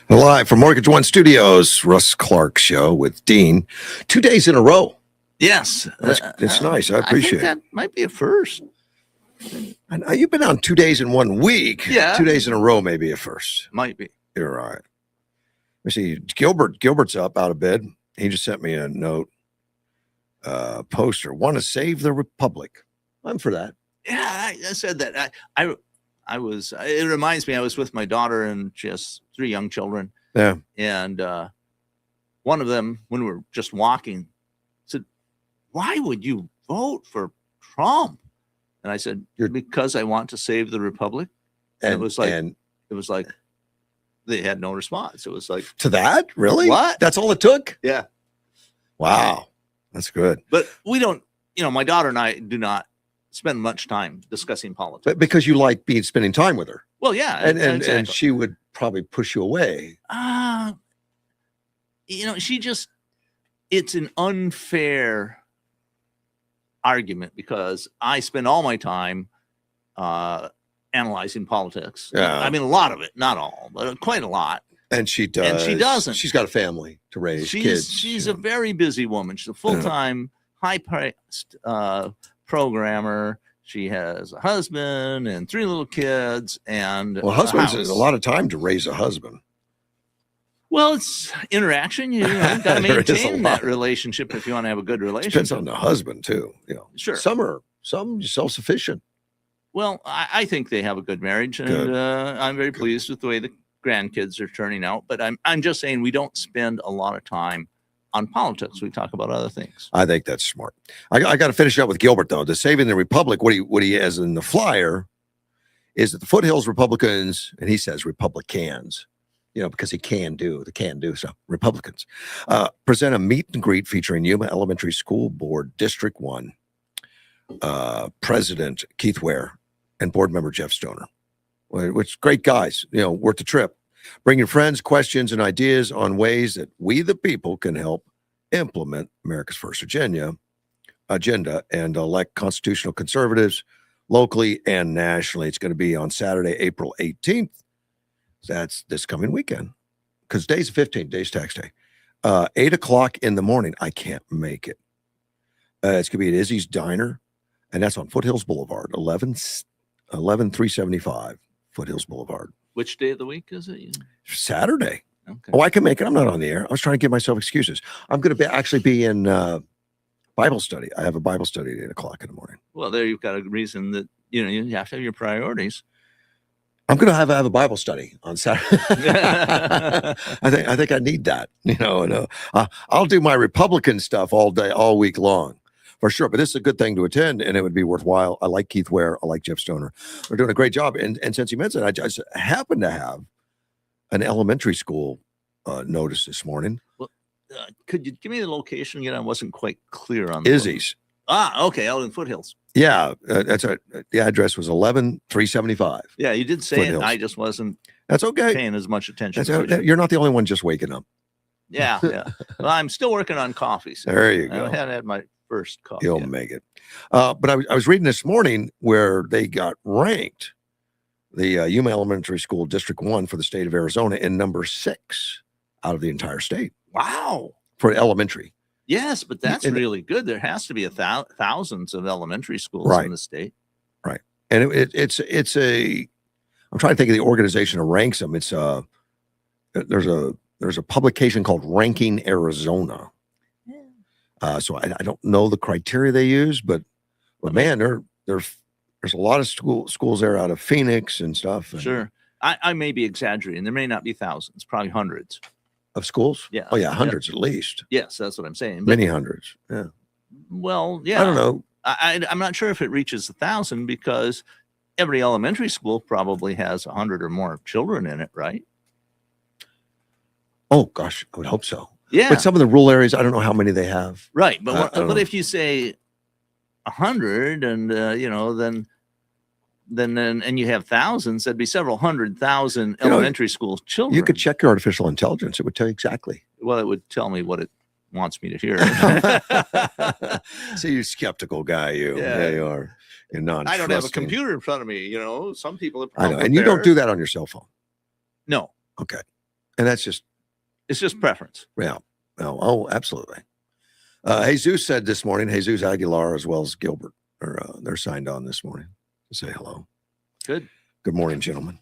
Live from Mortgage One Studios, Russ Clark Show with Dean. 2 days in a row. Yes. It's nice. I appreciate think that might be a first. it. You've been on 2 days in 1 week. Yeah. 2 days in a row may be a first. Might be. You're right. Let me see. Gilbert's up out of bed. He just sent me a note. Poster. Want to save the Republic. I'm for that. Yeah, I said that. I was, it reminds me, I was with my daughter and she has 3 young children. Yeah. And one of them, when we were just walking, said, "Why would you vote for Trump?" And I said, "Because I want to save the Republic." And it was like they had no response. It was like, to that? Really? What? That's all it took? Yeah. Wow. That's good. But we don't, my daughter and I do not spend much time discussing politics. But because you like spending time with her. Well, yeah. And she would probably push you away. It's an unfair argument because I spend all my time analyzing politics. Yeah. I mean, a lot of it, not all, but quite a lot. And she does. And she doesn't. She's got a family to raise, kids. She's a very busy woman. She's a full-time, high-priced programmer. She has a husband and 3 little kids and husbands is a lot of time to raise a husband. Well, it's interaction. You got to maintain that relationship if you want to have a good relationship. Depends on the husband too. Sure. Some self-sufficient. Well, I think they have a good marriage, and I'm very pleased with the way the grandkids are turning out. But I'm just saying we don't spend a lot of time on politics. We talk about other things. I think that's smart. I got to finish up with Gilbert though. The Saving the Republic. What he has in the flyer is that the Foothills Republicans, and he says Republicans, because he can do stuff. Republicans present a meet and greet featuring Yuma Elementary School Board District 1 President Keith Ware and board member Jeff Stoner, which great guys, worth the trip. Bring your friends, questions, and ideas on ways that we, the people, can help implement America's First agenda and elect constitutional conservatives locally and nationally. It's going to be on Saturday, April 18th. That's this coming weekend because day's 15th, day's tax day. 8 o'clock in the morning. I can't make it. It's going to be at Izzy's Diner, and that's on Foothills Boulevard, 11375 Foothills Boulevard. Which day of the week is it? Saturday. Okay. Oh, I can make it. I'm not on the air. I was trying to give myself excuses. I'm going to actually be in Bible study. I have a Bible study at 8 o'clock in the morning. Well, there you've got a reason that, you have to have your priorities. I'm going to have a Bible study on Saturday. I think I need that, I'll do my Republican stuff all day, all week long. For sure, but this is a good thing to attend, and it would be worthwhile. I like Keith Ware. I like Jeff Stoner. They're doing a great job. And since you mentioned, I just happen to have an elementary school notice this morning. Well, could you give me the location again? I wasn't quite clear on Izzy's. Okay, out in Foothills. Yeah, that's right. The address was 11375. Yeah, you did say Foothills. It. I just wasn't. That's okay. Paying as much attention. You're not the only one just waking up. Yeah. Well, I'm still working on coffee. So there you go. I haven't had my first coffee. You'll make it. But I was reading this morning where they got ranked, the Yuma Elementary School District 1 for the state of Arizona, in number 6 out of the entire state. Wow. For elementary. Yes, but that's really good. There has to be thousands of elementary schools in the state. Right. And it's I'm trying to think of the organization that ranks them. It's there's a publication called Ranking Arizona. So I don't know the criteria they use, but man, there's a lot of schools there out of Phoenix and stuff. Sure. I may be exaggerating. There may not be thousands, probably hundreds. Of schools? Yeah. Oh, yeah, hundreds at least. Yes, that's what I'm saying. But, many hundreds, yeah. Well, yeah. I don't know. I'm not sure if it reaches 1,000 because every elementary school probably has 100 or more children in it, right? Oh, gosh, I would hope so. Yeah. But some of the rural areas, I don't know how many they have. Right, but if you say 100 and, then and you have thousands, that'd be several 100,000 elementary school children. You could check your artificial intelligence. It would tell you exactly. Well, it would tell me what it wants me to hear. See, you're a skeptical guy, you. Yeah, you are. You're not. I don't have a computer in front of me. Some people are I know, and you don't do that on your cell phone. No. Okay. And that's just, It's just preference. yeah. Oh, absolutely. Jesus said this morning, Jesus Aguilar as well as Gilbert they're signed on this morning to say hello. Good. Good morning, gentlemen.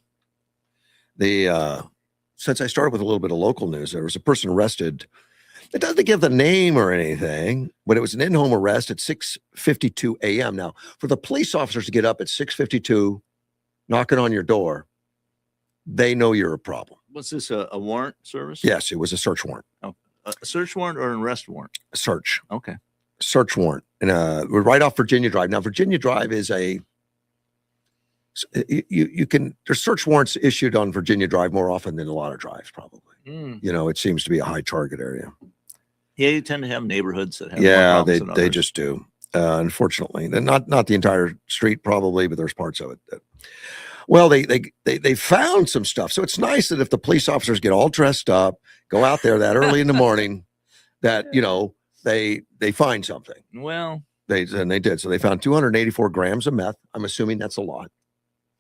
Since I started with a little bit of local news, there was a person arrested. It doesn't give the name or anything, but it was an in-home arrest at 6:52 a.m. Now, for the police officers to get up at 6:52, knocking on your door, they know you're a problem. Was this a warrant service? Yes, it was a search warrant. Oh, a search warrant or an arrest warrant? A search. Okay. Search warrant. And we're right off Virginia Drive. Now, Virginia Drive is there's search warrants issued on Virginia Drive more often than a lot of drives, probably. It seems to be a high target area. Yeah, you tend to have neighborhoods that have yeah, more problems they just do. Unfortunately, and not the entire street probably, but there's parts of it that. Well, they found some stuff, so it's nice that if the police officers get all dressed up, go out there that early in the morning, that they find something. Well, they did. So they found 284 grams of meth. I'm assuming that's a lot.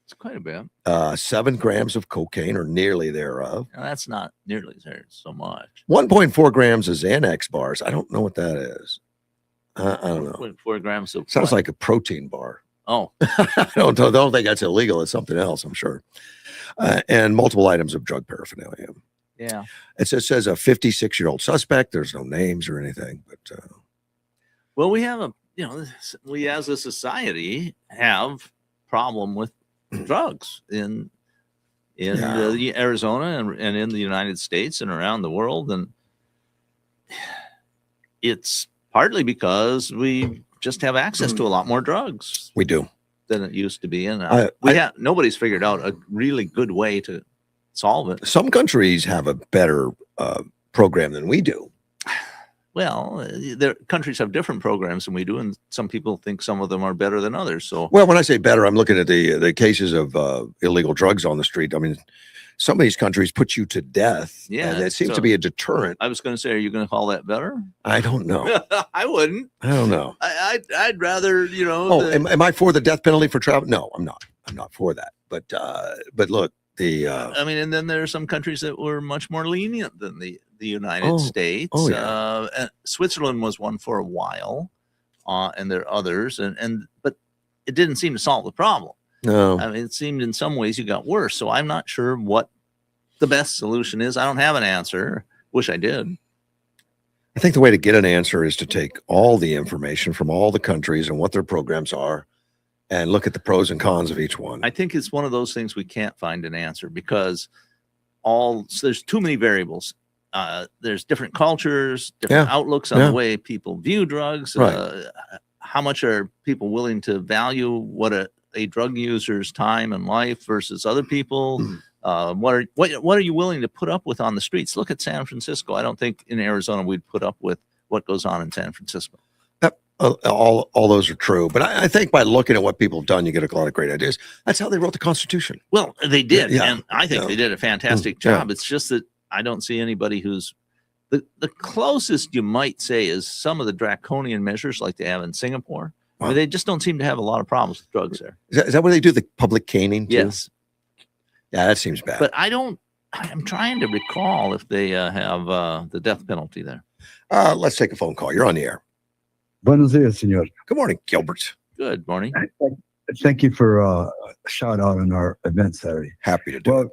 It's quite a bit. 7 grams of cocaine, or nearly thereof. Now, that's not nearly there so much. 1.4 grams of Xanax bars. I don't know what that is. I don't know. 1.4 grams of Sounds what? like a protein bar. Oh, I don't think that's illegal. It's something else, I'm sure. And multiple items of drug paraphernalia. yeah. It says a 56-year-old suspect. There's no names or anything, but Well, we have we as a society have problem with drugs in Arizona and in the United States and around the world, and it's partly because we just have access to a lot more drugs we do than it used to be, and nobody's figured out a really good way to solve it. Some countries have a better program than we do. Well, countries have different programs than we do, and some people think some of them are better than others. So, well, when I say better, I'm looking at the cases of illegal drugs on the street. I mean, some of these countries put you to death. Yeah, and it seems to be a deterrent. I was going to say, are you going to call that better? I don't know. I wouldn't. I don't know. I'd rather, am I for the death penalty for travel? No, I'm not. I'm not for that. But look, I mean, and then there are some countries that were much more lenient than the United States. Oh, yeah. And Switzerland was one for a while, and there are others, but it didn't seem to solve the problem. No. I mean, it seemed in some ways you got worse. So I'm not sure what the best solution is. I don't have an answer. Wish I did. I think the way to get an answer is to take all the information from all the countries and what their programs are and look at the pros and cons of each one. I think it's one of those things we can't find an answer because there's too many variables. There's different cultures, different outlooks on the way people view drugs. Right. How much are people willing to value what a drug user's time and life versus other people? What are you willing to put up with on the streets? Look at San Francisco. I don't think in Arizona we'd put up with what goes on in San Francisco. All those are true, but I think by looking at what people have done, you get a lot of great ideas. That's how they wrote the Constitution. Well, they did, Yeah. and I think they did a fantastic job. It's just that I don't see anybody who's the closest you might say is some of the draconian measures like they have in Singapore. I mean, they just don't seem to have a lot of problems with drugs there. Is that where they do the public caning too? Yes. Yeah, that seems bad. But I'm trying to recall if they have the death penalty there. Let's take a phone call. You're on the air. Buenos dias, senor. Good morning, Gilbert. Good morning. Thank you for a shout out on our event Saturday. Happy to do it.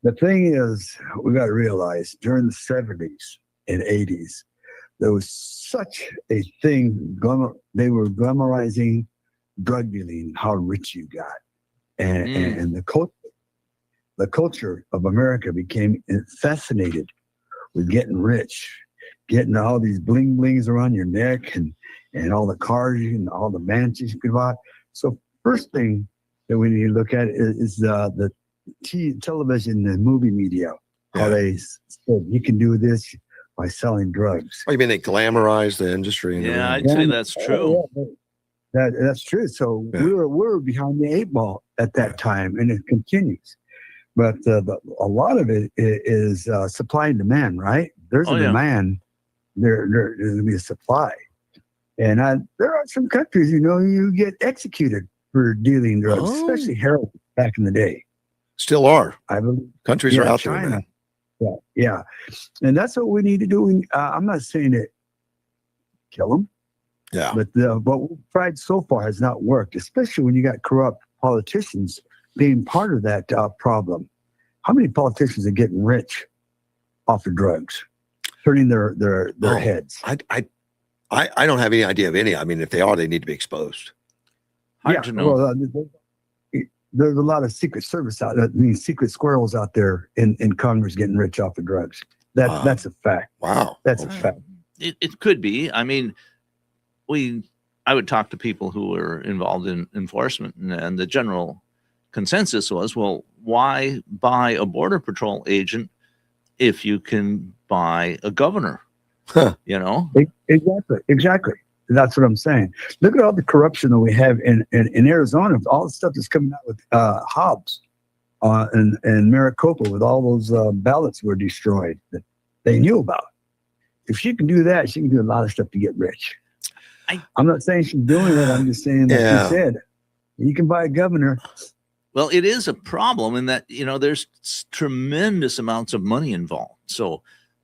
The thing is, we got to realize during the 70s and 80s, there was such a thing. They were glamorizing drug dealing, how rich you got. And the culture of America became fascinated with getting rich, getting all these bling blings around your neck and all the cars and all the mansions you could buy. So first thing that we need to look at is the television and movie media. How they said you can do this by selling drugs. Oh, you mean they glamorize the industry? Yeah, I'd say that's true. That's true. So we were behind the 8 ball at that time, and it continues. But a lot of it is supply and demand, right? There's a demand, there's going to be a supply. And there are some countries, you get executed for dealing drugs, especially heroin back in the day. Still are. I believe Countries are out China. there, man. Yeah. And that's what we need to do. I'm not saying that kill them, Yeah. but what we've tried so far has not worked, especially when you got corrupt politicians being part of that problem. How many politicians are getting rich off of drugs, turning their heads? I don't have any idea of any. I mean, if they are, they need to be exposed. Hard to know. Well, there's a lot of secret service out there. I mean, secret squirrels out there in Congress getting rich off of drugs. That's a fact. Wow. That's a fact. It could be. I mean, I would talk to people who were involved in enforcement, and the general consensus was, well, why buy a border patrol agent if you can buy a governor? Huh. You know? Exactly. That's what I'm saying. Look at all the corruption that we have in Arizona, all the stuff that's coming out with Hobbs and Maricopa, with all those ballots were destroyed that they knew about. If she can do that, she can do a lot of stuff to get rich. I'm not saying she's doing it. I'm just saying, like you said, you can buy a governor. Well, it is a problem in that, you know, there's tremendous amounts of money involved. So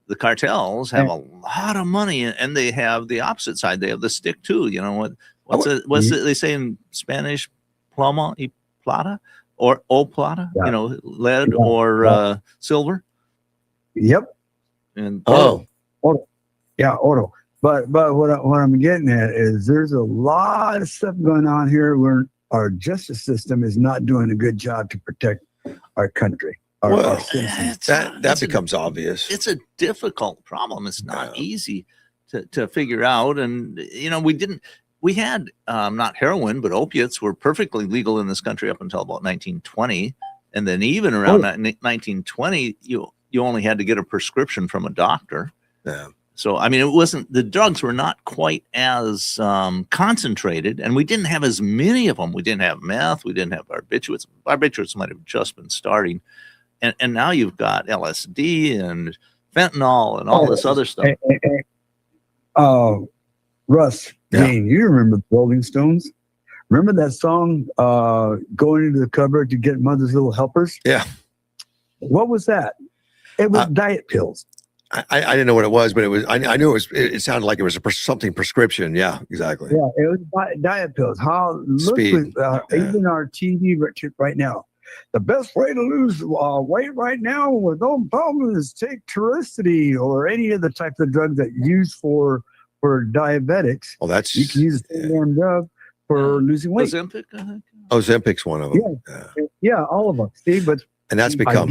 the cartels have a lot of money, and they have the opposite side. They have the stick too. You know what's it they say in Spanish? Pluma y plata, or o plata. Yeah. You know, lead or silver. Yep. And oro. Yeah, oro. But what I'm getting at is there's a lot of stuff going on here where our justice system is not doing a good job to protect our country. Our citizens. That becomes obvious. It's a difficult problem. It's not easy to figure out. And, you know, we had not heroin, but opiates were perfectly legal in this country up until about 1920. And then even around 1920, you only had to get a prescription from a doctor. Yeah. So, I mean, the drugs were not quite as concentrated, and we didn't have as many of them. We didn't have meth. We didn't have barbiturates. Barbiturates might have just been starting. And now you've got LSD and fentanyl and all this other stuff. Russ, Dean, you remember the Rolling Stones? Remember that song, Going into the Cupboard to Get Mother's Little Helpers? Yeah. What was that? It was diet pills. I didn't know what it was, but it was. I knew it sounded like it was something prescription. Yeah, exactly. Yeah, it was diet pills. Even our TV right now, the best way to lose weight right now with no problem is take Trulicity or any of the types of drugs that you use for diabetics. Oh, you can use the same drug for losing weight. Ozempic, I think. Ozempic's one of them. Yeah, all of them. See, but that's become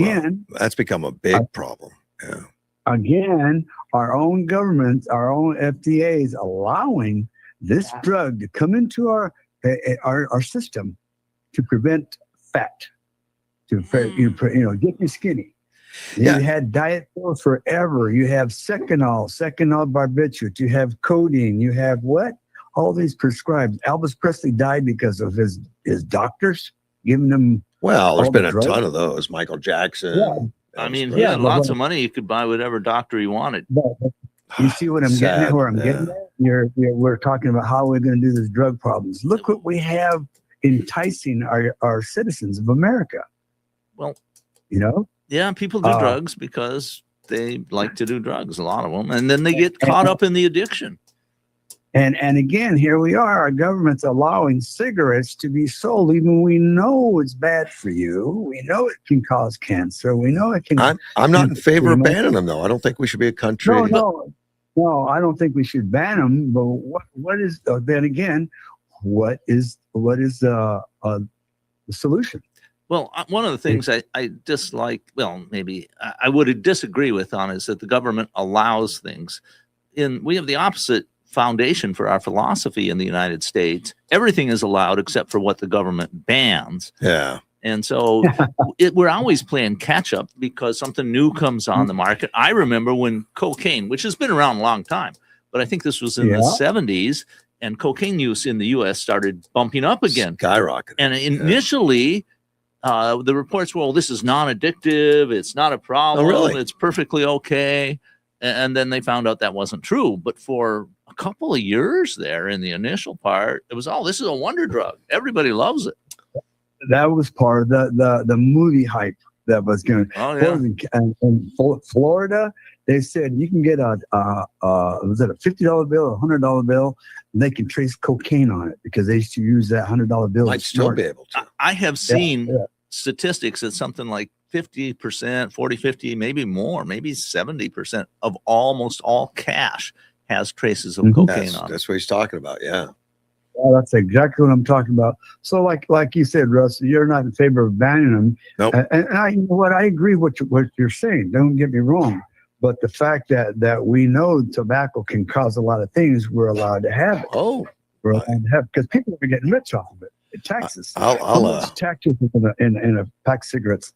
a big problem. Yeah. Again, our own government, our own FDA is allowing this drug to come into our system to prevent fat, to get you skinny. You had diet pills forever. You have Seconal barbiturate. You have codeine. You have what? All these prescribed. Elvis Presley died because of his doctors giving him. Well, there's been a ton of those. Michael Jackson. Yeah. I mean, he had lots of money. You could buy whatever doctor he wanted. You see what I'm getting at? Where I'm getting at? We're talking about how we're going to do this drug problems. Look what we have enticing our citizens of America. Well, yeah, people do drugs because they like to do drugs, a lot of them, and then they get caught up in the addiction. And again, here we are. Our government's allowing cigarettes to be sold, even we know it's bad for you. We know it can cause cancer. We know it can. I'm not in favor of banning them, though. I don't think we should be a country. No, I don't think we should ban them. But what is then again? What is the solution? Well, one of the things I dislike, well, maybe I would disagree with on, is that the government allows things. We have the opposite foundation for our philosophy in the United States. Everything is allowed except for what the government bans. Yeah. And so we're always playing catch up because something new comes on the market. I remember when cocaine, which has been around a long time, but I think this was in the 70s, and cocaine use in the U.S. started bumping up again. Skyrocketing. And initially, the reports were, well, this is non-addictive. It's not a problem. Oh, really? It's perfectly okay. And then they found out that wasn't true. But for a couple of years there in the initial part, it was, this is a wonder drug. Everybody loves it. That was part of the movie hype that was going to. Oh yeah. In Florida, they said you can get was it a $50 bill, $100 bill, and they can trace cocaine on it because they used to use that $100 bill. Might still be able to. I have seen Yeah. statistics that something like 50%, 40, 50, maybe more, maybe 70% of almost all cash has traces of cocaine on it. That's what he's talking about. Yeah. Well, that's exactly what I'm talking about. So, like you said, Russ, you're not in favor of banning them. Nope. And I, you know what, I agree with what you're saying. Don't get me wrong. But the fact that we know tobacco can cause a lot of things, we're allowed to have it. Oh, We're allowed to have because people are getting rich off of it. Taxes. I'll How much taxes in a pack of cigarettes?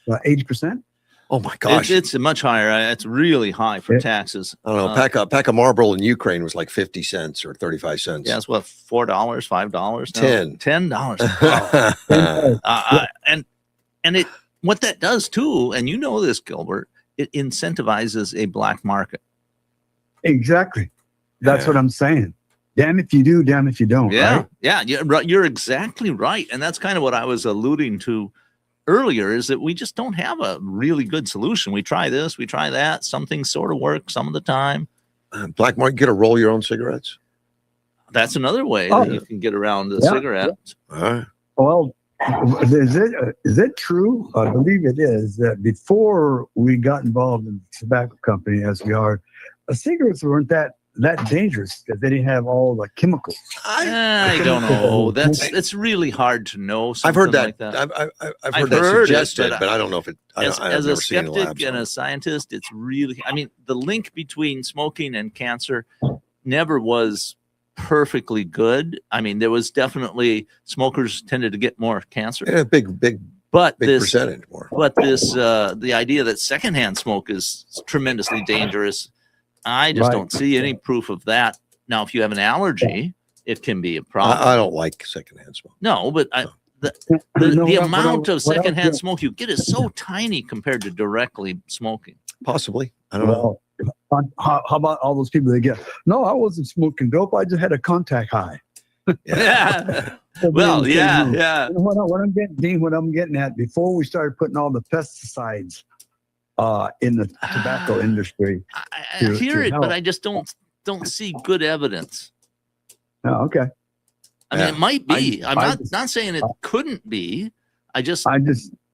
80%. oh my gosh. It's much higher. It's really high for taxes. I don't know. Pack of Marlboro in Ukraine was like 50 cents or 35 cents. Yeah, it's what, $4, $5? $10. $10. And it what that does too, and you know this, Gilbert, it incentivizes a black market. Exactly. That's Yeah. what I'm saying. Damn if you do, damn if you don't. Yeah, Right? yeah, you're exactly right, and that's kind of what I was alluding to earlier. Is that we just don't have a really good solution. We try this, we try that. Some things sort of work some of the time. Black market, get to roll your own cigarettes. That's another way Oh. that you can get around the Yeah, cigarette. All right. Well, is it true? I believe it is that before we got involved in the tobacco company as we are, cigarettes weren't that dangerous because they didn't have all the chemicals. I don't know. It's really hard to know. I've heard something that. like that. I've I've heard that heard it, suggested, but but I don't know if it. As I've a never seen it in skeptic labs. and a scientist, it's really, I mean, the link between smoking and cancer never was perfectly good. I mean, there was definitely smokers tended to get more cancer, Yeah, big but this, percentage more. the idea that secondhand smoke is tremendously dangerous, I just Right. don't see any proof of that. Now, if you have an allergy, it can be a problem. I don't like secondhand smoke. No, but the amount of secondhand smoke you get is so tiny compared to directly smoking. Possibly. I don't know. Well, how about all those people that get? No, I wasn't smoking dope. I just had a contact high. Yeah. Well, yeah. You know what I'm getting, Dean, what I'm getting at, before we started putting all the pesticides in the tobacco industry. I hear it, but I just don't see good evidence. Oh, okay. I mean, it might be. I'm just- not saying it couldn't be. I just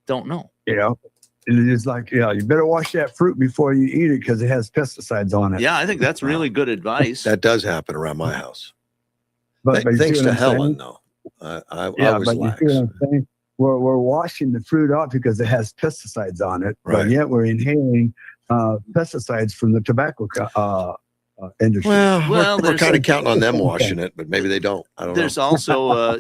don't know. You know, it's like, you better wash that fruit before you eat it because it has pesticides on it. Yeah, I think that's really good advice. That does happen around my house. But you see Thanks what to I'm Helen, saying? though. I Yeah, was but you lax. see what I'm saying? We're washing the fruit off because it has pesticides on it, Right. but yet we're inhaling pesticides from the tobacco industry. Well, we're there's- kind of counting on them washing it, but maybe they don't. I don't There's know. also,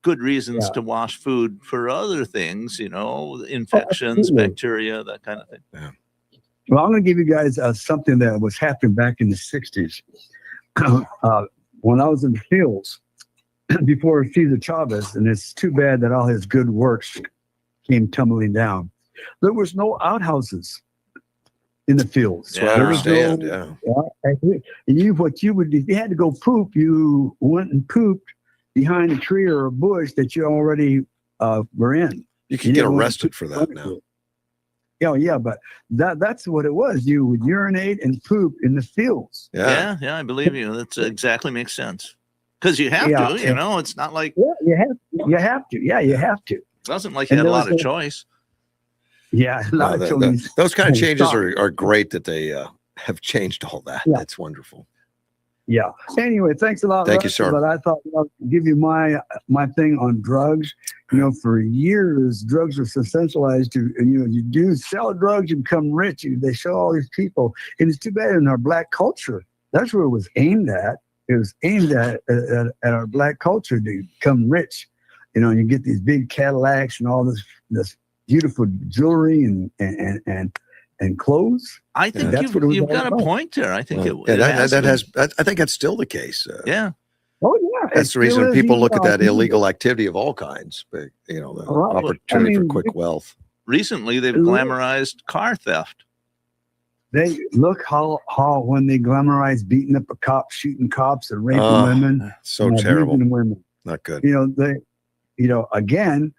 good reasons Yeah. to wash food for other things, infections, absolutely. bacteria, that kind of thing. Well, I'm going to give you guys something that was happening back in the 60s. When I was in the fields before Cesar Chavez, and it's too bad that all his good works came tumbling down. There was no outhouses in the fields. That's what I Yeah. understand. There Yeah. what you would, if you had to go poop, you went and pooped behind a tree or a bush that you already were in. You can You get didn't want to arrested for that poop now. Yeah, but that's what it was. You would urinate and poop in the fields. Yeah. Yeah, I believe you. That's exactly makes sense. Because you have Yeah, to, it's not like, Yeah, you have to. Yeah, you have to. it wasn't like you And had a there lot was of choice. Yeah, a lot No, of children. those kind of Hey, changes stop. are great that they have changed all that. Yeah. That's wonderful. Yeah. Anyway, thanks a lot. Thank you, Russ, sir. But I thought I'll give you my thing on drugs. For years, drugs were sensationalized to, you do sell drugs, you become rich. They show all these people, and it's too bad in our black culture. That's where it was aimed at. It was aimed at our black culture to become rich. You get these big Cadillacs and all this beautiful jewelry and clothes. I think that's what it was you've all got a about. point there. I think I think that's still the case. Yeah. Oh yeah, That's the reason people look at that illegal activity of all kinds. But, the Right. opportunity I for mean, quick wealth. Recently, they've Look. glamorized car theft. They look how when they glamorize beating up a cop, shooting cops, and raping Oh, women, So and terrible. abusing women. Not good. Again,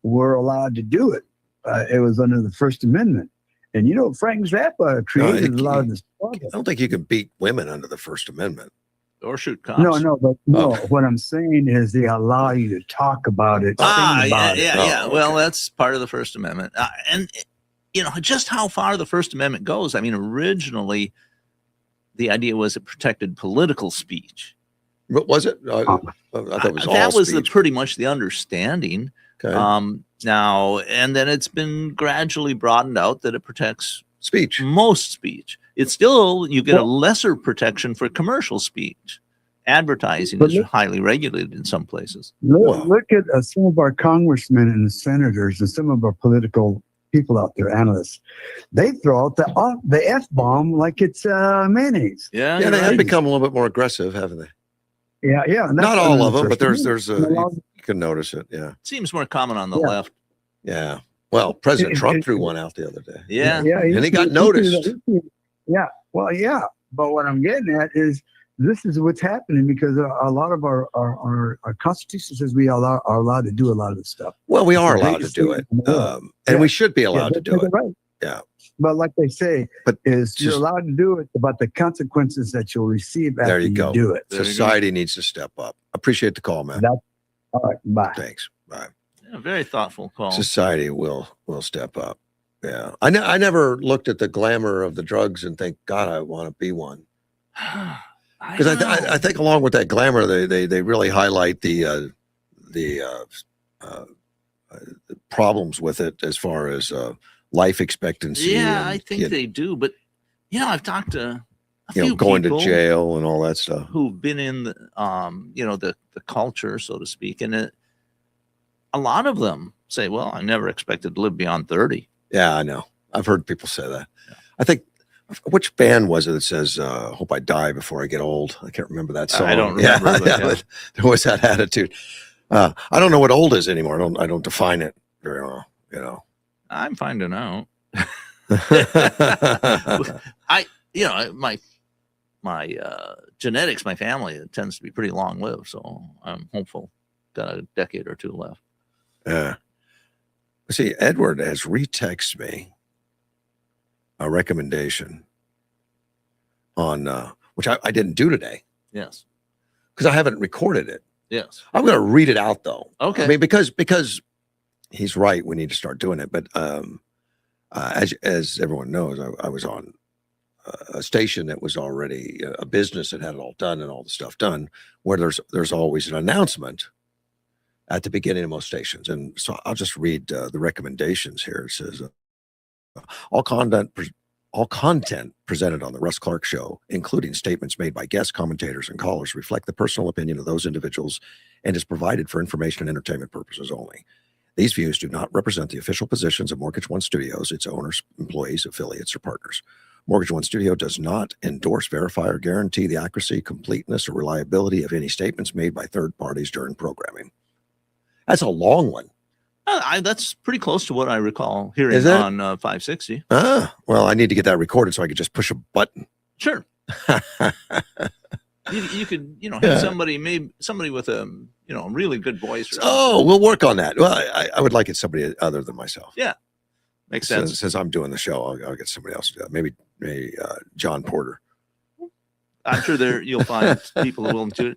we're allowed to do it. it was under the First Amendment. And Frank Zappa created a lot of this. I don't think you can beat women under the First Amendment. Or shoot cops. No, but what I'm saying is they allow you to talk about it, sing about it. Yeah. Oh, Well, okay. that's part of the First Amendment. And just how far the First Amendment goes. I mean, originally, the idea was it protected political speech. What was it? I thought it was all that was speech. pretty much the understanding. Okay. Now, and then it's been gradually broadened out that it protects Speech. most speech. It's still, you get a lesser protection for commercial speech. Advertising is highly regulated in some places. Look at some of our congressmen and senators and some of our political people out there, analysts. They throw out the F-bomb like it's mayonnaise. Yeah, Yeah, they have right. become a little bit more aggressive, haven't they? Yeah. And Not that's all under of the them, but First there's Amendment. you can notice it. Yeah. Seems more common on the left. Yeah. Well, President Trump threw one out the other day. Yeah. And he got noticed. Yeah. Well, yeah. But what I'm getting at is this is what's happening because a lot of our Constitution says we are allowed to do a lot of this stuff. Well, we are allowed to do it. And we should be allowed to do it. Right. Yeah. But like they say, you're just- allowed to do it, but the consequences that you'll receive after There you go. do it. Society needs to step up. Appreciate the call, man. All right. Bye. Thanks. Bye. Yeah, very thoughtful call. Society will step up. Yeah. I never looked at the glamour of the drugs and think, God, I want to be one. Because I think along with that glamour, they really highlight the problems with it as far as life expectancy. Yeah, I think they do. But I've talked to a few going people to jail and all that stuff. who've been in the the culture, so to speak, and a lot of them say, "Well, I never expected to live beyond 30." Yeah, I know. I've heard people say that. Yeah. I think, which band was it that says, "Hope I die before I get old"? I can't remember that song. I don't remember. But there was that attitude. I don't know what old is anymore. I don't define it very well. I'm finding out. My genetics, my family, it tends to be pretty long lived, so I'm hopeful. Got a decade or two left. Yeah. See, Edward has retexted me a recommendation on which I didn't do today. Yes. Because I haven't recorded it. Yes. I'm going to read it out though. Okay. I mean, because he's right. We need to start doing it. But as everyone knows, I was on a station that was already a business that had it all done and all the stuff done, where there's always an announcement at the beginning of most stations. And so I'll just read the recommendations here. It says, all content presented on the Russ Clark Show, including statements made by guests, commentators, and callers, reflect the personal opinion of those individuals and is provided for information and entertainment purposes only. These views do not represent the official positions of Mortgage One Studios, its owners, employees, affiliates, or partners. Mortgage One Studio does not endorse, verify, or guarantee the accuracy, completeness, or reliability of any statements made by third parties during programming. That's a long one. That's pretty close to what I recall hearing Is it? on 560. Well, I need to get that recorded so I could just push a button. Sure. You could, have somebody with a, really good voice. Oh, we'll work on that. Well, I would like it somebody other than myself. Yeah. Makes sense. Since I'm doing the show, I'll get somebody else to do it. Maybe John Porter. I'm sure you'll find people who are willing to.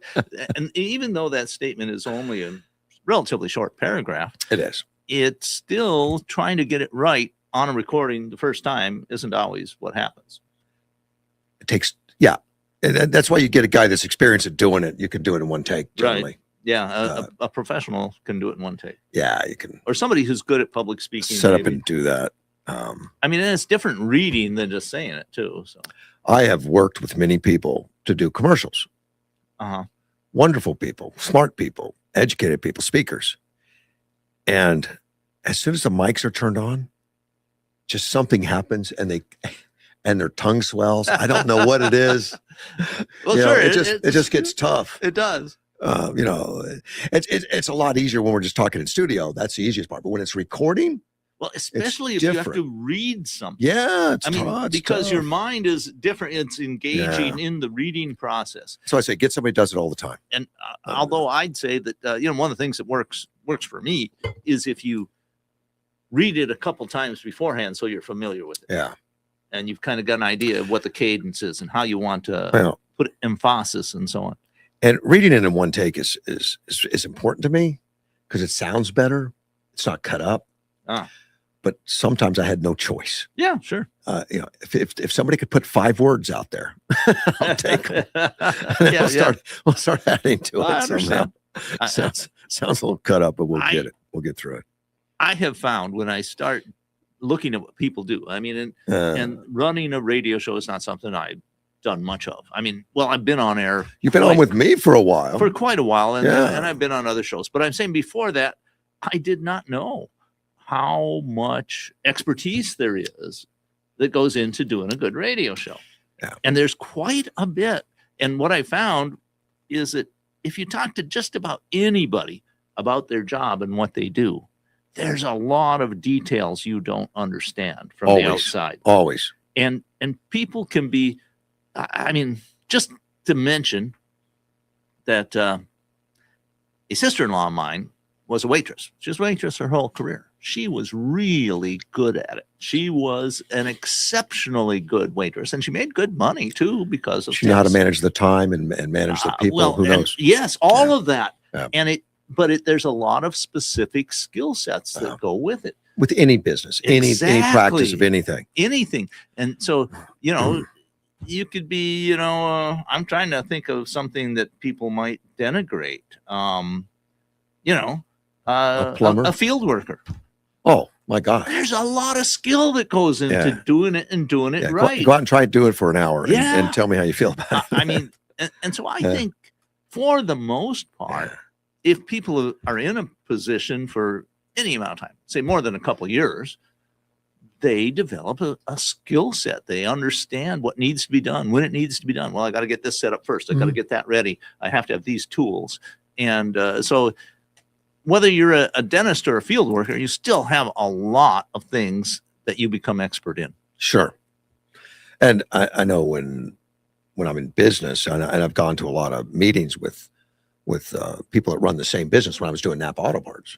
And even though that statement is only a relatively short paragraph, It is. it's still trying to get it right on a recording the first time isn't always what happens. It takes, yeah. And that's why you get a guy that's experienced at doing it. You can do it in one take, generally. Right. Yeah, a professional can do it in one take. Yeah, you can Or somebody who's good at public speaking. set up maybe. and do that. I mean, and it's different reading than just saying it too. So, I have worked with many people to do commercials. Wonderful people, smart people, educated people, speakers. And as soon as the mics are turned on, just something happens and their tongue swells. I don't know what it is. well, You know, sure, it just gets tough. It does. It's a lot easier when we're just talking in studio. That's the easiest part. But when it's recording, Well, especially if you have different. to read something. yeah, it's because tough. your mind is different. It's engaging in the reading process. So I say, get somebody who does it all the time. And although I'd say that one of the things that works for me is if you read it a couple times beforehand so you're familiar with it. Yeah. And you've kind of got an idea of what the cadence is and how you want to Well, put emphasis and so on. and reading it in one take is important to me because it sounds better. It's not cut up. Ah. But sometimes I had no choice. Yeah, sure. If somebody could put 5 words out there, I'll take them. We'll start adding to Well, I it somehow. understand. Sounds a little cut up, but we'll get it. We'll get through it. I have found when I start looking at what people do, I mean, and running a radio show is not something I've done much of. I mean, well, I've been on air. You've been on with me for a while. For quite a while, and Yeah. I've been on other shows. But I'm saying before that, I did not know how much expertise there is that goes into doing a good radio show. Yeah. And there's quite a bit. And what I found is that if you talk to just about anybody about their job and what they do, there's a lot of details you don't understand from the outside. Always. And people can be, I mean, just to mention that a sister-in-law of mine was a waitress. She was a waitress her whole career. She was really good at it. She was an exceptionally good waitress, and she made good money too because of She knew how to manage the time and manage the people. Who knows? Yes, all of that. Yeah. And there's a lot of specific skill sets that go with it. With any business, any practice of anything. Anything. And so, you could be, I'm trying to think of something that people might denigrate. A plumber, a field worker. Oh my God! There's a lot of skill that goes into doing it and doing it right. Go out and try to do it for an hour and tell me how you feel about it. I mean, and so I think for the most part, if people are in a position for any amount of time, say more than a couple of years, they develop a skill set. They understand what needs to be done, when it needs to be done. Well, I got to get this set up first. I got to get that ready. I have to have these tools. And so whether you're a dentist or a field worker, you still have a lot of things that you become expert in. Sure. And I know when I'm in business, and I've gone to a lot of meetings with people that run the same business when I was doing Napa Auto Parts.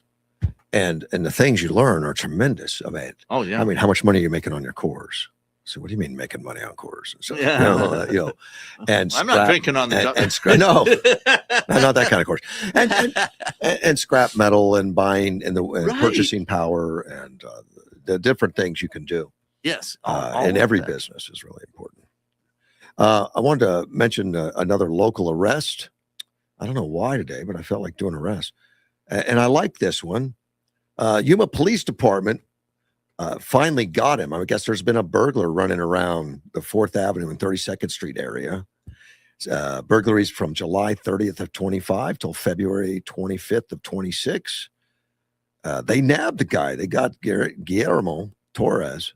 And the things you learn are tremendous. I mean, how much money are you making on your cores? So what do you mean making money on cores? So, and I'm not drinking on the and scrap. No, not that kind of course. And scrap metal and buying and purchasing power and the different things you can do. Yes, in every business is really important. I wanted to mention another local arrest. I don't know why today, but I felt like doing an arrest, and I like this one. Yuma Police Department finally got him. I guess there's been a burglar running around the 4th Avenue and 32nd Street area. Burglaries from July 30th of 25 till February 25th of 26. They nabbed the guy. They got Guillermo Torres,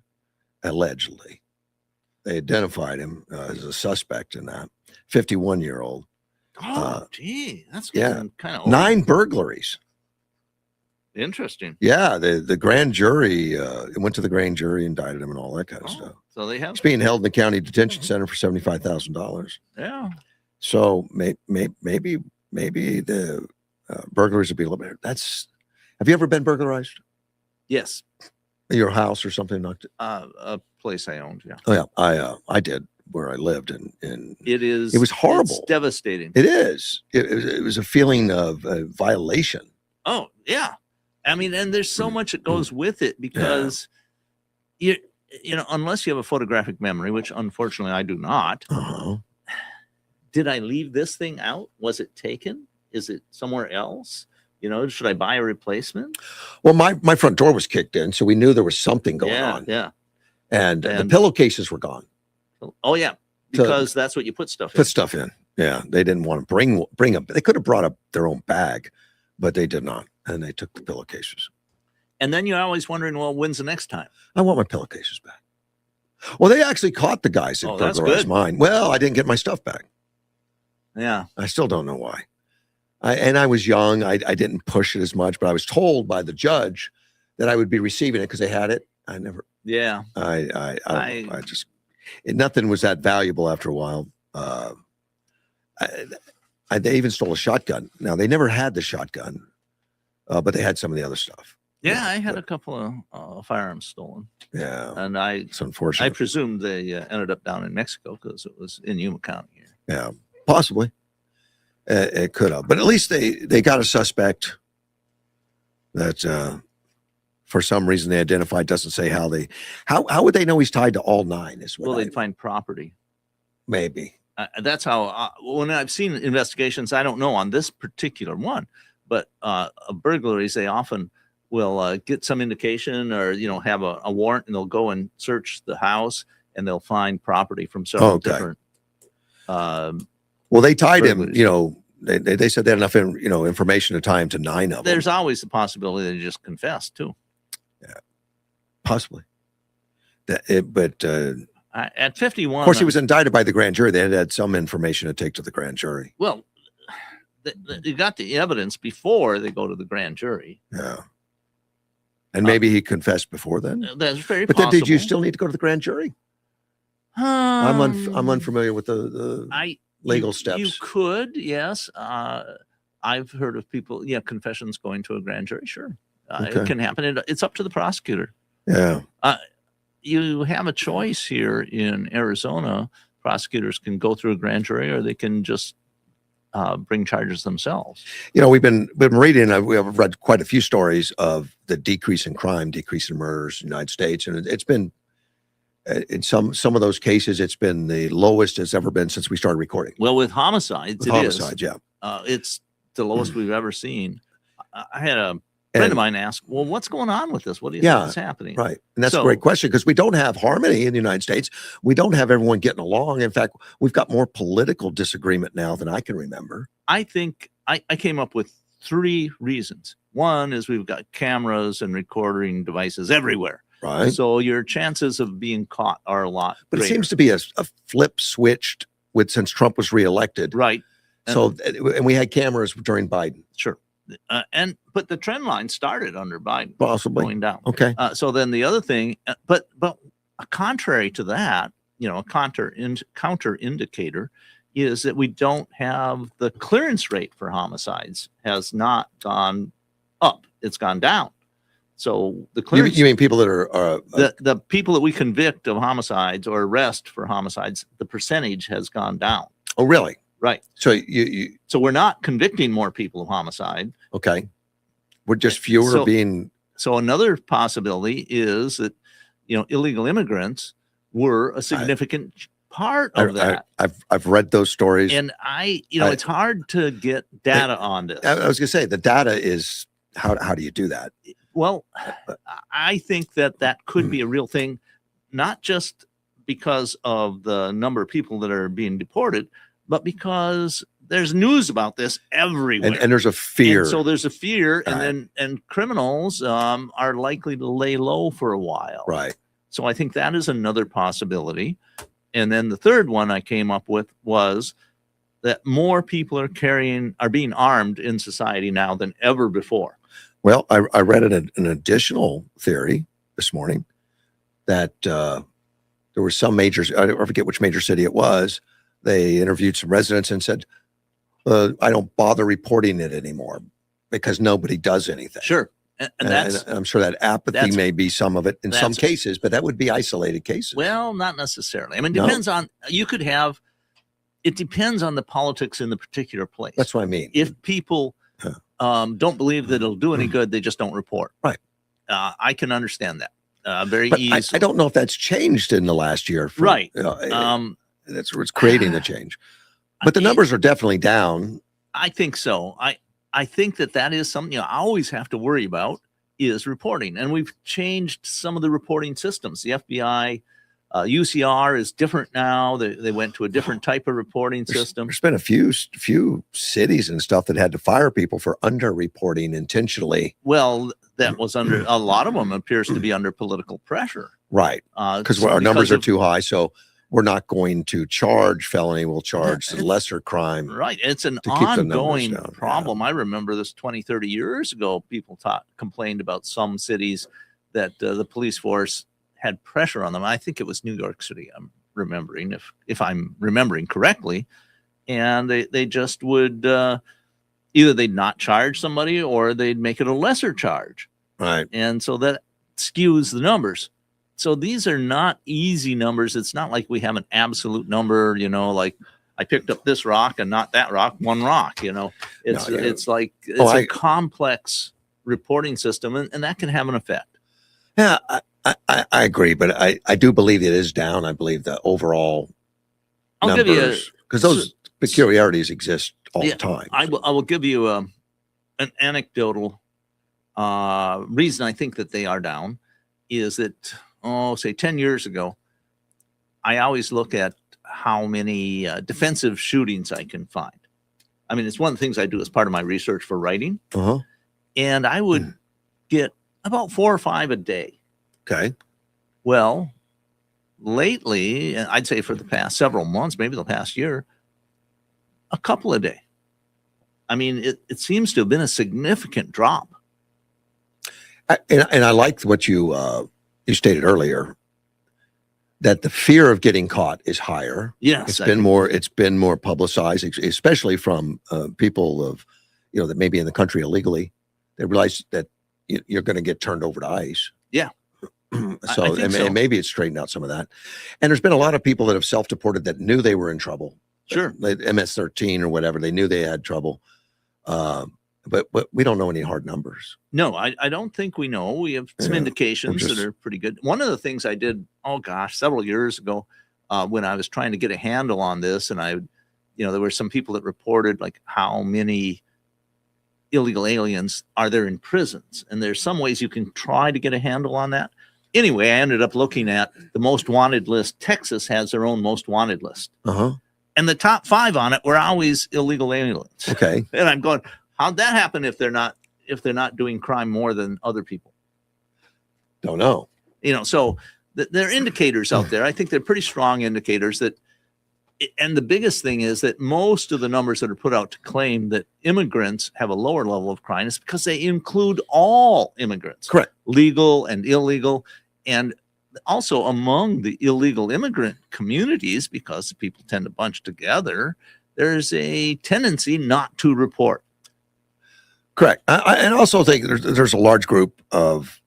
allegedly. They identified him as a suspect in that. 51-year-old. Oh, gee, that's yeah, kind of 9 burglaries. Interesting. Yeah, the grand jury went to the grand jury, indicted him, and all that kind of stuff. So they have. He's being held in the county detention center for $75,000. Yeah. So maybe the burglaries would be a little bit. Have you ever been burglarized? Yes. Your house or something knocked? A place I owned. Yeah. Oh yeah, I did where I lived, and it was horrible. It's devastating. It is. It was a feeling of violation. Oh yeah. I mean, and there's so much that goes with it because you know, unless you have a photographic memory, which unfortunately I do not. Did I leave this thing out? Was it taken? Is it somewhere else? You know, should I buy a replacement? Well, my front door was kicked in, so we knew there was something going on. Yeah. And the pillowcases were gone. Oh yeah, because that's what you put stuff in. Put stuff in. Yeah, they didn't want to bring up. They could have brought up their own bag, but they did not, and they took the pillowcases. And then you're always wondering, well, when's the next time? I want my pillowcases back. Well, they actually caught the guys that burglarized mine. Well, I didn't get my stuff back. Yeah, I still don't know why. I was young. I didn't push it as much, but I was told by the judge that I would be receiving it because they had it. I never. Yeah. I just nothing was that valuable after a while. They even stole a shotgun. Now they never had the shotgun, but they had some of the other stuff. Yeah, I had a couple of firearms stolen, Yeah, and I it's unfortunate. presume they ended up down in Mexico because it was in Yuma County here. Yeah, possibly. It could have, but at least they got a suspect that for some reason they identified. Doesn't say how would they know he's tied to all 9? Is what Well, they'd find property. maybe. That's how when I've seen investigations, I don't know on this particular one, but burglaries, they often will get some indication or have a warrant, and they'll go and search the house, and they'll find property from several Okay. different. Well, they tied him. burglaries. They said they had enough information to tie him to 9 of them. There's always the possibility that he just confessed too. Possibly. But At 51, of course, he was indicted by the grand jury. They had some information to take to the grand jury. well. They got the evidence before they go to the grand jury. Yeah. And maybe he confessed before then. That's very But possible. then, did you still need to go to the grand jury? I'm Um, unfamiliar with the legal you steps. could, yes. I've heard of people, confessions going to a grand jury. Sure, Okay. it can happen. It's up to the prosecutor. Yeah. You have a choice here in Arizona. Prosecutors can go through a grand jury, or they can just bring charges themselves. We've been reading. We have read quite a few stories of the decrease in crime, decrease in murders in the United States, and it's been in some of those cases, it's been the lowest it's ever been since we started recording. Well, with homicides, With it homicides, is. yeah. It's the lowest we've ever seen. I had a friend of mine ask, "Well, what's going on with this? What do you think is happening?" Right. And that's So- a great question because we don't have harmony in the United States. We don't have everyone getting along. In fact, we've got more political disagreement now than I can remember. I think I came up with 3 reasons. One is we've got cameras and recording devices everywhere. Right. So your chances of being caught are a lot But greater. it seems to be a flip switched since Trump was reelected. Right. So, and we had cameras during Biden. Sure. But the trend line started under Biden, Possibly. going down. Okay. So then the other thing, but contrary to that, a counter indicator is that we don't have the clearance rate for homicides has not gone up; it's gone down. So the clearance, You mean people that are the people that we convict of homicides or arrest for homicides, the percentage has gone down. oh, really? Right. So So we're not convicting more people of homicide. okay. We're just fewer So- being, So another possibility is that illegal immigrants were a significant part of that. I've read those stories. And it's hard to get data on this. I was going to say the data is how do you do that? Well, I think that could be a real thing, not just because of the number of people that are being deported, but because there's news about this everywhere. And there's a fear. And so there's a fear, Right. and criminals are likely to lay low for a while. Right. So I think that is another possibility. And then the third one I came up with was that more people are being armed in society now than ever before. Well, I read an additional theory this morning that there were some I forget which major city it was. They interviewed some residents and said, I don't bother reporting it anymore because nobody does anything. Sure. And that's, and I'm sure that apathy may be some of it in some that's- cases, but that would be isolated cases. well, not necessarily. I mean, it No. depends on, it depends on the politics in the particular place. That's what I mean. If people don't believe that it'll do any good, they just don't report. Right. I can understand that very But easily. I don't know if that's changed in the last year. Right. That's where it's creating the change. But the numbers are definitely down. I think so. I think that is something I always have to worry about is reporting. And we've changed some of the reporting systems. The FBI, UCR is different now. They went to a different type of reporting system. There's been a few cities and stuff that had to fire people for underreporting intentionally. Well, that was under a lot of them appears to be under political pressure. Right. Because our numbers are too high. So we're not going to charge felony. We'll charge the lesser crime. Right. It's an to keep the numbers ongoing down, problem. I remember this 20, 30 years ago, people complained about some cities that the police force had pressure on them. I think it was New York City, I'm remembering, if I'm remembering correctly. And they just would either they'd not charge somebody or they'd make it a lesser charge. Right. And so that skews the numbers. So these are not easy numbers. It's not like we have an absolute number, like I picked up this rock and not that rock, one rock, it's, No, yeah. it's like, it's Oh, a complex reporting system, and that can have an effect. Yeah, I agree, but I do believe it is down. I believe the overall I'll give you numbers, because those peculiarities exist all Yeah, the time. I will give you an anecdotal reason I think that they are down is that, say 10 years ago, I always look at how many defensive shootings I can find. I mean, it's one of the things I do as part of my research for writing. Uh-huh. And I would get about 4 or 5 a day. Okay. Well, lately, and I'd say for the past several months, maybe the past year, a couple a day. I mean, it seems to have been a significant drop. And I liked what you stated earlier, that the fear of getting caught is higher. Yes, It's been more publicized, especially from people of, that may be in the country illegally. They realize that you're going to get turned over to ICE. Yeah. So, and maybe it's straightened out some of that. And there's been a lot of people that have self-deported that knew they were in trouble. Sure. Like MS-13 or whatever, they knew they had trouble. But we don't know any hard numbers. No, I don't think we know. We have some indications that are pretty good. One of the things I did, several years ago, when I was trying to get a handle on this, and there were some people that reported like how many illegal aliens are there in prisons. And there's some ways you can try to get a handle on that. Anyway, I ended up looking at the most wanted list. Texas has their own most wanted list. Uh-huh. And the top 5 on it were always illegal aliens. Okay. And I'm going, how'd that happen if they're not doing crime more than other people? Don't know. So there are indicators out there. I think they're pretty strong indicators that, and the biggest thing is that most of the numbers that are put out to claim that immigrants have a lower level of crime is because they include all immigrants. Correct. Legal and illegal. And also among the illegal immigrant communities, because people tend to bunch together, there's a tendency not to report. Correct. I also think there's a large group of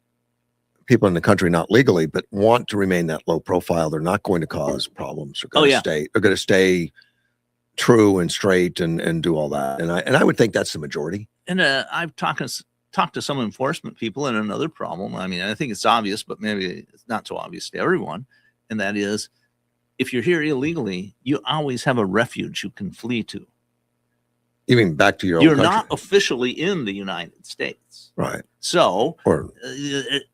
people in the country, not legally, but want to remain that low profile. They're not going to cause problems. They're going to stay true and straight and do all that. And I would think that's the majority. And I've talked to some enforcement people, and another problem, I mean, I think it's obvious, but maybe it's not so obvious to everyone. And that is, if you're here illegally, you always have a refuge you can flee to. You mean back to your own You're country? not officially in the United States. Right. So Or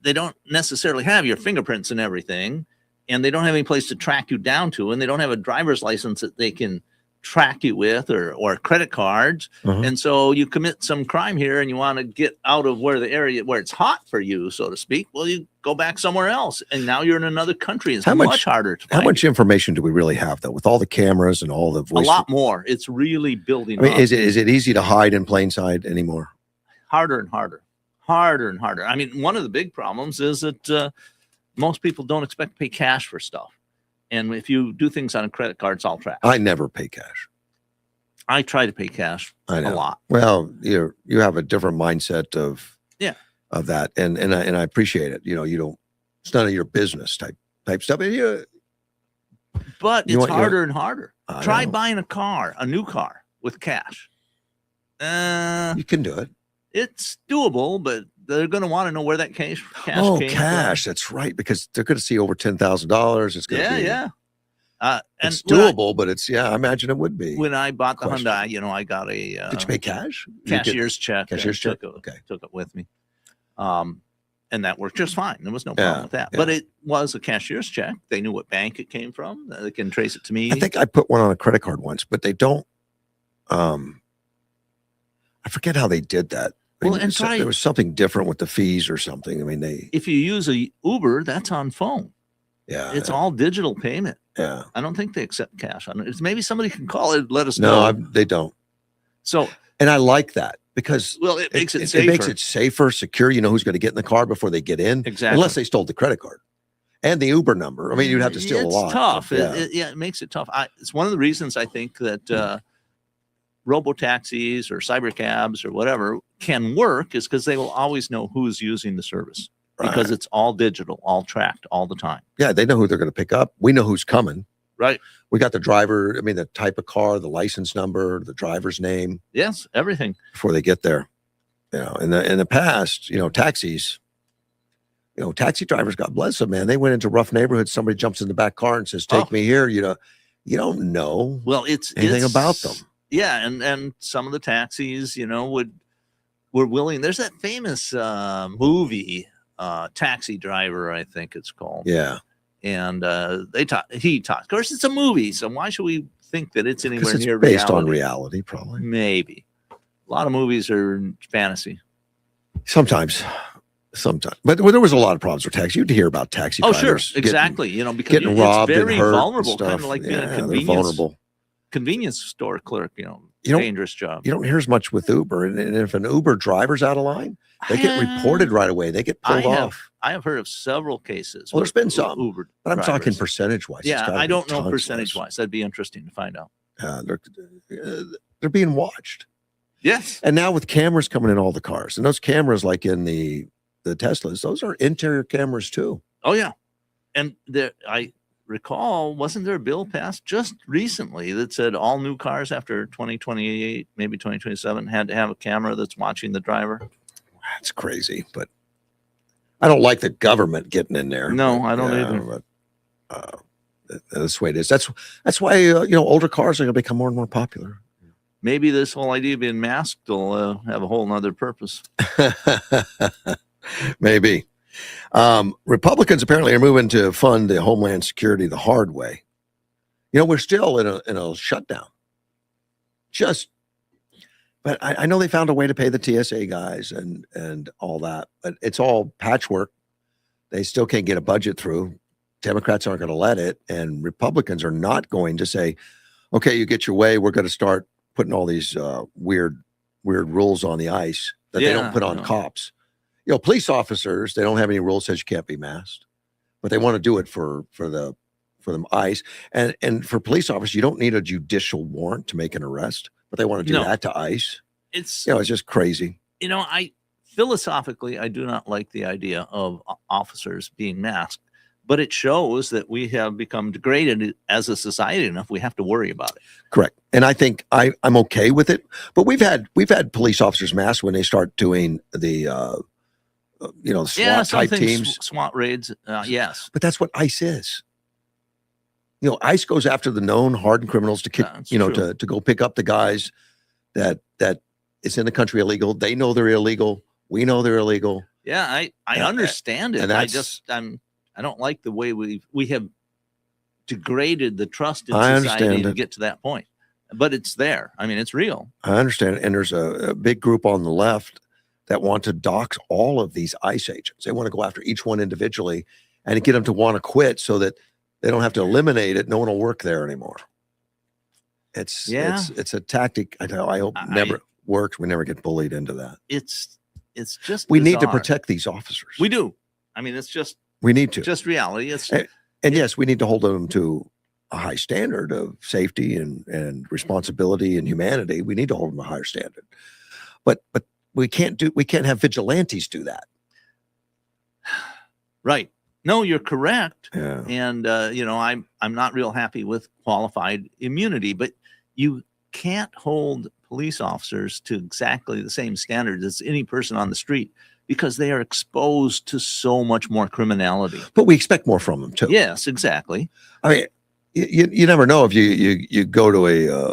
they don't necessarily have your fingerprints and everything, and they don't have any place to track you down to, and they don't have a driver's license that they can track you with or credit cards. Uh-huh. And so you commit some crime here and you want to get out of where the area where it's hot for you, so to speak. Well, you go back somewhere else, and now you're in another country. It's much harder to find. How much information do we really have, though, with all the cameras and all the voice? A lot more. It's really building I mean, up. is it easy to hide in plain sight anymore? Harder and harder. Harder and harder. I mean, one of the big problems is that most people don't expect to pay cash for stuff. And if you do things on a credit card, it's all tracked. I never pay cash. I try to pay cash a lot. Well, you have a different mindset of that, and I appreciate it. You don't. It's none of your business type stuff. But it's harder and harder. Try know. buying a new car with cash. You can do it. It's doable, but they're going to want to know where that cash Oh, came cash. from. That's right, because they're going to see over $10,000. It's going to be and it's doable, but it's I imagine it would be. When I bought the Hyundai, I got a Did you pay cash? Cashier's check. Cashier's check. Took it with me. And that worked just fine. There was no problem with that. Yeah. But it was a cashier's check. They knew what bank it came from. They can trace it to me. I think I put one on a credit card once, but they don't. I forget how they did that. Well, and there was something different with the fees or something. I mean, if you use a Uber, that's on phone. Yeah, it's all digital payment. Yeah, I don't think they accept cash on it. It's maybe somebody can call it and let us No, know. they don't. So, and I like that because it makes it safer. It makes it safer, secure. You know who's going to get in the car before they get in. Exactly. Unless they stole the credit card and the Uber number. I mean, you'd have to steal a lot. It's tough. Yeah. It makes it tough. It's one of the reasons I think that robo-taxis or cyber cabs or whatever can work is because they will always know who's using the service because Right. it's all digital, all tracked all the time. Yeah, they know who they're going to pick up. We know who's coming. Right. We got the driver, I mean, the type of car, the license number, the driver's name Yes, everything. before they get there. You know, in the past, you know, taxis, you know, taxi drivers, God bless them, man. They went into rough neighborhoods. Somebody jumps in the back car and says, "Take me here." You know, you don't know Well, it's anything about them. Yeah, and some of the taxis, you know, were willing. There's that famous movie, Taxi Driver, I think it's called. Yeah. And he taught. Of course, it's a movie, so why should we think that it's anywhere It's near based reality? on reality, probably. Maybe. A lot of movies are fantasy. Sometimes. But there was a lot of problems with taxi. You'd hear about taxi Oh, drivers sure, exactly. You know, because getting it's robbed very and hurt vulnerable, and kind stuff. of like being Yeah, a they're vulnerable. convenience store clerk. You know, You don't- dangerous job. You don't hear as much with Uber. And if an Uber driver's out of line, they get reported right away. They get pulled off. I have heard of several cases. Well, there's with been some, Uber but I'm talking drivers. percentage-wise. Yeah, I don't know percentage percentage-wise. That'd be interesting to find out. They're being watched. Yes. And now with cameras coming in all the cars, and those cameras like in the Teslas, those are interior cameras too. Oh yeah, and I recall, wasn't there a bill passed just recently that said all new cars after 2028, maybe 2027, had to have a camera that's watching the driver? That's crazy, but I don't like the government getting in there. No, I don't either. But, that's the way it is. That's why you know, older cars are going to become more and more popular. Maybe this whole idea of being masked will have a whole nother purpose. Maybe. Republicans apparently are moving to fund the Homeland Security the hard way. You know, we're still in a shutdown. But I know they found a way to pay the TSA guys and all that, but it's all patchwork. They still can't get a budget through. Democrats aren't going to let it, and Republicans are not going to say, "Okay, you get your way. We're going to start putting all these weird rules on the ICE that they don't put on cops." You know, police officers, they don't have any rules says you can't be masked, but they want to do it for the ICE. And for police officers, you don't need a judicial warrant to make an arrest, but they want to do that to ICE. It's, you know, it's just crazy. You know, philosophically, I do not like the idea of officers being masked, but it shows that we have become degraded as a society enough. We have to worry about it. Correct. And I think I'm okay with it, but we've had police officers masked when they start doing the, you know, SWAT type teams, SWAT raids. Yes, but that's what ICE is. You know, ICE goes after the known hardened criminals to kick, you know, to go pick up the guys that it's in the country illegal. They know they're illegal. We know they're illegal. Yeah, I understand it. And I don't like the way we have degraded the trust in society to get to that point. But it's there. I mean, it's real. I understand. And there's a big group on the left that want to dox all of these ICE agents. They want to go after each one individually and get them to want to quit so that they don't have to eliminate it. No one will work there anymore. It's a tactic. I hope never works. We never get bullied into that. It's just we need to protect these officers. We do. I mean, it's just we need to just reality. And yes, we need to hold them to a high standard of safety and responsibility and humanity. We need to hold them to a higher standard. But we can't have vigilantes do that. Right. No, you're correct. Yeah. And you know, I'm not real happy with qualified immunity, but you can't hold police officers to exactly the same standards as any person on the street because they are exposed to so much more criminality. But we expect more from them too. Yes, exactly. I mean, you never know if you go to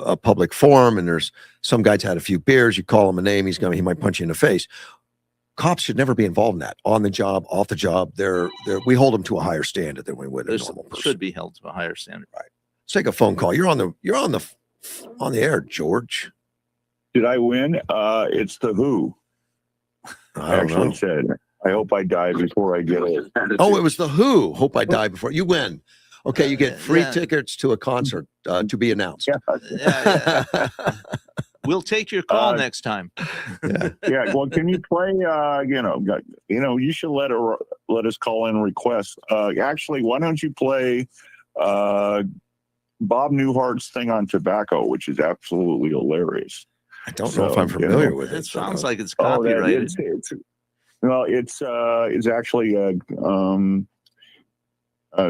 a public forum and there's some guy's had a few beers, you call him a name, he might punch you in the face. Cops should never be involved in that. On the job, off the job, we hold them to a higher standard than we would a normal person. Should be held to a higher standard. Right. Let's take a phone call. You're on the air, George. Did I win? It's the Who. I don't know. Said, I hope I die before I get it. Oh, it was the Who. Hope I die before you win. Okay, you get free tickets to a concert to be announced. Yeah. We'll take your call next time. Yeah. Well, can you play? You should let us call in requests. Actually, why don't you play Bob Newhart's thing on tobacco, which is absolutely hilarious. I don't know if I'm familiar with It it. sounds like it's Oh, that copyrighted. it's actually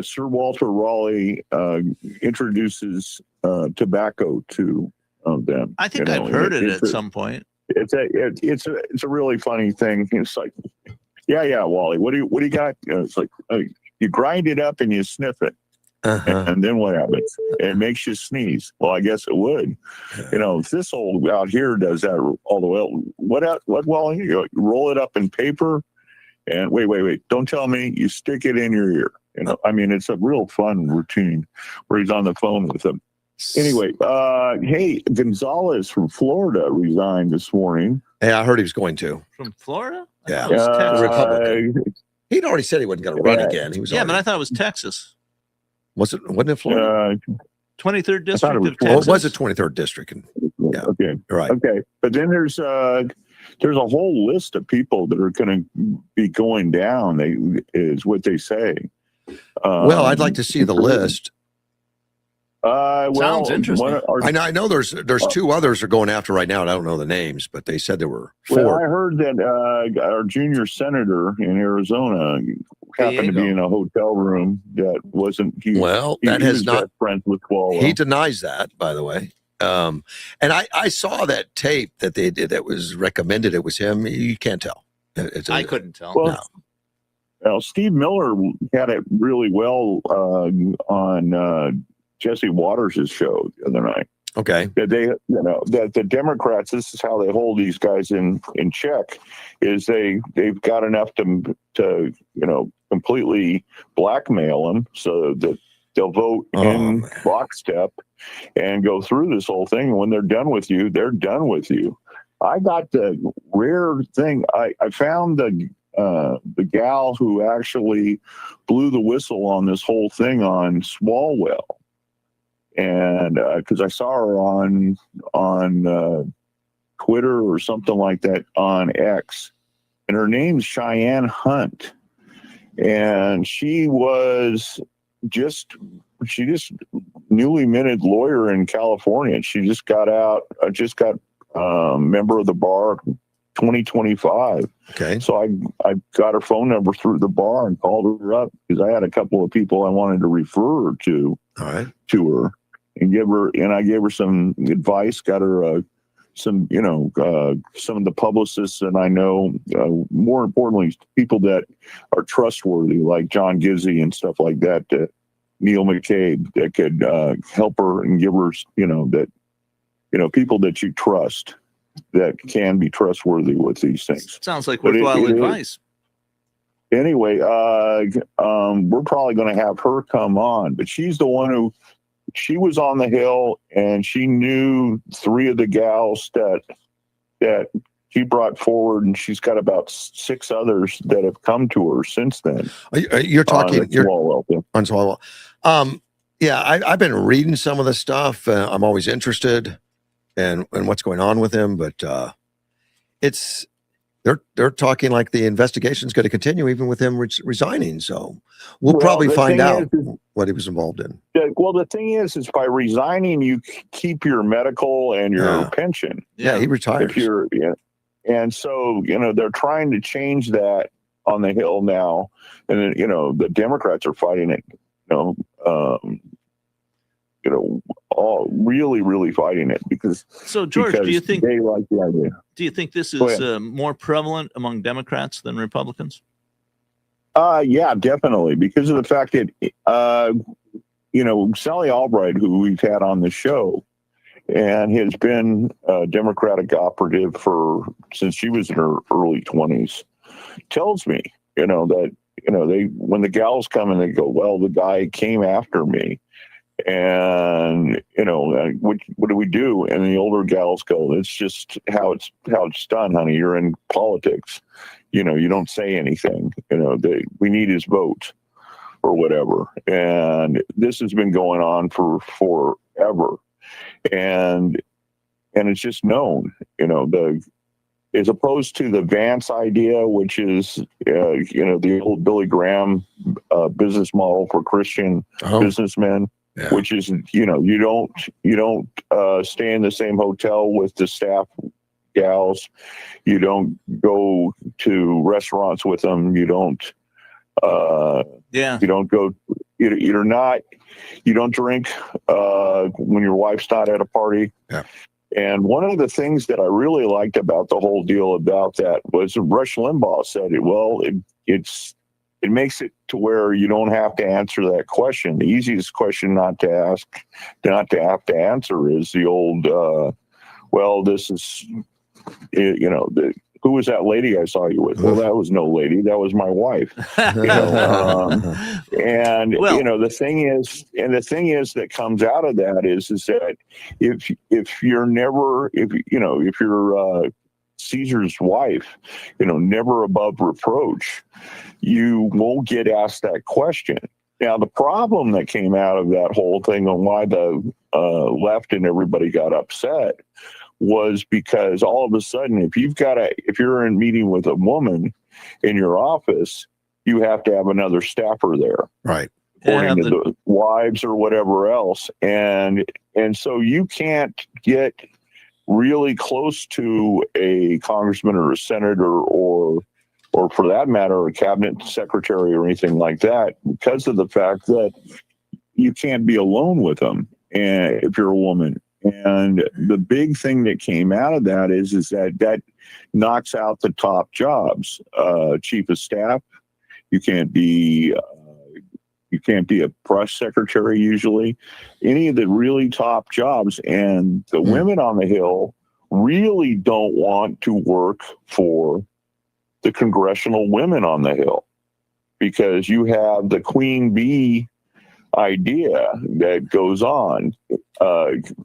Sir Walter Raleigh introduces tobacco to them. I think I've heard it at some point. It's a really funny thing. It's like, yeah, Wally, what do you got? It's like you grind it up and you sniff it, and then what happens? It makes you sneeze. Well, I guess it would. If this old out here does that all the way, what Wally? You roll it up in paper, and wait, don't tell me you stick it in your ear. I mean, it's a real fun routine where he's on the phone with them. Anyway, hey, Gonzalez from Florida resigned this morning. Hey, I heard he was going to. From Florida? Yeah. It was Texas. Republican. He'd already said he wasn't going to run again. He was. Yeah, but I thought it was Texas. Wasn't it Florida? 23rd district it was of Florida. Texas. It was the 23rd district. Yeah. Okay. Right. Okay. But then there's a whole list of people that are going to be going down. Is what they say. Well, I'd like to see the list. Sounds interesting. I know there's two others are going after right now, and I don't know the names, but they said there were Well, four. I heard that our junior senator in Arizona happened to be in a hotel room that wasn't. That has not. Friends with Cuomo. He denies that, by the way. And I saw that tape that they did that was recommended. It was him. You can't tell. I couldn't tell. Well, Well, Steve Miller had it really well on Jesse Waters' show the other night. Okay. That that the Democrats, this is how they hold these guys in check, is they've got enough to completely blackmail them so that they'll vote in lockstep and go through this whole thing. And when they're done with you, they're done with you. I got the rare thing. I found the gal who actually blew the whistle on this whole thing on Swalwell. And because I saw her on Twitter or something like that on X, and her name's Cheyenne Hunt, and she just newly minted lawyer in California. And she just got out. Got member of the bar 2025. Okay. So I got her phone number through the bar and called her up because I had a couple of people I wanted to refer her to. All right. To her. And I gave her some advice, got her some of the publicists, and I know, more importantly, people that are trustworthy, like John Gizzi and stuff like that, Neil McCabe, that could help her and give her, people that you trust that can be trustworthy with these things. Sounds like worthwhile advice. Anyway, we're probably going to have her come on, but she's the one who. She was on the Hill, and she knew three of the gals that she brought forward, and she's got about six others that have come to her since then. You're talking on Swalwell. Yeah, I've been reading some of the stuff. I'm always interested in what's going on with him, but they're talking like the investigation's going to continue even with him resigning. So we'll probably find out what he was involved in. Well, the thing is by resigning, you keep your medical and your pension. Yeah, he retires. And so, they're trying to change that on the Hill now. And then, the Democrats are fighting it, all really, really fighting it because. So, George, do you think they like the idea? Do you think this is more prevalent among Democrats than Republicans? Yeah, definitely, because of the fact that Sally Albright, who we've had on the show, and has been a Democratic operative since she was in her early 20s, tells me, that when the gals come and they go, well, the guy came after me. And what do we do? And the older gals go, it's just how it's done, honey. You're in politics, you don't say anything. We need his vote or whatever. And this has been going on for forever, and it's just known. As opposed to the Vance idea, which is the old Billy Graham business model for Christian businessmen. Yeah. which is, you don't stay in the same hotel with the staff gals. You don't go to restaurants with them. You don't. Yeah. You don't go. You don't drink when your wife's not at a party. Yeah. And one of the things that I really liked about the whole deal about that was Rush Limbaugh said it. Well, it makes it to where you don't have to answer that question. The easiest question not to have to answer is the old, well, this is, who was that lady I saw you with? Well, that was no lady. That was my wife. And Well- the thing is that comes out of that is that if you're Caesar's wife, never above reproach, you won't get asked that question. Now, the problem that came out of that whole thing and why the left and everybody got upset was because all of a sudden, if you're in meeting with a woman in your office, you have to have another staffer there. Right. According to the wives or whatever else. And so you can't get really close to a congressman or a senator or for that matter, a cabinet secretary or anything like that, because of the fact that you can't be alone with them if you're a woman. And the big thing that came out of that is that knocks out the top jobs. Chief of staff, you can't be a press secretary usually. Any of the really top jobs, and the women on the Hill really don't want to work for the congressional women on the Hill, because you have the queen bee idea that goes on.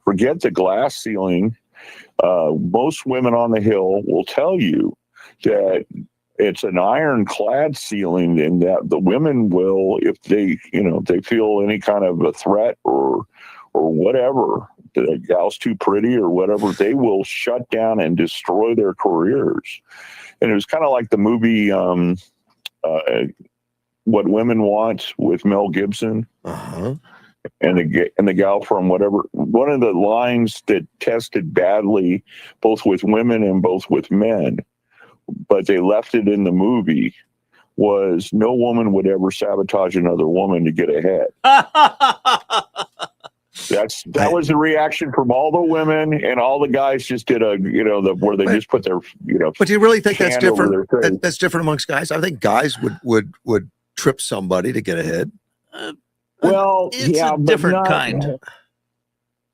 Forget the glass ceiling. Most women on the Hill will tell you that it's an ironclad ceiling, and that the women will, if they feel any kind of a threat or whatever, the gal's too pretty or whatever, they will shut down and destroy their careers. And it was kind of like the movie What Women Want with Mel Gibson. Uh-huh. And the gal from whatever, one of the lines that tested badly both with women and both with men, but they left it in the movie, was no woman would ever sabotage another woman to get ahead. That was the reaction from all the women, and all the guys just did where they just put their But do you really think that's hand over different? their face. That's different amongst guys. I think guys would trip somebody to get ahead. Well, It's yeah, a but different not- kind.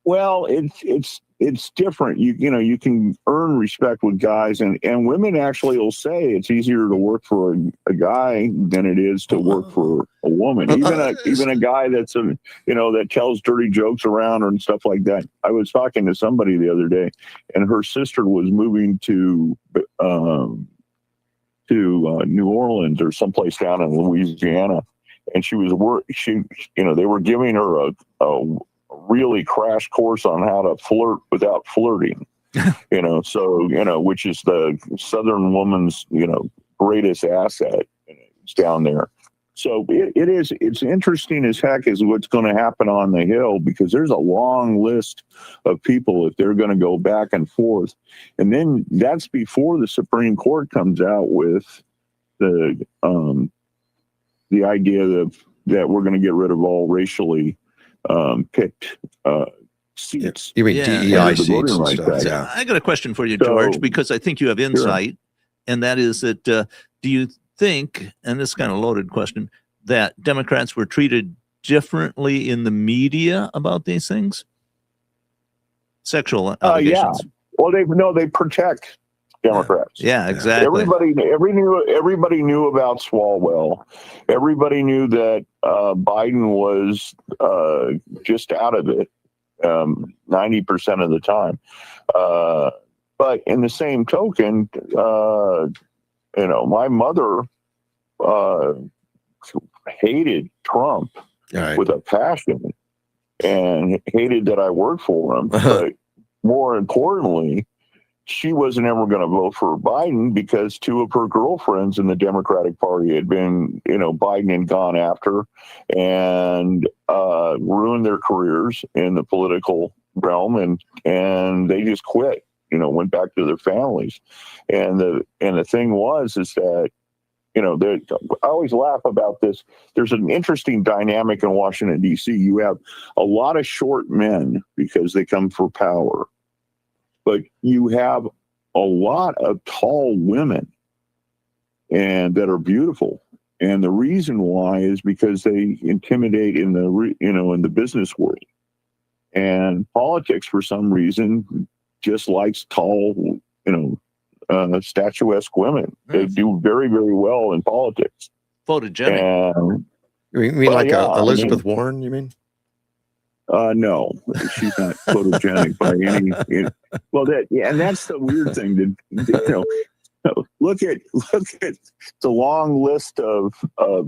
Well, it's different. You can earn respect with guys, and women actually will say it's easier to work for a guy than it is to work for a woman. Even a guy that's that tells dirty jokes around and stuff like that. I was talking to somebody the other day, and her sister was moving to New Orleans or someplace down in Louisiana, and they were giving her a really crash course on how to flirt without flirting, which is the Southern woman's, greatest asset. It's down there. So it's interesting as heck as what's going to happen on the Hill, because there's a long list of people if they're going to go back and forth. And then that's before the Supreme Court comes out with the idea that we're going to get rid of all racially picked seats. You mean Yeah. DEI Under the seats Voting and Rights stuff? Act. Yeah. I got a question for you, So- George, because I think you have insight, and that is that do you think, and this is kind of a loaded question, that Democrats were treated differently in the media about these things? Sexual allegations. Well, they protect Democrats. Yeah, exactly. Everybody knew about Swalwell. Everybody knew that Biden was just out of it 90% of the time. But in the same token, my mother hated Trump All right. with a passion and hated that I worked for him. But more importantly, she wasn't ever going to vote for Biden because two of her girlfriends in the Democratic Party had been, Biden had gone after and ruined their careers in the political realm, and they just quit. Went back to their families, and the thing is that I always laugh about this. There's an interesting dynamic in Washington D.C. You have a lot of short men because they come for power. But you have a lot of tall women and that are beautiful. And the reason why is because they intimidate in the business world. And politics, for some reason, just likes tall, statuesque women. They do very, very well in politics. Photogenic. And, You mean Elizabeth Warren, you mean? No, she's not photogenic by any. And that's the weird thing. Look at the long list of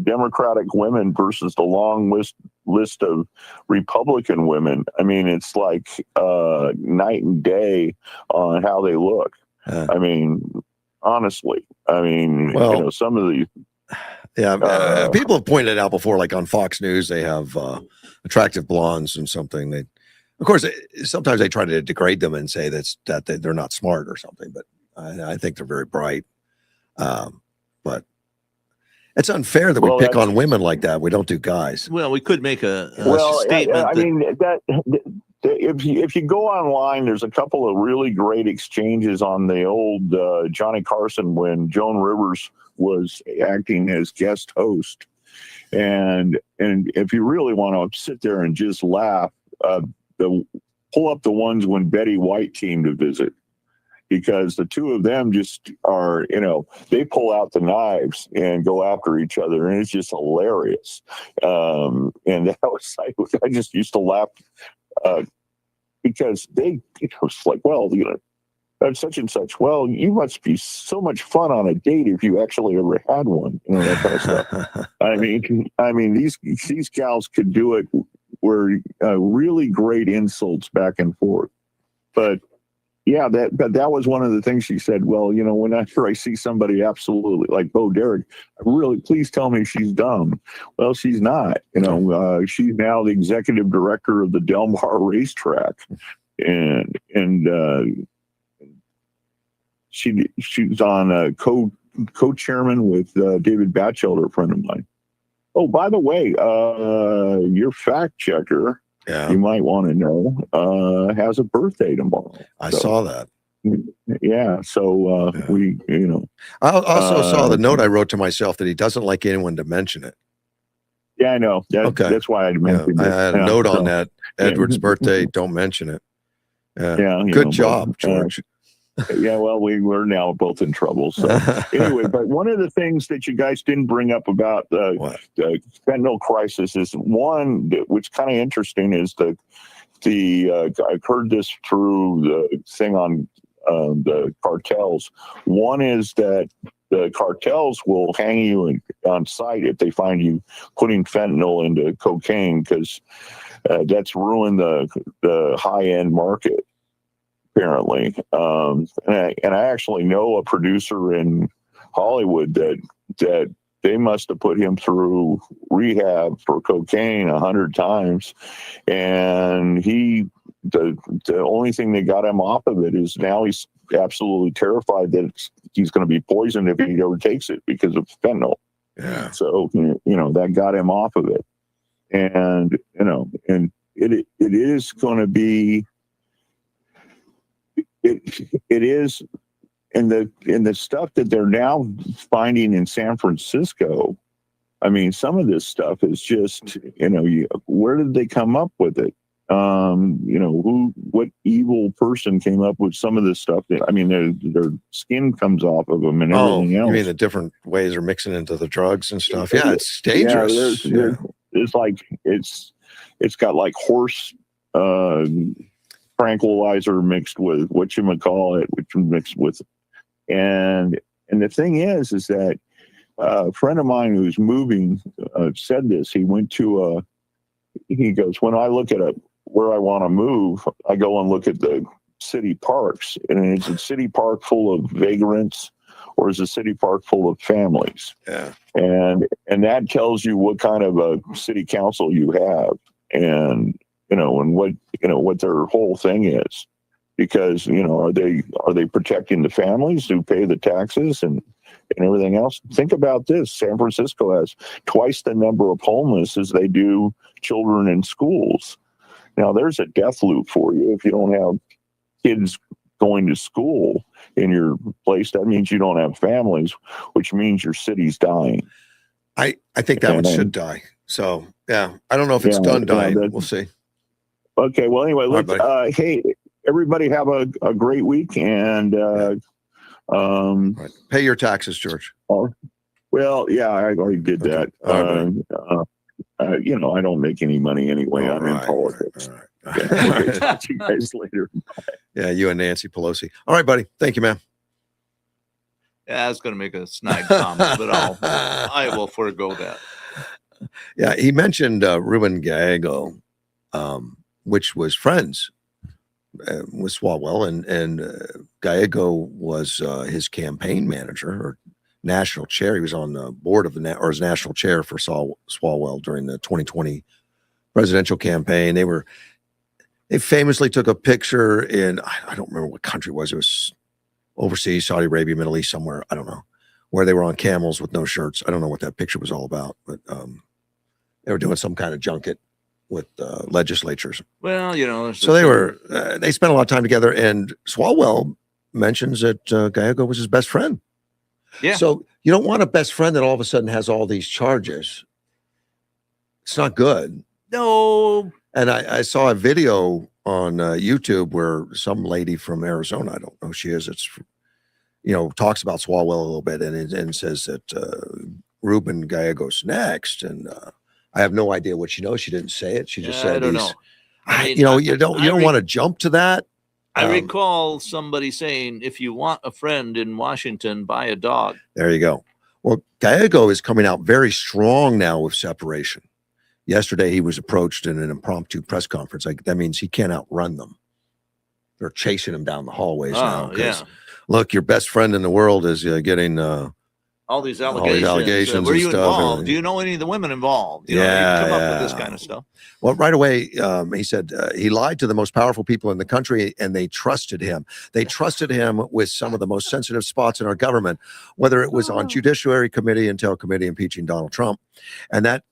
Democratic women versus the long list of Republican women. I mean, it's like night and day on how they look. I mean, honestly, some of the. Yeah, people have pointed out before, like on Fox News, they have attractive blondes and something. They, of course, sometimes they try to degrade them and say that they're not smart or something. But I think they're very bright. But it's unfair that we pick on women like that. We don't do guys. Well, we could make a statement. If you go online, there's a couple of really great exchanges on the old Johnny Carson when Joan Rivers was acting as guest host, and if you really want to sit there and just laugh, pull up the ones when Betty White came to visit, because the two of them just are, they pull out the knives and go after each other, and it's just hilarious. And that was I just used to laugh because they, it's like, well, such and such. Well, you must be so much fun on a date if you actually ever had one. That kind of stuff. I mean, these gals could do it. Were really great insults back and forth. But yeah, that was one of the things she said. Well, whenever I see somebody absolutely like Bo Derek, please tell me she's dumb. Well, she's not. She's now the executive director of the Del Mar racetrack, and she's on co-chairman with David Batchelder, a friend of mine. Oh, by the way, your fact checker, you might want to know, has a birthday tomorrow. I saw that. Yeah, so we, I also saw the note I wrote to myself that he doesn't like anyone to mention it. Yeah, I know. That's why I mentioned it. I had a note on that. Edward's birthday, don't mention it. Yeah, good job, George. Yeah, well, we're now both in trouble. So anyway, but one of the things that you guys didn't bring up about the fentanyl crisis is one, which kind of interesting, is I've heard this through the thing on the cartels. One is that the cartels will hang you on site if they find you putting fentanyl into cocaine, because that's ruined the high-end market, apparently. And I actually know a producer in Hollywood that they must have put him through rehab for cocaine 100 times. And the only thing that got him off of it is now he's absolutely terrified that he's going to be poisoned if he ever takes it because of fentanyl. Yeah. So, that got him off of it. And, and it is going to be, it is in the stuff that they're now finding in San Francisco. I mean, some of this stuff is just, where did they come up with it? What evil person came up with some of this stuff? Their skin comes off of them and everything else. You mean the different ways they're mixing into the drugs and stuff? Yeah, it's dangerous. It's like it's got like horse tranquilizer mixed with whatchamacallit, which mixed with, and the thing is that a friend of mine who's moving said this. He went he goes, when I look at where I want to move, I go and look at the city parks, and is a city park full of vagrants, or is a city park full of families? Yeah. And that tells you what kind of a city council you have, and and what their whole thing is, because are they protecting the families who pay the taxes and everything else? Think about this: San Francisco has twice the number of homeless as they do children in schools. Now there's a death loop for you. If you don't have kids going to school in your place, that means you don't have families, which means your city's dying. I think that one should die. So yeah, I don't know if it's done dying. We'll see. Okay. Well, anyway, All right, let's. buddy. Hey, everybody, have a great week, and All right. Pay your taxes, George. well, yeah, I already did that. All right, I don't make any money anyway. All I'm in right, politics. all right. Yeah, okay, talk to you guys later. Yeah, you and Nancy Pelosi. All right, buddy. Thank you, man. Yeah, I was going to make a snide comment, but I will forego that. Yeah, he mentioned Ruben Gallego, which was friends with Swalwell, and Gallego was his campaign manager or national chair. He was on the board of or as national chair for Swalwell during the 2020 presidential campaign. They famously took a picture in, I don't remember what country it was. It was overseas, Saudi Arabia, Middle East, somewhere. I don't know, where they were on camels with no shirts. I don't know what that picture was all about, but they were doing some kind of junket with legislatures. Well, So they spent a lot of time together, and Swalwell mentions that Gallego was his best friend. Yeah. So you don't want a best friend that all of a sudden has all these charges. It's not good. No. And I saw a video on YouTube where some lady from Arizona, I don't know who she is, talks about Swalwell a little bit and says that Ruben Gallego's next. And I have no idea what she knows. She didn't say it. She just said, I don't know. you don't want to jump to that. I recall somebody saying, if you want a friend in Washington, buy a dog. There you go. Well, Gallego is coming out very strong now with separation. Yesterday, he was approached in an impromptu press conference. That means he can't outrun them. They're chasing him down the hallways now. Yeah. Look, your best friend in the world is getting all these allegations. Were and you stuff, involved? everything. Do you know any of the women involved? You Yeah, come up with this kind of stuff. Well, right away, he said he lied to the most powerful people in the country, and they trusted him. They trusted him with some of the most sensitive spots in our government, whether it was on Judiciary Committee, Intel Committee, impeaching Donald Trump. And that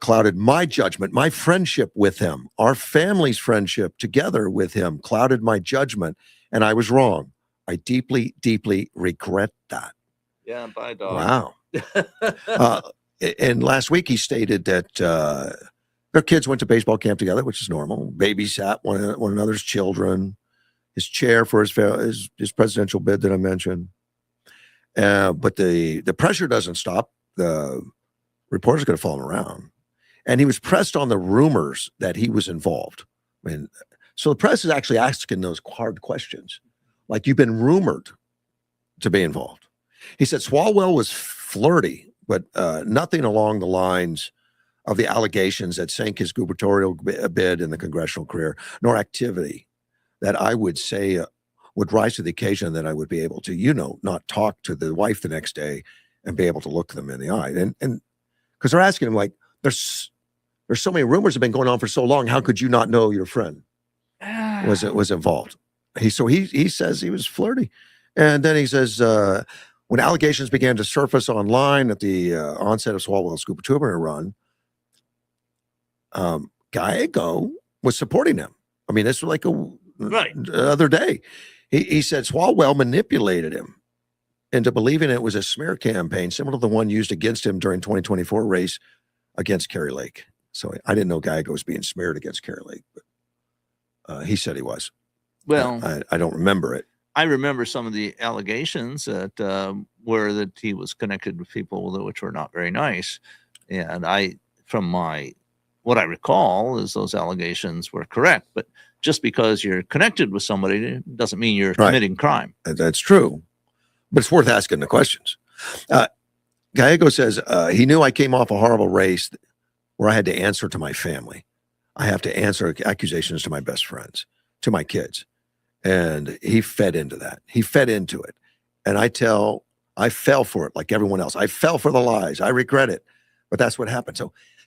clouded my judgment, my friendship with him, our family's friendship together with him clouded my judgment, and I was wrong. I deeply, deeply regret that. Yeah, buy a dog. Wow. And last week he stated that their kids went to baseball camp together, which is normal. Babysat one another's children. His chair for his presidential bid that I mentioned. But the pressure doesn't stop. The reporters could have fallen around. And he was pressed on the rumors that he was involved. So the press is actually asking those hard questions. Like, you've been rumored to be involved. He said Swalwell was flirty, but nothing along the lines of the allegations that sank his gubernatorial bid in the congressional career, nor activity that I would say would rise to the occasion that I would be able to, not talk to the wife the next day and be able to look them in the eye. And because they're asking him, like, there's so many rumors have been going on for so long. How could you not know your friend was involved? He says he was flirty. And then he says, when allegations began to surface online at the onset of Swalwell's gubernatorial run, Gallego was supporting him. I mean, this was like the other day. He said Swalwell manipulated him into believing it was a smear campaign similar to the one used against him during 2024 race against Kerry Lake. So I didn't know Gallego was being smeared against Kerry Lake, but he said he was. Well, I don't remember it. I remember some of the allegations that were that he was connected with people which were not very nice. And what I recall is those allegations were correct. But just because you're connected with somebody doesn't mean you're committing crime. That's true. But it's worth asking the questions. Gallego says he knew I came off a horrible race where I had to answer to my family. I have to answer accusations to my best friends, to my kids. And he fed into that. He fed into it. And I fell for it like everyone else. I fell for the lies. I regret it. But that's what happened.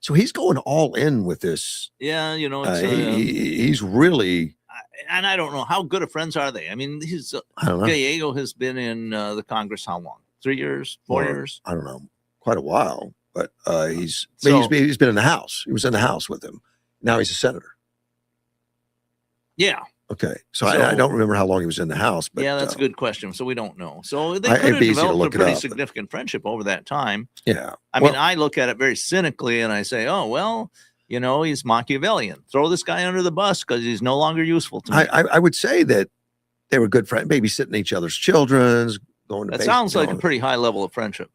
So he's going all in with this. Yeah, you know, it's, He's really, and I don't know how good of friends are they. I mean, I don't know. Gallego has been in the Congress how long? 3 years, 4 Or, years? I don't know, quite a while. But he's So- he's been in the House. He was in the House with him. Now he's a senator. Yeah, Okay, so So- I don't remember how long he was in the House. But yeah, that's a good question. So we don't know. So they it'd could have be easy to developed a look it pretty up, but- significant friendship over that time. Yeah, I mean, I look at it very cynically and I say, oh, well, you know, he's Machiavellian. Throw this guy under the bus because he's no longer useful to me. I would say that they were good friends, babysitting each other's children's, going to That sounds like a pretty high level of friendship.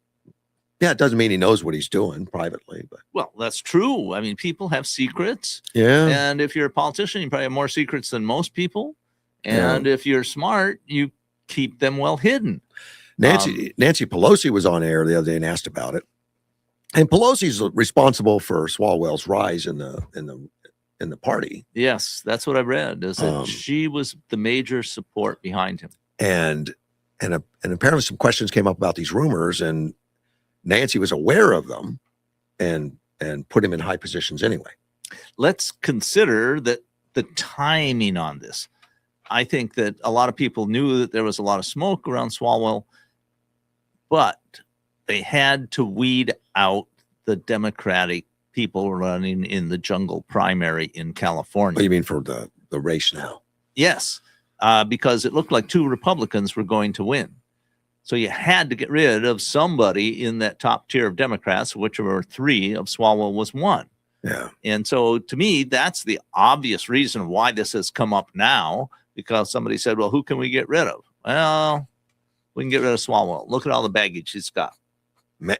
Yeah, it doesn't mean he knows what he's doing privately, but Well, that's true. I mean, people have secrets. yeah. And if you're a politician, you probably have more secrets than most people. Yeah. And if you're smart, you keep them well hidden. Nancy Pelosi was on air the other day and asked about it. And Pelosi's responsible for Swalwell's rise in the party. Yes, that's what I read. Is that Um, she was the major support behind him. And apparently some questions came up about these rumors, and Nancy was aware of them and put him in high positions anyway. Let's consider that the timing on this. I think that a lot of people knew that there was a lot of smoke around Swalwell, but they had to weed out the Democratic people running in the jungle primary in What do California. you mean for the race now? Yes, because it looked like 2 Republicans were going to win. So you had to get rid of somebody in that top tier of Democrats, which were 3 of Swalwell was 1. Yeah. And so to me, that's the obvious reason why this has come up now, because somebody said, well, who can we get rid of? Well, we can get rid of Swalwell. Look at all the baggage he's got. Ma-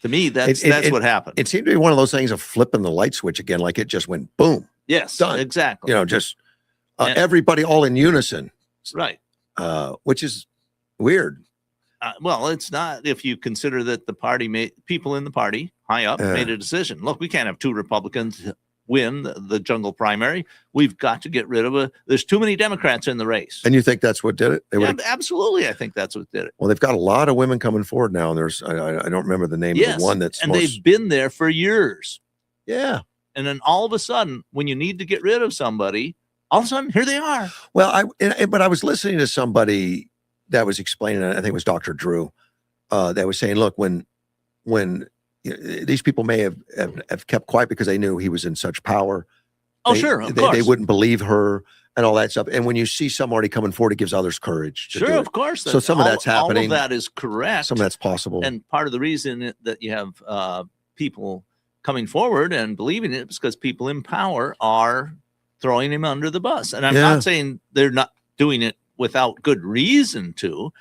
To me, that's what happened. It seemed to be one of those things of flipping the light switch again, like it just went boom. Yes, done. exactly. You know, just And- everybody all in unison, Right. which is weird. Well, it's not if you consider that the party people in the party high up Yeah. made a decision. Look, we can't have 2 Republicans win the jungle primary. We've got to get rid of there's too many Democrats in the race. And you think that's what did it? They Yeah, would've- absolutely. I think that's what did it. Well, they've got a lot of women coming forward now, and there's I don't remember the name of Yes. the one that's And most, they've been there for years. yeah. And then all of a sudden, when you need to get rid of somebody, all of a sudden, here they are. Well, but I was listening to somebody that was explaining, I think it was Dr. Drew, that was saying, look, when these people may have kept quiet because they knew he was in such power. Oh, They- sure, of they course. wouldn't believe her and all that stuff. And when you see somebody coming forward, it gives others courage to Sure, do it. of course. So some of that's All happening. of that is correct. Some of that's possible. And part of the reason that you have people coming forward and believing it is because people in power are throwing him under the bus. And I'm Yeah. not saying they're not doing it without good reason to,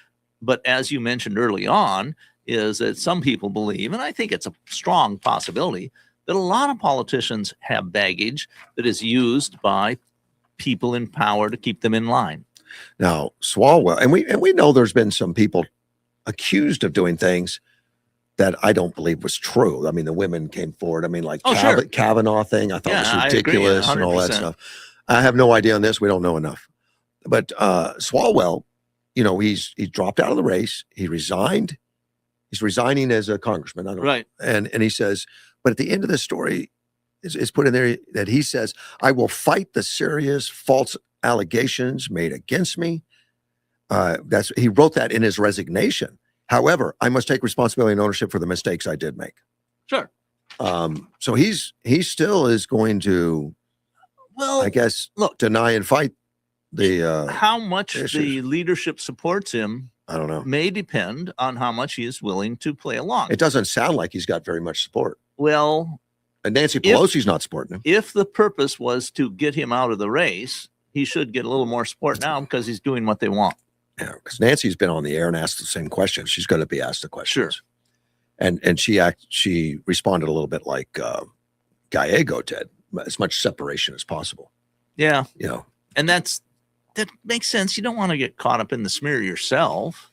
but as you mentioned early on, is that some people believe, and I think it's a strong possibility, that a lot of politicians have baggage that is used by people in power to keep them in line. Now, Swalwell, and we know there's been some people accused of doing things that I don't believe was true. I mean, the women came forward. I mean, like Oh, sure. Kavanaugh thing, I thought Yeah, I was agree, ridiculous and all that 100%. stuff. I have no idea on this. We don't know enough. But Swalwell, you know, he dropped out of the race. He resigned. He's resigning as a congressman. I don't Right. And he says, but at the end of the story is put in there that he says, I will fight the serious false allegations made against me. He wrote that in his resignation. However, I must take responsibility and ownership for the mistakes I did make. Sure. So he still is going to, Well, I guess, look, deny and fight the, how much issues. the leadership supports him I don't know. may depend on how much he is willing to play along. It doesn't sound like he's got very much support. Well, And Nancy If- Pelosi's not supporting him. if the purpose was to get him out of the race, he should get a little more support now because he's doing what they want. Yeah, because Nancy's been on the air and asked the same questions. She's going to be asked the questions. Sure. And she responded a little bit like Gallego did, as much separation as possible. Yeah. You know, And that makes sense. You don't want to get caught up in the smear yourself.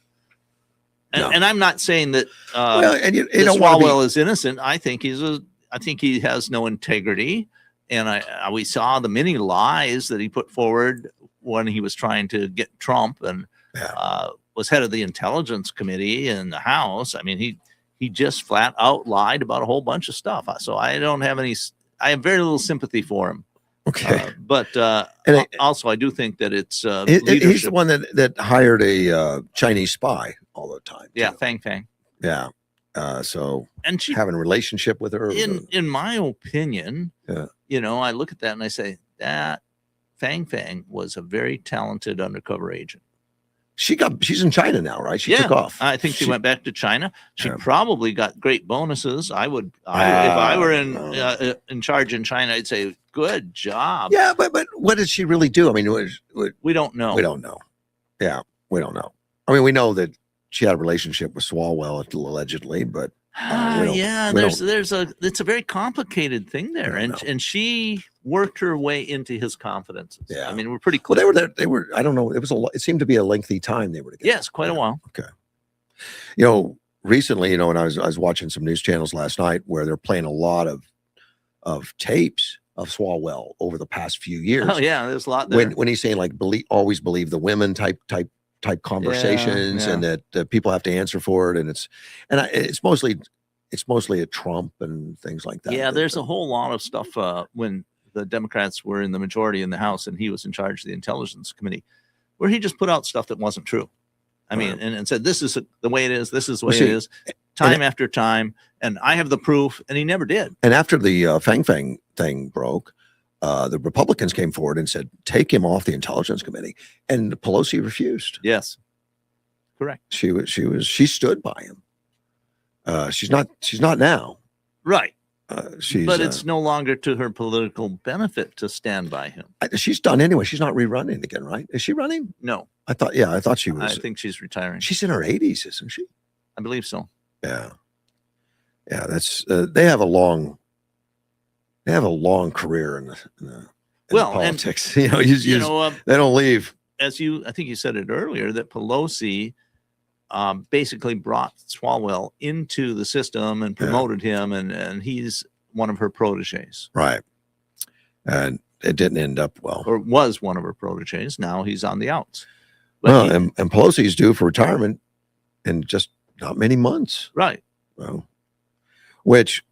And, No. and I'm not saying that well, and you that don't want to Swalwell is innocent. I think he has no integrity. And we saw the many lies that he put forward when he was trying to get Trump and Yeah. was head of the Intelligence Committee in the House. I mean, he just flat out lied about a whole bunch of stuff. So I don't have any. I have very little sympathy for him. Okay. But And also, I do think that it's he's leadership. the one that hired a Chinese spy all the time. Yeah, too. Fang. Yeah. So And she, having a relationship with her. in my opinion, Yeah. I look at that and I say that Fang was a very talented undercover agent. She's in China now, right? She took off. I think she went back to China. She Yeah. probably got great bonuses. If I were in charge in China, I'd say, good job. Yeah, but what did she really do? I mean, We don't know. we don't know. Yeah, we don't know. I mean, we know that she had a relationship with Swalwell allegedly, but we don't- Yeah, we it's a very complicated thing there, I don't know. and she worked her way into his confidences. Yeah. I mean, we're pretty Well, close. they were there. They were. I don't know. It seemed to be a lengthy time they were together. Yes, quite a while. Recently, and I was watching some news channels last night where they're playing a lot of tapes of Swalwell over the past few years. Oh yeah, there's a lot there. When he's saying like always believe the women type conversations, yeah. and that people have to answer for it, and it's mostly a Trump and things like that. Yeah, there's a whole lot of stuff when the Democrats were in the majority in the House and he was in charge of the Intelligence Committee, where he just put out stuff that wasn't true. I mean, Right. and said, this is the way it is. This is the Well, way see, it is, time after time. And I have the proof. And he never did. And after the Fang thing broke, the Republicans came forward and said, take him off the Intelligence Committee. And Pelosi refused. Yes. Correct. She stood by him. She's not now. Right. But it's no longer to her political benefit to stand by him. She's done anyway. She's not rerunning again, right? Is she running? No, I thought she was. I think she's retiring. She's in her 80s, isn't she? I believe so. Yeah. That's they have a long career in politics. And, they don't leave. I think you said it earlier, that Pelosi basically brought Swalwell into the system and promoted him, and he's one of her proteges. Right. And it didn't end up well. Or was one of her proteges. Now he's on the outs. Well, and Pelosi's due for retirement in just not many months. Right. Well, which,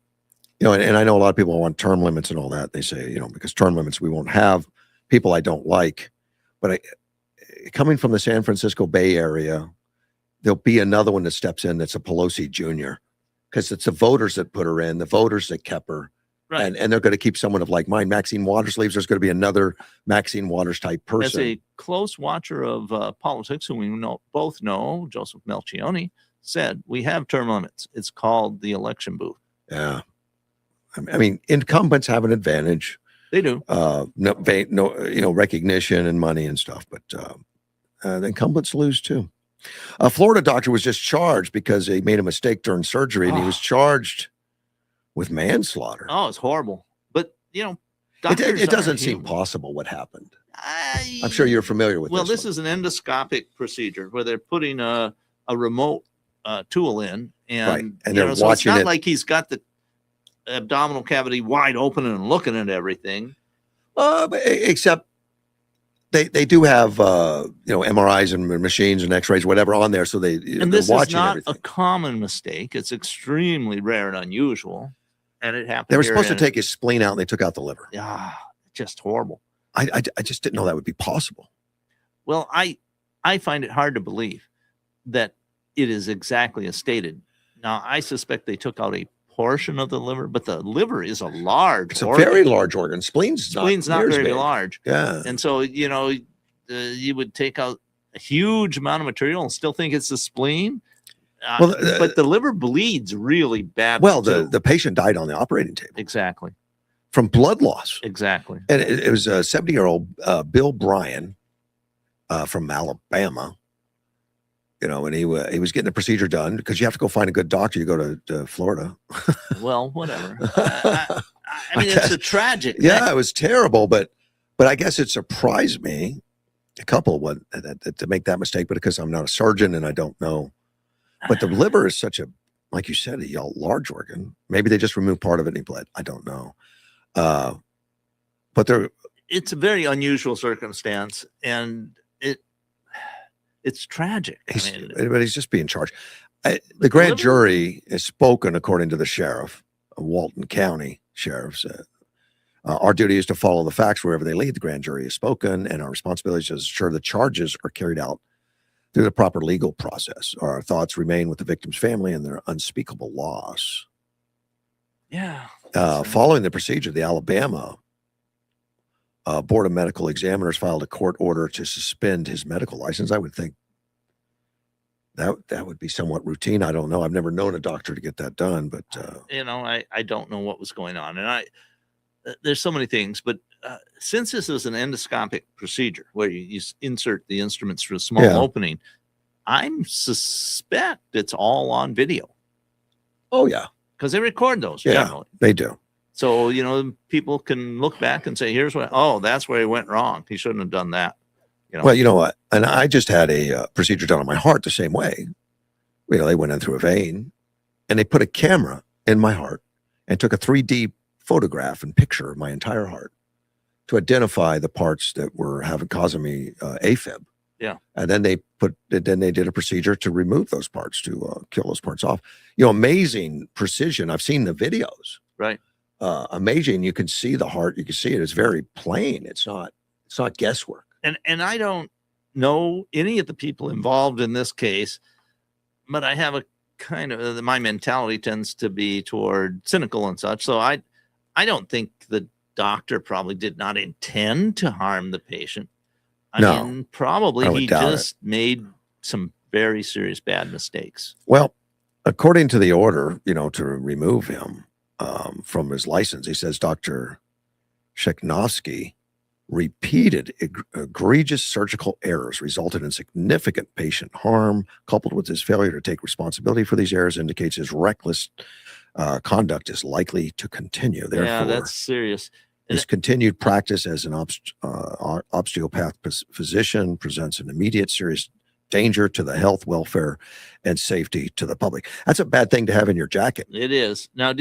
and I know a lot of people want term limits and all that. They say, because term limits, we won't have people I don't like. But coming from the San Francisco Bay Area, there'll be another one that steps in that's a Pelosi Jr. because it's the voters that put her in, the voters that kept her. Right. And they're going to keep someone of like mind. Maxine Waters leaves. There's going to be another Maxine Waters type person. As a close watcher of politics, who we both know, Joseph Melchioni said, we have term limits. It's called the election booth. Yeah. I mean, incumbents have an advantage. They do. No, recognition and money and stuff, but the incumbents lose too. A Florida doctor was just charged because he made a mistake during surgery, and he was charged with manslaughter. Oh, it's horrible. But it doesn't seem possible what happened. I'm sure you're familiar with. This is an endoscopic procedure where they're putting a remote tool in, and they're so watching it's not it. like he's got the abdominal cavity wide open and looking at everything. Except they do have MRIs and machines and X-rays, whatever, on there, so and this is not everything. a common mistake. It's extremely rare and unusual, and it happened. They were supposed to take his spleen out, and they took out the liver. Yeah, just horrible. I just didn't know that would be possible. Well, I find it hard to believe that it is exactly as stated. Now, I suspect they took out a portion of the liver, but the liver is a large It's organ. a very large organ. Spleen's not not very big. large. Yeah. And so, you would take out a huge amount of material and still think it's the spleen. But the liver bleeds really bad. Well, the patient died on the operating table. Exactly. From blood loss. Exactly. And it was a 70-year-old Bill Bryan from Alabama. And he was getting the procedure done because you have to go find a good doctor. You go to Florida. Well, whatever. I mean, it's a tragic. Yeah, it was terrible, but I guess it surprised me a couple to make that mistake, but because I'm not a surgeon and I don't know. But the liver is such like you said, a large organ. Maybe they just removed part of it and he bled. I don't know. But it's a very unusual circumstance, and it's tragic. But he's just being charged. The grand jury has spoken, according to the sheriff, Walton County sheriffs. Our duty is to follow the facts wherever they lead. The grand jury has spoken, and our responsibility is to ensure the charges are carried out through the proper legal process. Our thoughts remain with the victim's family and their unspeakable loss. Yeah. Following the procedure, the Alabama Board of Medical Examiners filed a court order to suspend his medical license. I would think that would be somewhat routine. I don't know. I've never known a doctor to get that done, but I don't know what was going on, and there's so many things, but since this is an endoscopic procedure where you insert the instruments through a small opening, I suspect it's all on video. Oh yeah, because they record those. Yeah, generally. They do. So people can look back and say, "Here's what. Oh, that's where he went wrong. He shouldn't have done that." Well, you know what? And I just had a procedure done on my heart the same way. They went in through a vein, and they put a camera in my heart and took a 3D photograph and picture of my entire heart to identify the parts that were causing me AFib. Yeah. And then they did a procedure to remove those parts, to kill those parts off. Amazing precision. I've seen the videos. Right. Amazing. You can see the heart. You can see it. It's very plain. It's not guesswork. And I don't know any of the people involved in this case, but I have a kind of, my mentality tends to be toward cynical and such. So I don't think the doctor probably did not intend to harm the patient. I mean, probably he just made some very serious bad mistakes. Well, according to the order, to remove him from his license, he says Dr. Sheknovsky repeated egregious surgical errors resulted in significant patient harm, coupled with his failure to take responsibility for these errors indicates his reckless conduct is likely to continue. Therefore, that's serious. His continued practice as an osteopath physician presents an immediate serious danger to the health, welfare, and safety to the public. That's a bad thing to have in your jacket. It is. Now,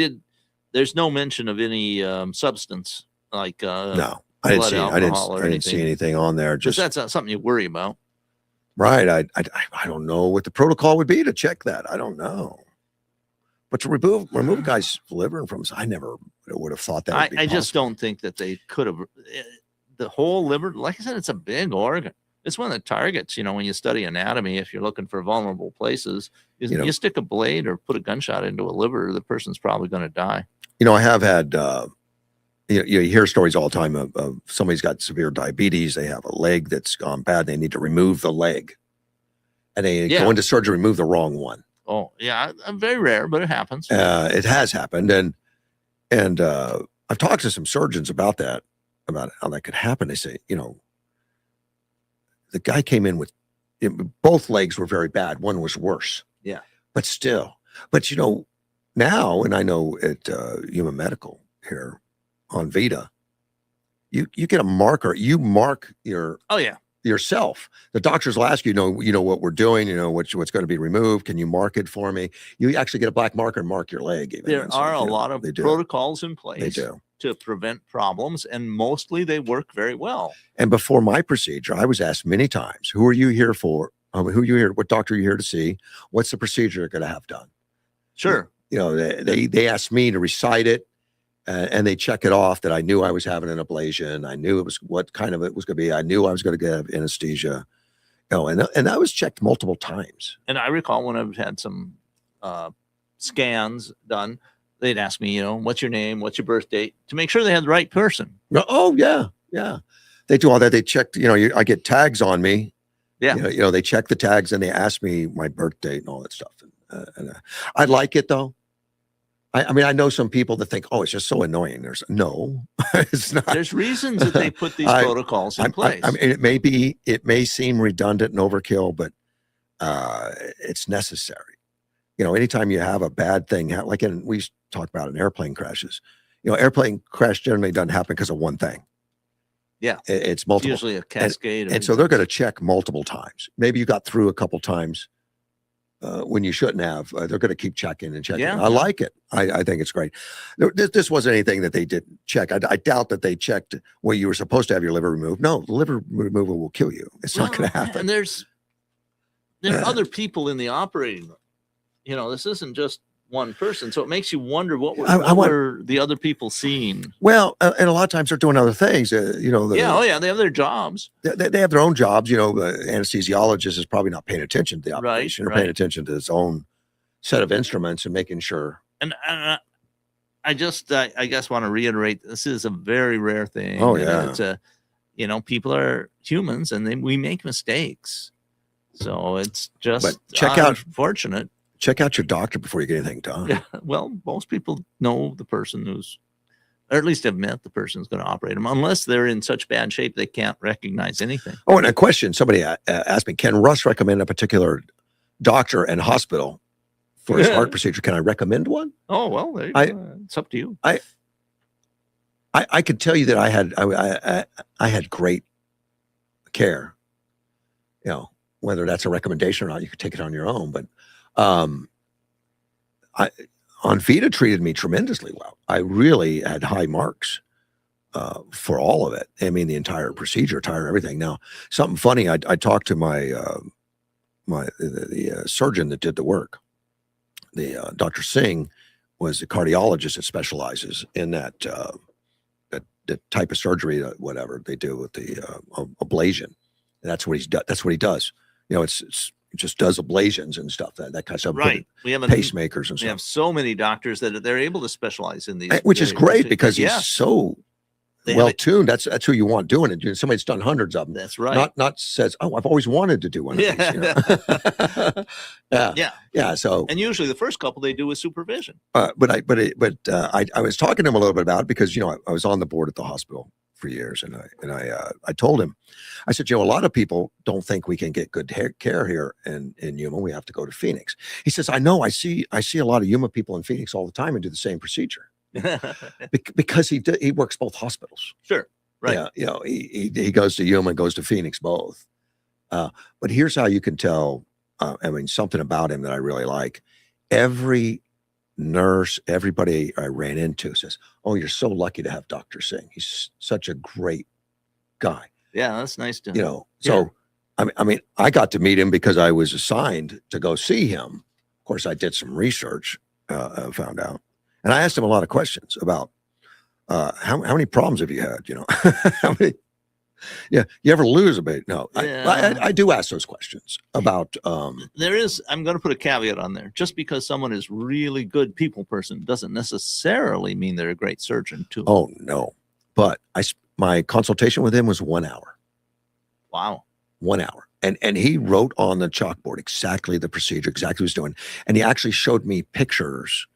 there's no mention of any substance like no. I didn't see anything on there. Just that's not something you worry about, right? I don't know what the protocol would be to check that. I don't know, but to remove a guy's liver from, I never would have thought that. I just don't think that they could have. The whole liver, like I said, it's a big organ. It's one of the targets. When you study anatomy, if you're looking for vulnerable places, you stick a blade or put a gunshot into a liver, the person's probably going to die. I have had. You hear stories all the time of somebody's got severe diabetes. They have a leg that's gone bad. They need to remove the leg. And they go into surgery, remove the wrong one. Oh, yeah. Very rare, but it happens. It has happened. And I've talked to some surgeons about how that could happen. They say, the guy came in with, both legs were very bad. One was worse. Yeah. But still. But, now, and I know at Human Medical here, on Vita, you get a marker. You mark yourself. The doctors will ask you know what we're doing, what's going to be removed. Can you mark it for me? You actually get a black marker and mark your leg. There are a lot of protocols in place. They do. To prevent problems, and mostly they work very well. And before my procedure, I was asked many times, "Who are you here for? Who are you here? What doctor are you here to see? What's the procedure you're going to have done?" Sure. They asked me to recite it. And they check it off that I knew I was having an ablation. I knew it was what kind of it was going to be. I knew I was going to get anesthesia. And that was checked multiple times. And I recall when I've had some scans done, they'd ask me, what's your name, what's your birth date, to make sure they had the right person. Oh yeah, yeah. They do all that. They checked. I get tags on me. Yeah. They check the tags and they ask me my birth date and all that stuff. And I like it though. I mean, I know some people that think, "Oh, it's just so annoying." No, it's not. There's reasons that they put these protocols in place. I mean, it may seem redundant and overkill, but it's necessary. Anytime you have a bad thing, like we talk about in airplane crashes, airplane crash generally doesn't happen because of one thing. Yeah, it's multiple. It's usually a cascade. And so they're going to check multiple times. Maybe you got through a couple times when you shouldn't have. They're going to keep checking and checking. Yeah, I like it. I think it's great. This wasn't anything that they didn't check. I doubt that they checked where you were supposed to have your liver removed. No, the liver removal will kill you. It's not going to happen. And there are other people in the operating room. You know, this isn't just one person, so it makes you wonder what were the other people seeing. Well, and a lot of times they're doing other things. You know, they have their jobs. They have their own jobs. You know, the anesthesiologist is probably not paying attention to the operation, or paying attention to his own set of instruments and making sure. And I guess want to reiterate, this is a very rare thing. Oh yeah, it's people are humans and we make mistakes, so it's just unfortunate. Check out your doctor before you get anything done. Yeah, well, most people know the person or at least have met the person who's going to operate them, unless they're in such bad shape they can't recognize anything. Oh, and a question somebody asked me: can Russ recommend a particular doctor and hospital for his heart procedure? Can I recommend one? Oh well, there you go. It's up to you. I could tell you that I had great care. You know, whether that's a recommendation or not, you could take it on your own. But Onfida treated me tremendously well. I really had high marks for all of it. I mean, the entire procedure, everything. Now, something funny. I talked to the surgeon that did the work. The Dr. Singh was a cardiologist that specializes in that type of surgery, whatever they do with the ablation. And that's what he does. You know, it just does ablations and stuff, that kind of stuff. Right. We have pacemakers and stuff. We have so many doctors that they're able to specialize in these, which is great because he's so well tuned. That's who you want doing it. Somebody that's done hundreds of them. That's right. Not says, "Oh, I've always wanted to do one of these." You know? Yeah. So, and usually the first couple they do with supervision. But I was talking to him a little bit about it because I was on the board at the hospital for years, and I told him, I said, a lot of people don't think we can get good care here in Yuma. We have to go to Phoenix. He says, I know. I see a lot of Yuma people in Phoenix all the time and do the same procedure because he works both hospitals. Sure, right. Yeah, he goes to Yuma and goes to Phoenix both. But here's how you can tell. Something about him that I really like. Every nurse, everybody I ran into says, "Oh, you're so lucky to have Dr. Singh. He's such a great guy." Yeah, that's nice to So I got to meet him because I was assigned to go see him. Of course, I did some research, found out, and I asked him a lot of questions about how many problems have you had? How many? Yeah, you ever lose a bit? No, I do ask those questions about. There is. I'm going to put a caveat on there. Just because someone is really good people person doesn't necessarily mean they're a great surgeon too. Oh no, but my consultation with him was 1 hour. Wow, 1 hour, and he wrote on the chalkboard exactly the procedure, exactly what he's doing, and he actually showed me pictures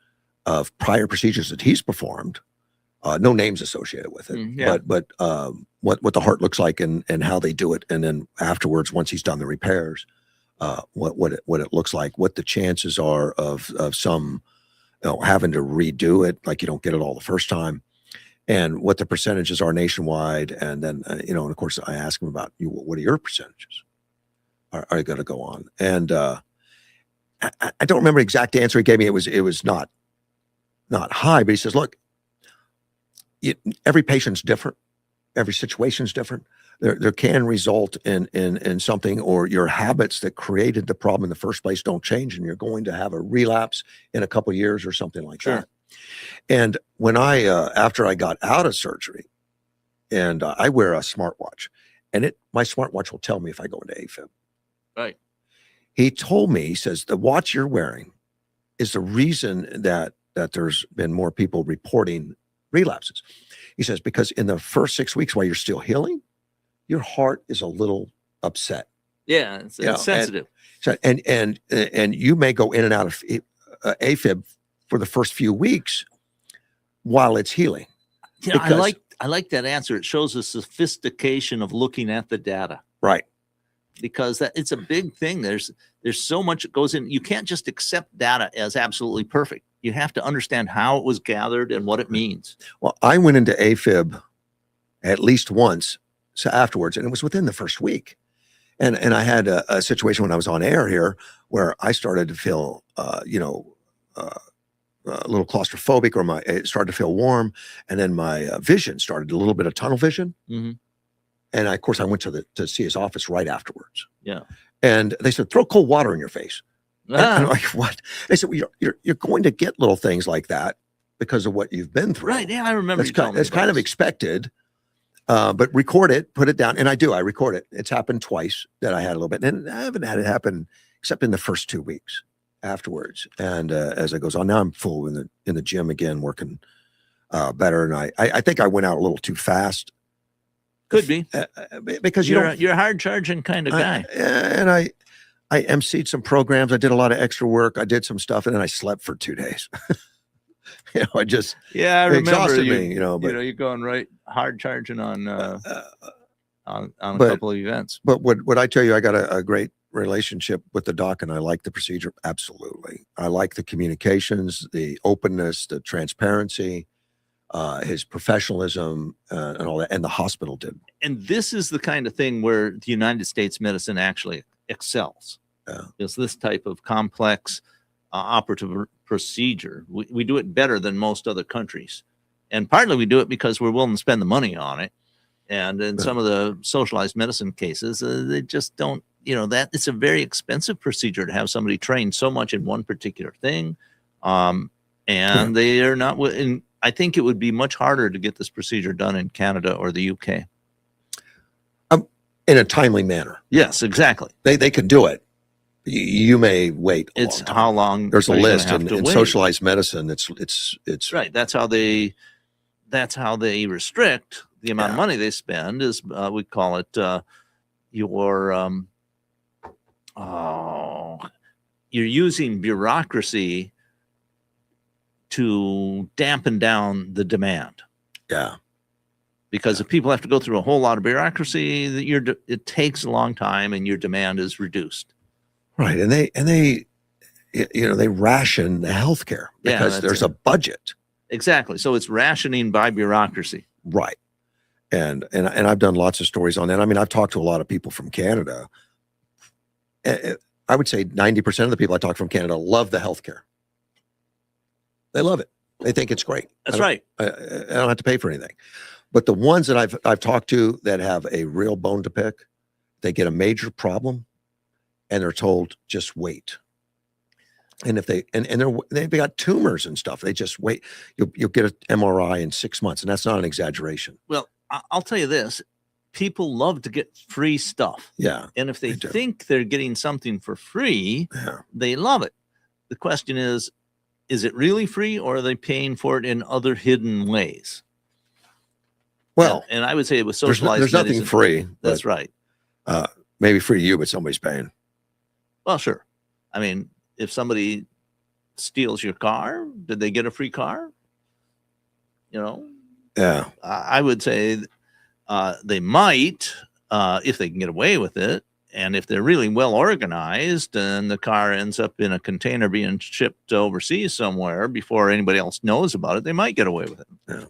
of prior procedures that he's performed. No names associated with it, but what the heart looks like and how they do it, and then afterwards, once he's done the repairs, what it looks like, what the chances are of some having to redo it, like you don't get it all the first time, and what the percentages are nationwide, and then and of course I ask him about what are your percentages are going to go on, and I don't remember the exact answer he gave me. It was not high, but he says, look. Every patient's different. Every situation's different. There can result in something, or your habits that created the problem in the first place don't change, and you're going to have a relapse in a couple of years or something like that. And when after I got out of surgery, and I wear a smartwatch, and my smartwatch will tell me if I go into AFib. Right. He told me, he says, the watch you're wearing is the reason that there's been more people reporting relapses. He says, because in the first 6 weeks while you're still healing, your heart is a little upset. Yeah, it's sensitive. And you may go in and out of AFib for the first few weeks while it's healing. Yeah, I like that answer. It shows the sophistication of looking at the data. Right. Because it's a big thing. There's so much that goes in. You can't just accept data as absolutely perfect. You have to understand how it was gathered and what it means. Well, I went into AFib at least once afterwards, and it was within the first week. And I had a situation when I was on air here where I started to feel, a little claustrophobic, or it started to feel warm, and then my vision started a little bit of tunnel vision. Mm-hmm. And of course, I went to see his office right afterwards. Yeah. And they said, throw cold water in your face. And I'm like, what? They said, well, you're going to get little things like that because of what you've been through. Right. Yeah, I remember. That's kind of expected. But record it, put it down. And I do, I record it. It's happened twice that I had a little bit. And I haven't had it happen except in the first 2 weeks afterwards. And as it goes on, now I'm full in the gym again, working better. And I think I went out a little too fast. Could be. Because you're a hard charging kind of guy. And I emceed some programs. I did a lot of extra work. I did some stuff, and then I slept for 2 days. I just I remember exhausted you. Me, but, you're going right hard charging on a couple of events. But what I tell you, I got a great relationship with the doc, and I like the procedure. Absolutely, I like the communications, the openness, the transparency, his professionalism, and all that. And the hospital did. And this is the kind of thing where the United States medicine actually excels. Is this type of complex operative procedure. We do it better than most other countries. And partly we do it because we're willing to spend the money on it. And in some of the socialized medicine cases, they just don't, that it's a very expensive procedure to have somebody trained so much in one particular thing. And they are not, and I think it would be much harder to get this procedure done in Canada or the UK. In a timely manner. Yes, exactly. They can do it. You may wait. It's how long. There's a list in socialized medicine. It's right. That's how they restrict the amount of money they spend. Is we call it you're using bureaucracy to dampen down the demand. Yeah. Because if people have to go through a whole lot of bureaucracy, it takes a long time, and your demand is reduced. Right, and they ration the healthcare because there's a budget. Exactly. So it's rationing by bureaucracy. Right, and I've done lots of stories on that. I mean, I've talked to a lot of people from Canada. I would say 90% of the people I talk from Canada love the healthcare. They love it. They think it's great. That's right. I don't have to pay for anything. But the ones that I've talked to that have a real bone to pick, they get a major problem, and they're told just wait. And if they've got tumors and stuff, they just wait. You'll get an MRI in 6 months, and that's not an exaggeration. Well, I'll tell you this: people love to get free stuff. Yeah, and if they think they're getting something for free, they love it. The question is it really free, or are they paying for it in other hidden ways? Well, and I would say it was socialized. There's nothing free. That's right. Maybe free to you, but somebody's paying. Well, sure. I mean, if somebody steals your car, did they get a free car? Yeah. I would say they might if they can get away with it. And if they're really well organized and the car ends up in a container being shipped overseas somewhere before anybody else knows about it, they might get away with it. Yeah.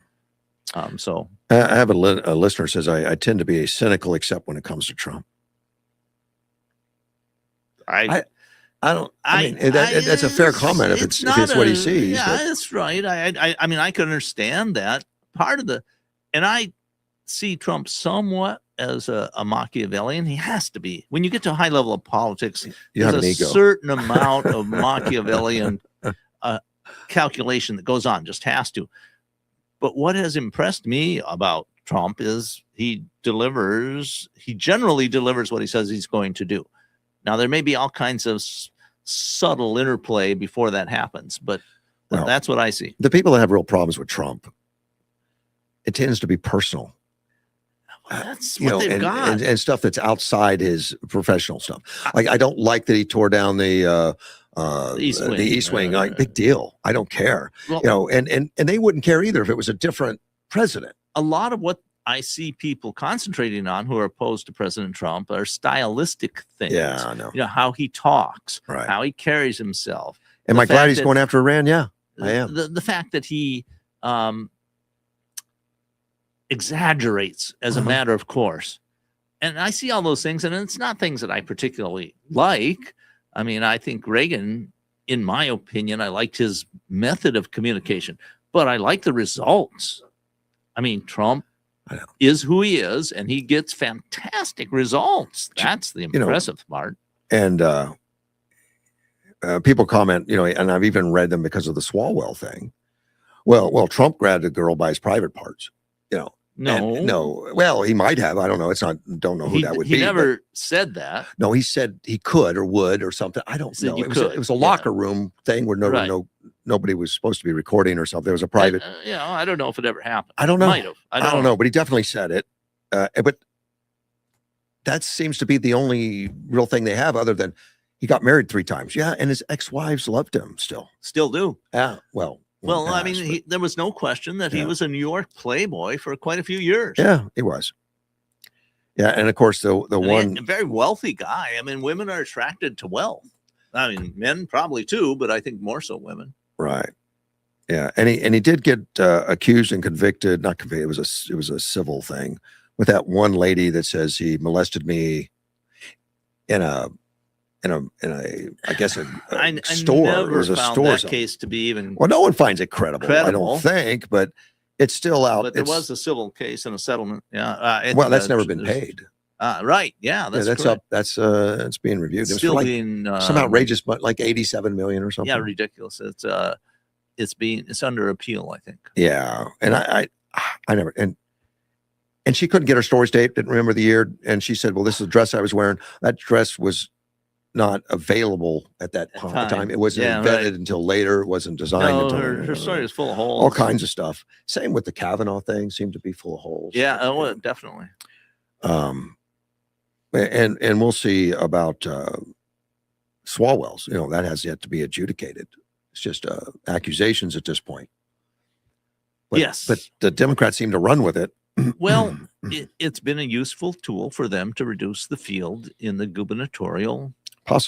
So I have a listener says I tend to be cynical except when it comes to Trump. I don't. I mean, that's a fair comment if it's what he sees. Yeah, that's right. I mean, I can understand that part of and I see Trump somewhat as a Machiavellian. He has to be. When you get to a high level of politics, there's a certain amount of Machiavellian calculation that goes on. Just has to. But what has impressed me about Trump is he generally delivers what he says he's going to do. Now, there may be all kinds of subtle interplay before that happens, but that's what I see. The people that have real problems with Trump, it tends to be personal. That's what they've got. And stuff that's outside his professional stuff. Like, I don't like that he tore down the East Wing. Like, big deal. I don't care. Well, and they wouldn't care either if it was a different president. A lot of what I see people concentrating on who are opposed to President Trump are stylistic things. Yeah, I know. How he talks, right, how he carries himself. Am I glad he's going after Iran? Yeah, I am. The fact that he exaggerates as a matter of course. and I see all those things, and it's not things that I particularly like. I mean, I think Reagan, in my opinion, I liked his method of communication, but I like the results. I mean, Trump is who he is, and he gets fantastic results. That's the impressive part. And people comment, and I've even read them because of the Swalwell thing. Well, Trump grabbed a girl by his private parts, No, no. Well, he might have. I don't know. Don't know who that would be. He never said that. No, he said he could or would or something. I don't know. It was a locker room thing where nobody was supposed to be recording or something. It was a private. I don't know if it ever happened. I don't know. Might have. I don't know, but he definitely said it. But that seems to be the only real thing they have, other than he got married 3 times. Yeah, and his ex-wives loved him still. Still do. Yeah. Well, I mean, there was no question that he was a New York playboy for quite a few years. Yeah, he was. Yeah, and of course the one a very wealthy guy. I mean, women are attracted to wealth. I mean, men probably too, but I think more so women. Right. Yeah, and he did get accused and convicted. Not convicted. It was a civil thing with that one lady that says he molested me in a I guess a store. I never it was a found store. That case to be even well, no one finds it credible. I don't think, but it's still out. But there was a civil case and a settlement. Yeah. Well, that's never been paid. Right. Yeah. That's up. That's it's being reviewed. Still like being some outrageous, but like 87 million or something. Yeah, ridiculous. It's under appeal, I think. Yeah, and I never and she couldn't get her storage date. Didn't remember the year, and she said, "Well, this is the dress I was wearing. That dress was not available at that time. It wasn't invented until later. It wasn't designed." No, her story is full of holes. All kinds of stuff. Same with the Kavanaugh thing. Seemed to be full of holes. Yeah, well, definitely. And we'll see about Swalwell's. That has yet to be adjudicated. It's just accusations at this point. Yes, but the Democrats seem to run with it. Well, it's been a useful tool for them to reduce the field in the gubernatorial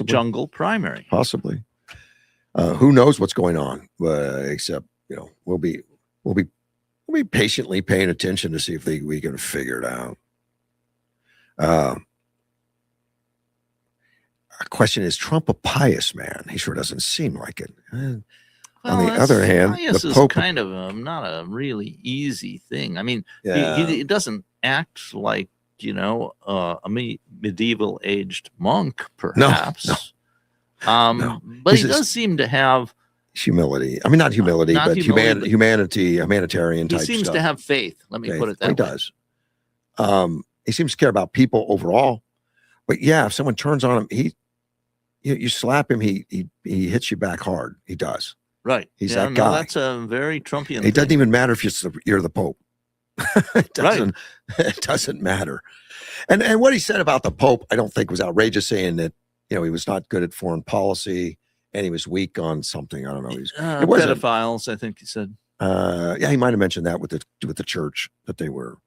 jungle primary. Possibly. Who knows what's going on? Except we'll be patiently paying attention to see if we can figure it out. Question is Trump a pious man? He sure doesn't seem like it. On the other hand, the Pope is kind of not a really easy thing. I mean, he doesn't act like a medieval aged monk, perhaps. No. But he does seem to have humility. I mean, not humility, but humanitarian type stuff. He seems to have faith. Let me put it that way. He does. He seems to care about people overall. But yeah, if someone turns on him, you slap him, he hits you back hard. He does. Right. He's that guy. That's a very Trumpian It doesn't even matter if you're the Pope. It doesn't matter. And what he said about the Pope, I don't think was outrageous, saying that, he was not good at foreign policy and he was weak on something. I don't know. It was pedophiles, I think he said. Yeah, he might have mentioned that with the church, that they were,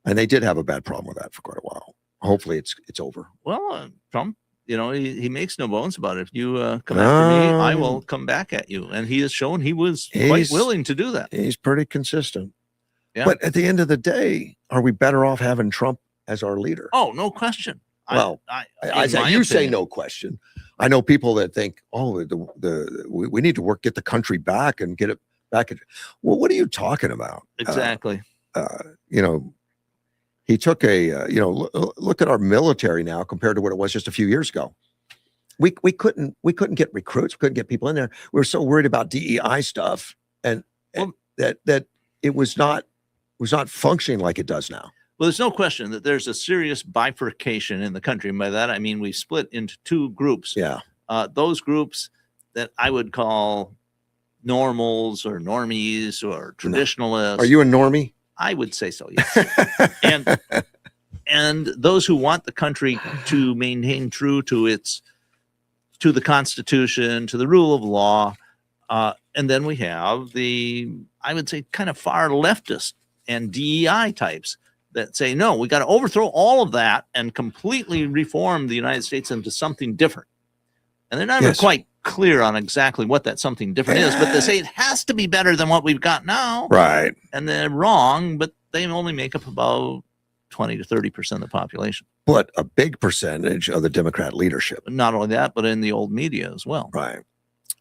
and they did have a bad problem with that for quite a while. Hopefully it's over. Well, Trump, he makes no bones about it. If you come after me, I will come back at you. And he has shown he was quite willing to do that. He's pretty consistent. Yeah. But at the end of the day, are we better off having Trump as our leader? Oh, no question. Well, you say no question. I know people that think, we need to get the country back and get it back. Well, what are you talking about? Exactly. He took look at our military now compared to what it was just a few years ago. We couldn't get recruits, we couldn't get people in there. We were so worried about DEI stuff, and that it was not functioning like it does now. Well, there's no question that there's a serious bifurcation in the country. And by that, I mean, we've split into 2 groups. Yeah. Those groups that I would call normals or normies or traditionalists. Are you a normie? I would say so, yes. and those who want the country to maintain true to the Constitution, to the rule of law. And then we have I would say, kind of far leftist and DEI types that say, no, we got to overthrow all of that and completely reform the United States into something different. And they're not quite clear on exactly what that something different is, but they say it has to be better than what we've got now. Right. And they're wrong, but they only make up about 20 to 30% of the population. but a big percentage of the Democrat leadership. But not only that, but in the old media as well. Right.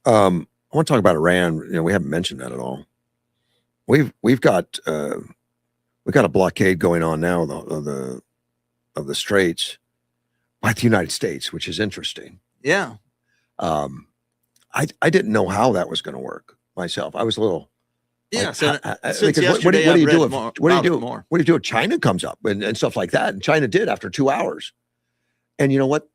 I want to talk about Iran. We haven't mentioned that at all. We've got a blockade going on now of the straits by the United States, which is interesting. Yeah. I didn't know how that was going to work myself. I was a little. Yes. Like, Since because what do yesterday, you I've do read if more what do you about it do more. what do you do if China comes up and stuff like that? And China did after 2 hours. And you know what?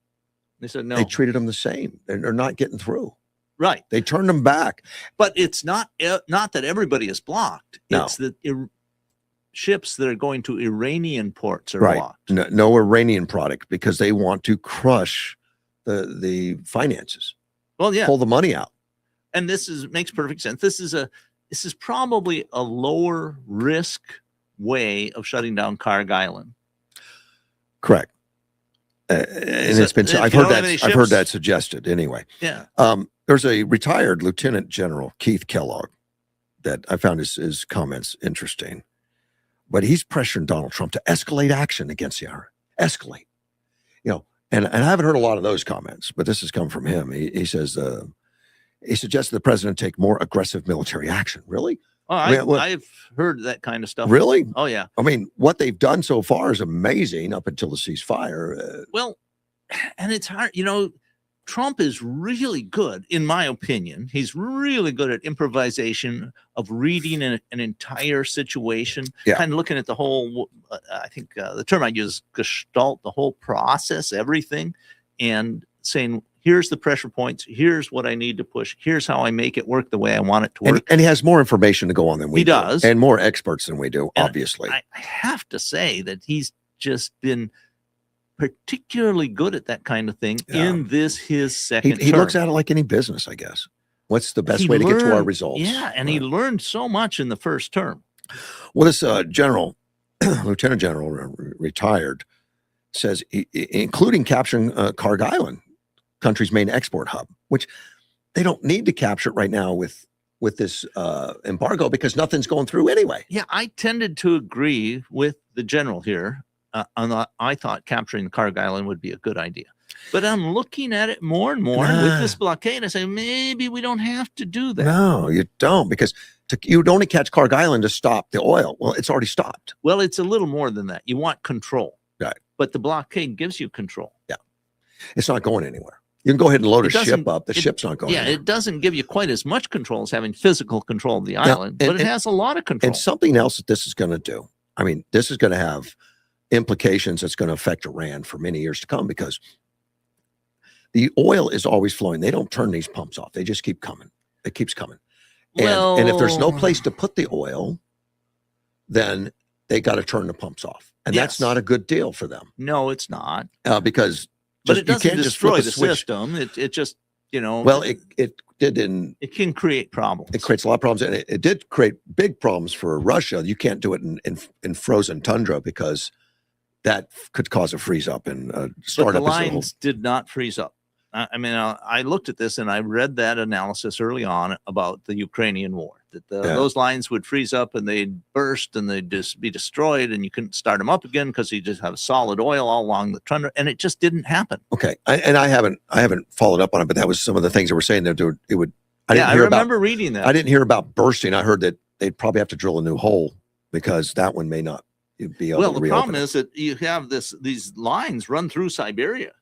They said no. They treated them the same. They're not getting through. Right. They turned them back. But it's not that everybody is blocked. No. It's that ships that are going to Iranian ports are Right. blocked. No Iranian product because they want to crush the finances, Well, yeah. pull the money out. And makes perfect sense. This is probably a lower risk way of shutting down Karg Island. Correct. And it's been. I've heard that suggested anyway. Yeah. There's a retired Lieutenant General Keith Kellogg that I found his comments interesting, but he's pressuring Donald Trump to escalate action against the IRA. Escalate, and I haven't heard a lot of those comments, but this has come from him. He says he suggested the president take more aggressive military action. Really? Oh, I've heard that kind of stuff. Really? Oh, yeah. I mean, what they've done so far is amazing up until the ceasefire. Well, and it's hard. Trump is really good, in my opinion. He's really good at improvisation, of reading an entire situation, kind of looking at the whole, I think the term I use is gestalt, the whole process, everything, and saying, here's the pressure points. Here's what I need to push. Here's how I make it work the way I want it to work. And he has more information to go on than we do. He does. And more experts than we do, And obviously. I have to say that he's just been particularly good at that kind of thing in his second he term. looks at it like any business, I guess. What's the best way to get to our results? Yeah, and he learned so much in the first term. Well, this general, Lieutenant General, retired, says, including capturing Karg Island, country's main export hub, which they don't need to capture it right now with this embargo because nothing's going through anyway. Yeah, I tended to agree with the general here. I thought capturing the Karg Island would be a good idea. But I'm looking at it more and more with this blockade. I say, maybe we don't have to do that. No, you don't, because you'd only catch Karg Island to stop the oil. Well, it's already stopped. Well, it's a little more than that. You want control. Right. But the blockade gives you control. Yeah. It's not going anywhere. You can go ahead and load a ship up. The ship's not going anywhere. It doesn't give you quite as much control as having physical control of the island, but it has a lot of control. And something else that this is going to do, I mean, this is going to have implications that's going to affect Iran for many years to come, because the oil is always flowing. They don't turn these pumps off. They just keep coming. It keeps coming. And if there's no place to put the oil, then they got to turn the pumps off. And that's not a good deal for them. No, it's not. Because but it doesn't destroy the switch. system. It just, well, it did it can create problems. It creates a lot of problems. And it did create big problems for Russia. You can't do it in frozen tundra, because that could cause a freeze up and start but the up. lines did not freeze up. I mean, I looked at this and I read that analysis early on about the Ukrainian war, that those lines would freeze up and they'd burst and they'd just be destroyed, and you couldn't start them up again because you just have solid oil all along the tundra, and it just didn't happen. Okay, I haven't followed up on it, but that was some of the things that were saying that it would. I remember reading that. I didn't hear about bursting. I heard that they'd probably have to drill a new hole because that one may not be able to reopen. Well, the problem is that you have these lines run through Siberia.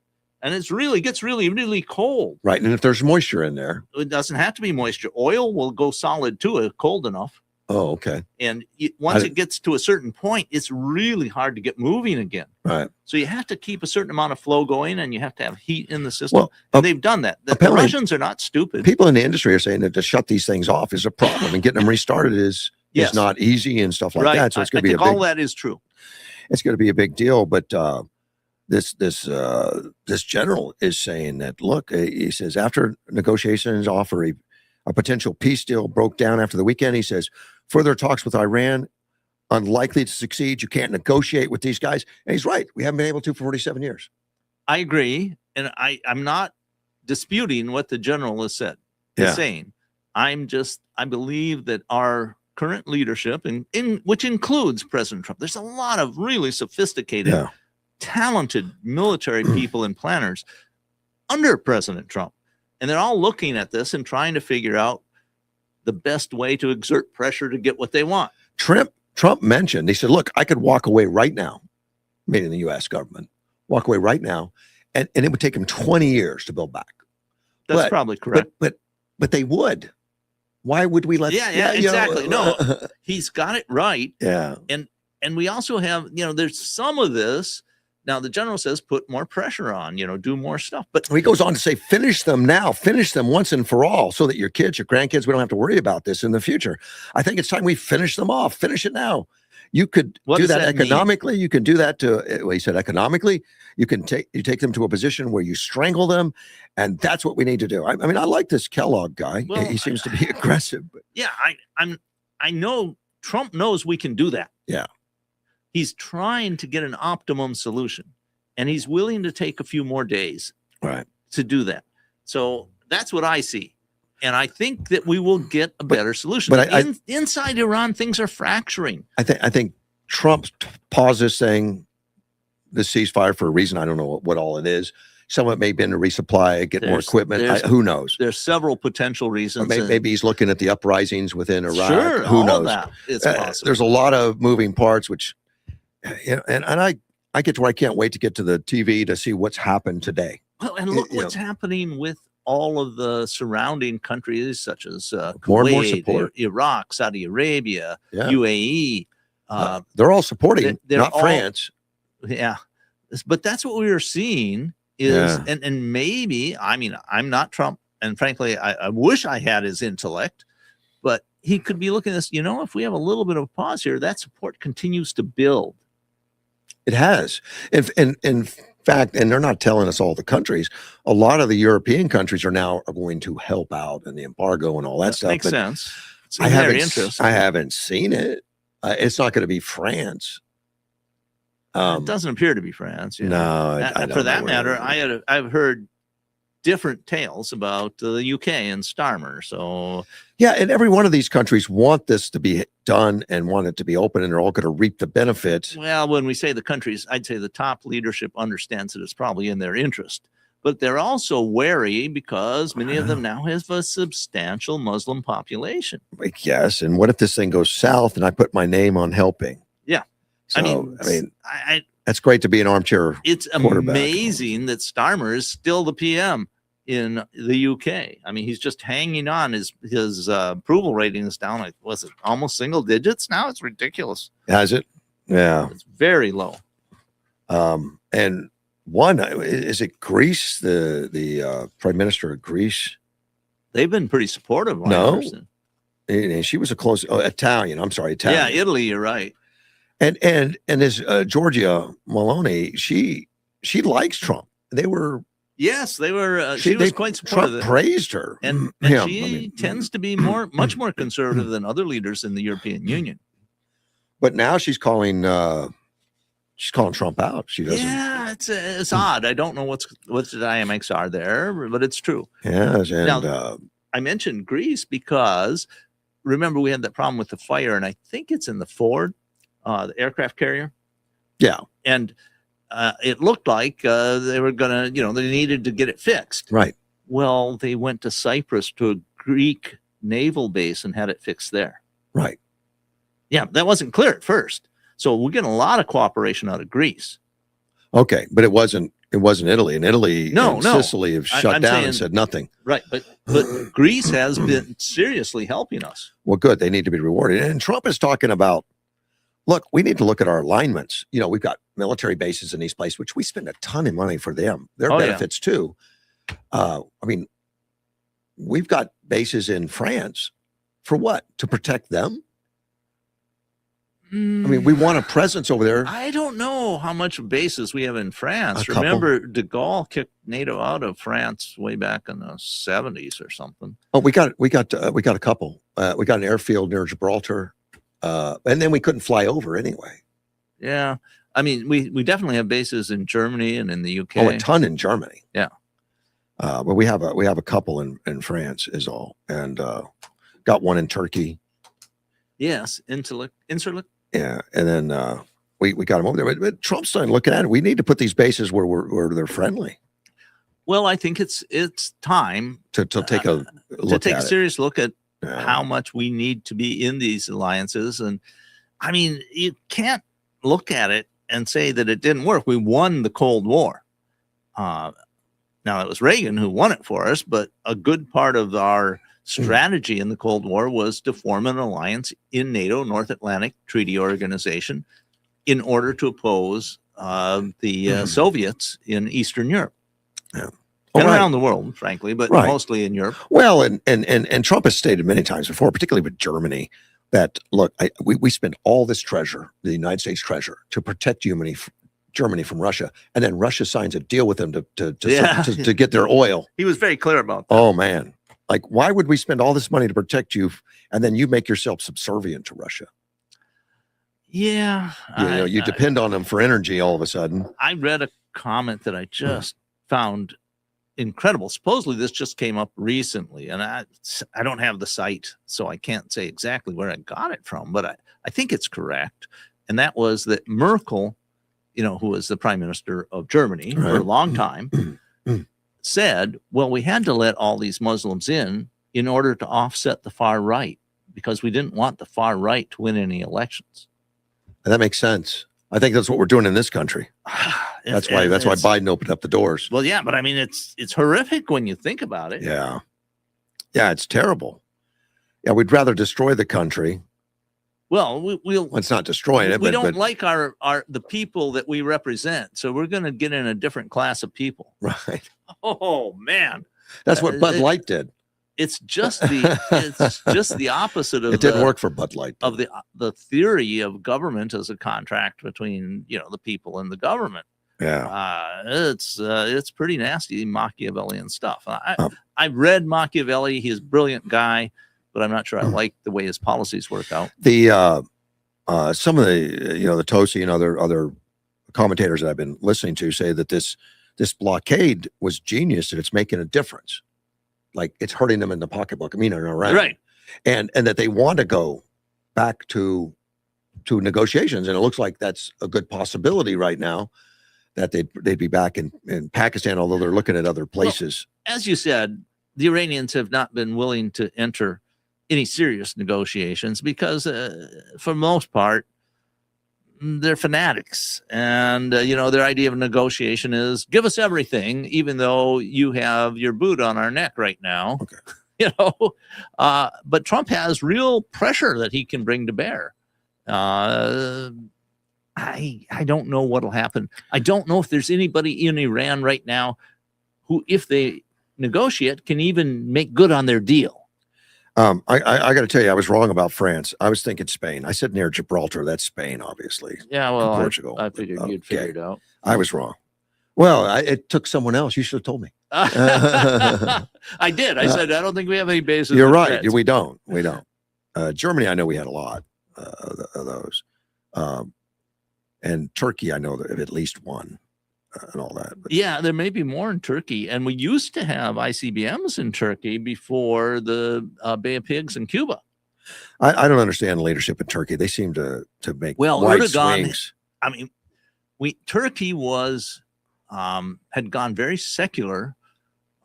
And gets really, really cold. Right. And if there's moisture in there. It doesn't have to be moisture. Oil will go solid too if cold enough. Oh, okay. And once it gets to a certain point, it's really hard to get moving again. Right. So you have to keep a certain amount of flow going, and you have to have heat in the system. Well, and they've done that. The Russians are not stupid. People in the industry are saying that to shut these things off is a problem, and getting them restarted is not easy and stuff like that. So it's going to be all that is true. It's going to be a big deal, but this general is saying that, look, he says, after negotiations offer a potential peace deal broke down after the weekend, he says, further talks with Iran unlikely to succeed. You can't negotiate with these guys. And he's right. We haven't been able to for 47 years. I agree. And I'm not disputing what the general has said. He's saying, I believe that our current leadership, in which includes President Trump. There's a lot of really sophisticated, Yeah. talented military people and planners under President Trump. And they're all looking at this and trying to figure out the best way to exert pressure to get what they want. Trump mentioned, he said, look, I could walk away right now, meaning the U.S. government, walk away right now, and it would take him 20 years to build back. That's But- probably correct. But they would. Why would we let? Yeah, you know, exactly. No, he's got it right. Yeah. And we also have, there's some of this. Now, the general says put more pressure on, do more stuff. But He goes on to say, finish them now, finish them once and for all, so that your kids, your grandkids, we don't have to worry about this in the future. I think it's time we finish them off. Finish it now. You could What do does that that mean? economically. You can do that to. Well, he said economically. You take them to a position where you strangle them, and that's what we need to do. I mean, I like this Kellogg guy. Well, he seems to be aggressive. But yeah, I know Trump knows we can do that. Yeah. He's trying to get an optimum solution, and he's willing to take a few more days right. to do that. So that's what I see. And I think that we will get a better solution. but Inside Iran, things are fracturing. I think Trump pauses saying the ceasefire for a reason. I don't know what all it is. Some of it may have been to resupply, get more There's- equipment. there's- who knows? There's several potential Or reasons. maybe he's looking at the uprisings within Iraq. Sure, Who all knows? of that is Uh, possible. there's a lot of moving parts, which, and I get to where I can't wait to get to the TV to see what's happened today. Well, and look you know. what's happening with all of the surrounding countries, such as More and more Kuwait, support. Iraq, Saudi Arabia, Yeah. UAE. They're all supporting, they're not all- France. Yeah, but that's what we are seeing is, Yeah. and maybe, I'm not Trump, and frankly, I wish I had his intellect, but he could be looking at this. If we have a little bit of a pause here, that support continues to build. It has. In fact, and they're not telling us all the countries. A lot of the European countries are going to help out in the embargo and all that stuff. Makes but sense. It's I in their haven't. interest. I haven't seen it. It's not going to be France. It doesn't appear to be France. No, I don't For know that where matter, it is. I've heard different tales about the UK and Starmer. So Yeah, and every one of these countries want this to be done and want it to be open, and they're all going to reap the benefit. well, when we say the countries, I'd say the top leadership understands that it's probably in their interest, but they're also wary because many of them now have a substantial Muslim population. Like, yes, and what if this thing goes south and I put my name on helping? Yeah. So, I mean, I that's great to be an armchair. it's quarterback. amazing that Starmer is still the PM in the UK. I mean, he's just hanging on. His approval rating is down. Like, was it almost single digits now? It's ridiculous. Has it? Yeah. It's very low. And one is it Greece? The prime minister of Greece. They've been pretty supportive. I No. understand. And she was a close Italian. I'm sorry, Yeah, Italian. Italy. You're right. And this Giorgia Maloney, she likes Trump. They were Yes, they were. She was quite supportive. Trump praised her. And him, she tends to be much more conservative than other leaders in the European Union. but now she's calling Trump out. She doesn't. Yeah, it's odd. I don't know what the dynamics are there, but it's true. Yes, and Now- I mentioned Greece because remember we had that problem with the fire, and I think it's in the Ford, the aircraft carrier, yeah, and it looked like they were gonna, they needed to get it fixed. right. Well, they went to Cyprus to a Greek naval base and had it fixed there. Right. Yeah, that wasn't clear at first. So we're getting a lot of cooperation out of Greece. Okay, but it wasn't Italy. And Italy No, and no. Sicily have shut I'm down saying- and said nothing. Right. But Greece has been seriously helping us. Well, good. They need to be rewarded. And Trump is talking about, look, we need to look at our alignments. We've got military bases in these places, which we spend a ton of money for them. Their Oh, yeah. benefits too. I mean, we've got bases in France for what? To protect them? I mean, we want a presence over there. I don't know how much bases we have in France. A couple. Remember, de Gaulle kicked NATO out of France way back in the 70s or something. Oh, we got a couple. We got an airfield near Gibraltar, and then we couldn't fly over anyway. Yeah. I mean, we definitely have bases in Germany and in the UK. Oh, a ton in Germany. Yeah. But we have a couple in France is all, and got one in Turkey. Yes, Insulik. Yeah, and then we got him over there. But Trump's starting looking at it. We need to put these bases where they're friendly Well, I think it's time to take a to look take at a it. serious look at Yeah. how much we need to be in these alliances. And I mean, you can't look at it and say that it didn't work. We won the Cold War. Now it was Reagan who won it for us, but a good part of our strategy in the Cold War was to form an alliance in NATO, North Atlantic Treaty Organization, in order to oppose the Soviets in Eastern Europe. Yeah. And Right. around the world, frankly, but Right. mostly in Europe. Well, and Trump has stated many times before, particularly with Germany, that look, we spend all this treasure, the United States treasure, to protect Germany from Russia, and then Russia signs a deal with them to get their oil. He was very clear about that. Oh man, like why would we spend all this money to protect you, and then you make yourself subservient to Russia? Yeah. You depend on them for energy all of a sudden. I read a comment that I just found incredible. Supposedly this just came up recently, and I don't have the site, so I can't say exactly where I got it from, but I think it's correct. And that was that Merkel, who was the prime minister of Germany for a long time, said, well, we had to let all these Muslims in order to offset the far right, because we didn't want the far right to win any elections. And that makes sense. I think that's what we're doing in this country. That's why Biden opened up the doors. Well, yeah, but I mean, it's horrific when you think about it. Yeah. Yeah, it's terrible. Yeah, we'd rather destroy the country. Well, it's not destroying it. We don't like the people that we represent, so we're going to get in a different class of people. Right. Oh man, that's what Bud Light did. It's just the opposite of it didn't work for Bud Light. Of the theory of government as a contract between the people and the government. Yeah, it's pretty nasty Machiavellian stuff. I read Machiavelli. He's a brilliant guy, but I'm not sure I like the way his policies work out. The some of the Tosi and other commentators that I've been listening to say that this blockade was genius and it's making a difference. Like it's hurting them in the pocketbook. I mean, right. And that they want to go back to negotiations, and it looks like that's a good possibility right now that they'd be back in Pakistan, although they're looking at other places. Well, as you said, the Iranians have not been willing to enter any serious negotiations because, for the most part, they're fanatics, and their idea of negotiation is give us everything, even though you have your boot on our neck right now. Okay. But Trump has real pressure that he can bring to bear. I don't know what'll happen. I don't know if there's anybody in Iran right now who, if they negotiate, can even make good on their deal. I got to tell you, I was wrong about France. I was thinking Spain. I said near Gibraltar. That's Spain, obviously. Yeah, well, Portugal. I figured you'd figure it out. I was wrong. Well, it took someone else. You should have told me. I did. I said I don't think we have any bases. You're right. We don't. Germany, I know we had a lot of those, and Turkey, I know of at least one. And all that. But. Yeah, there may be more in Turkey. And we used to have ICBMs in Turkey before the Bay of Pigs in Cuba. I don't understand leadership in Turkey. They seem to make wide swings. I mean, Turkey was had gone very secular.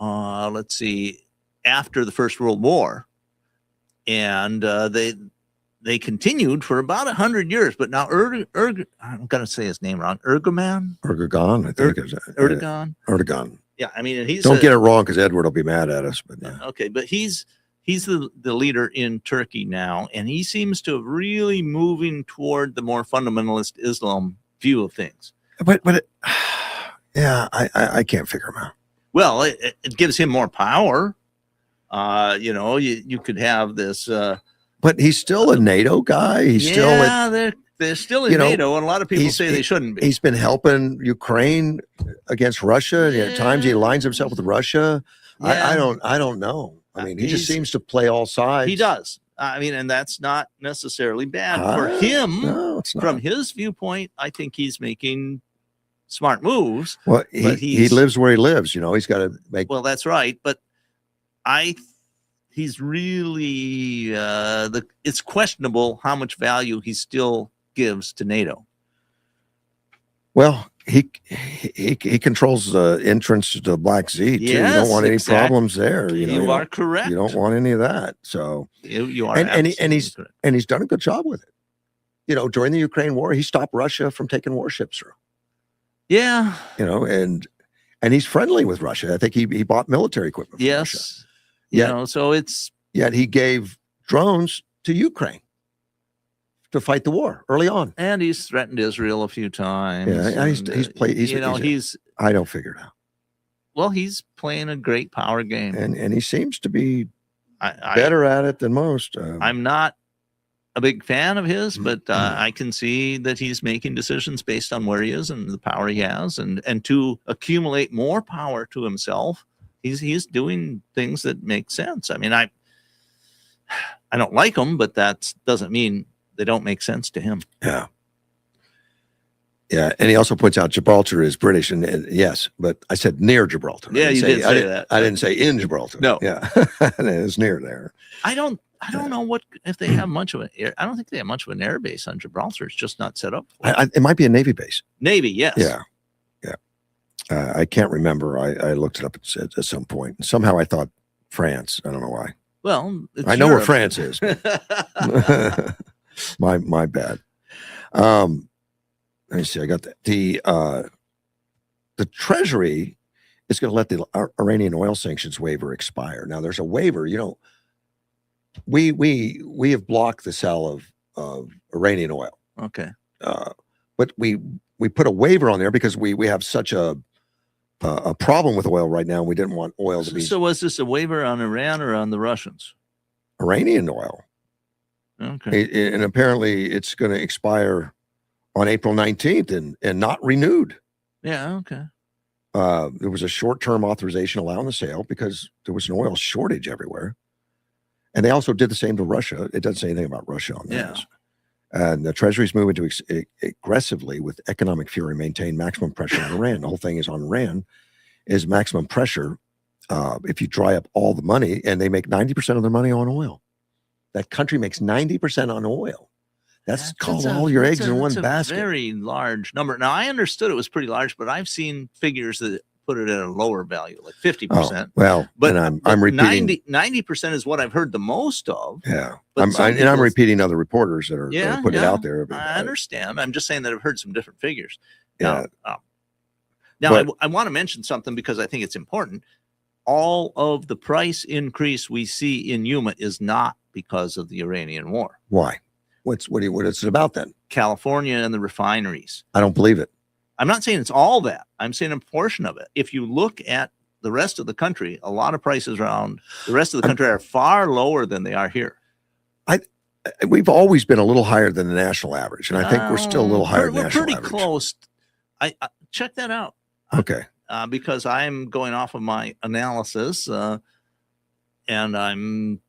Let's see, after the First World War, and they continued for about 100 years, but now I'm going to say his name wrong. Erdogan, I think. Erdogan. Yeah, I mean, don't get it wrong because Edward will be mad at us. But yeah. Okay, but he's the leader in Turkey now, and he seems to have really moving toward the more fundamentalist Islam view of things. But I can't figure him out. Well, it gives him more power. You could have this. But he's still a NATO guy. They're still in NATO, and a lot of people say they shouldn't be. He's been helping Ukraine against Russia, and at times he aligns himself with Russia. Yeah. I don't know. I mean, he just seems to play all sides. He does. I mean, and that's not necessarily bad for him. No, it's not. From his viewpoint, I think he's making smart moves. Well, he lives where he lives. He's got to make. Well, that's right, but he's really it's questionable how much value he still gives to NATO. Well, he controls the entrance to the Black Sea too. You don't Yes, want any exactly. problems there. You know, You are don't- correct. You don't want any of that. So You are and absolutely he's correct. and he's done a good job with it. You know, during the Ukraine war, he stopped Russia from taking warships through. Yeah. You know, and he's friendly with Russia. I think he bought military equipment from Russia. Yes. Yeah. You know, so it's Yet he gave drones to Ukraine to fight the war early on. and he's threatened Israel a few times. Yeah, he's and, played. you know, he's I don't figure it out. well, he's playing a great power game. And he seems to be I better at it than most. I'm not a big fan of his, but Mhm. I can see that he's making decisions based on where he is and the power he has, and to accumulate more power to himself, he's doing things that make sense. I mean, I don't like them, but that doesn't mean they don't make sense to him. Yeah. Yeah, and he also points out Gibraltar is British, and yes, but I said near Gibraltar. Yeah, you did say that. I didn't say in Gibraltar. No. Yeah, it's near there. I don't know what if they have much of an air. I don't think they have much of an air base on Gibraltar. It's just not set up for it. It might be a Navy base. Navy, yes. Yeah, yeah. I can't remember. I looked it up at some point. Somehow I thought France. I don't know why. Well, it's I know where Europe. France is. my bad. Let me see. I got the Treasury is going to let the Iranian oil sanctions waiver expire. Now, there's a waiver. You know, we have blocked the sale of Iranian oil, Okay. but we put a waiver on there because we have such a problem with oil right now. We didn't want oil to be So was this a waiver on Iran or on the Russians? Iranian oil, Okay. and apparently it's going to expire on April 19th and not renewed. Yeah. Okay. There was a short-term authorization allowing the sale because there was an oil shortage everywhere. And they also did the same to Russia. It doesn't say anything about Russia on Yeah. this. And the Treasury's moving to aggressively, with economic fury, maintain maximum pressure on Iran. The whole thing is on Iran, is maximum pressure. If you dry up all the money, and they make 90% of their money on oil. That country makes 90% on oil. That's called all your eggs in one basket. Very large number. Now I understood it was pretty large, but I've seen figures that put it at a lower value, like 50%. Well, But and I'm repeating 90% is what I've heard the most of. Yeah, But I'm some repeating people's- other reporters that are putting it out there. I understand. I'm just saying that I've heard some different figures. Yeah. Now But- I want to mention something because I think it's important. All of the price increase we see in Yuma is not because of the Iranian war. Why? What is it about then? California and the refineries. I don't believe it. I'm not saying it's all that. I'm saying a portion of it. If you look at the rest of the country, a lot of prices around the rest of the country are far lower than they are here. We've always been a little higher than the national average, and I think we're still a little higher than We're national pretty average. close. I check that out Okay. because I'm going off of my analysis, and I'm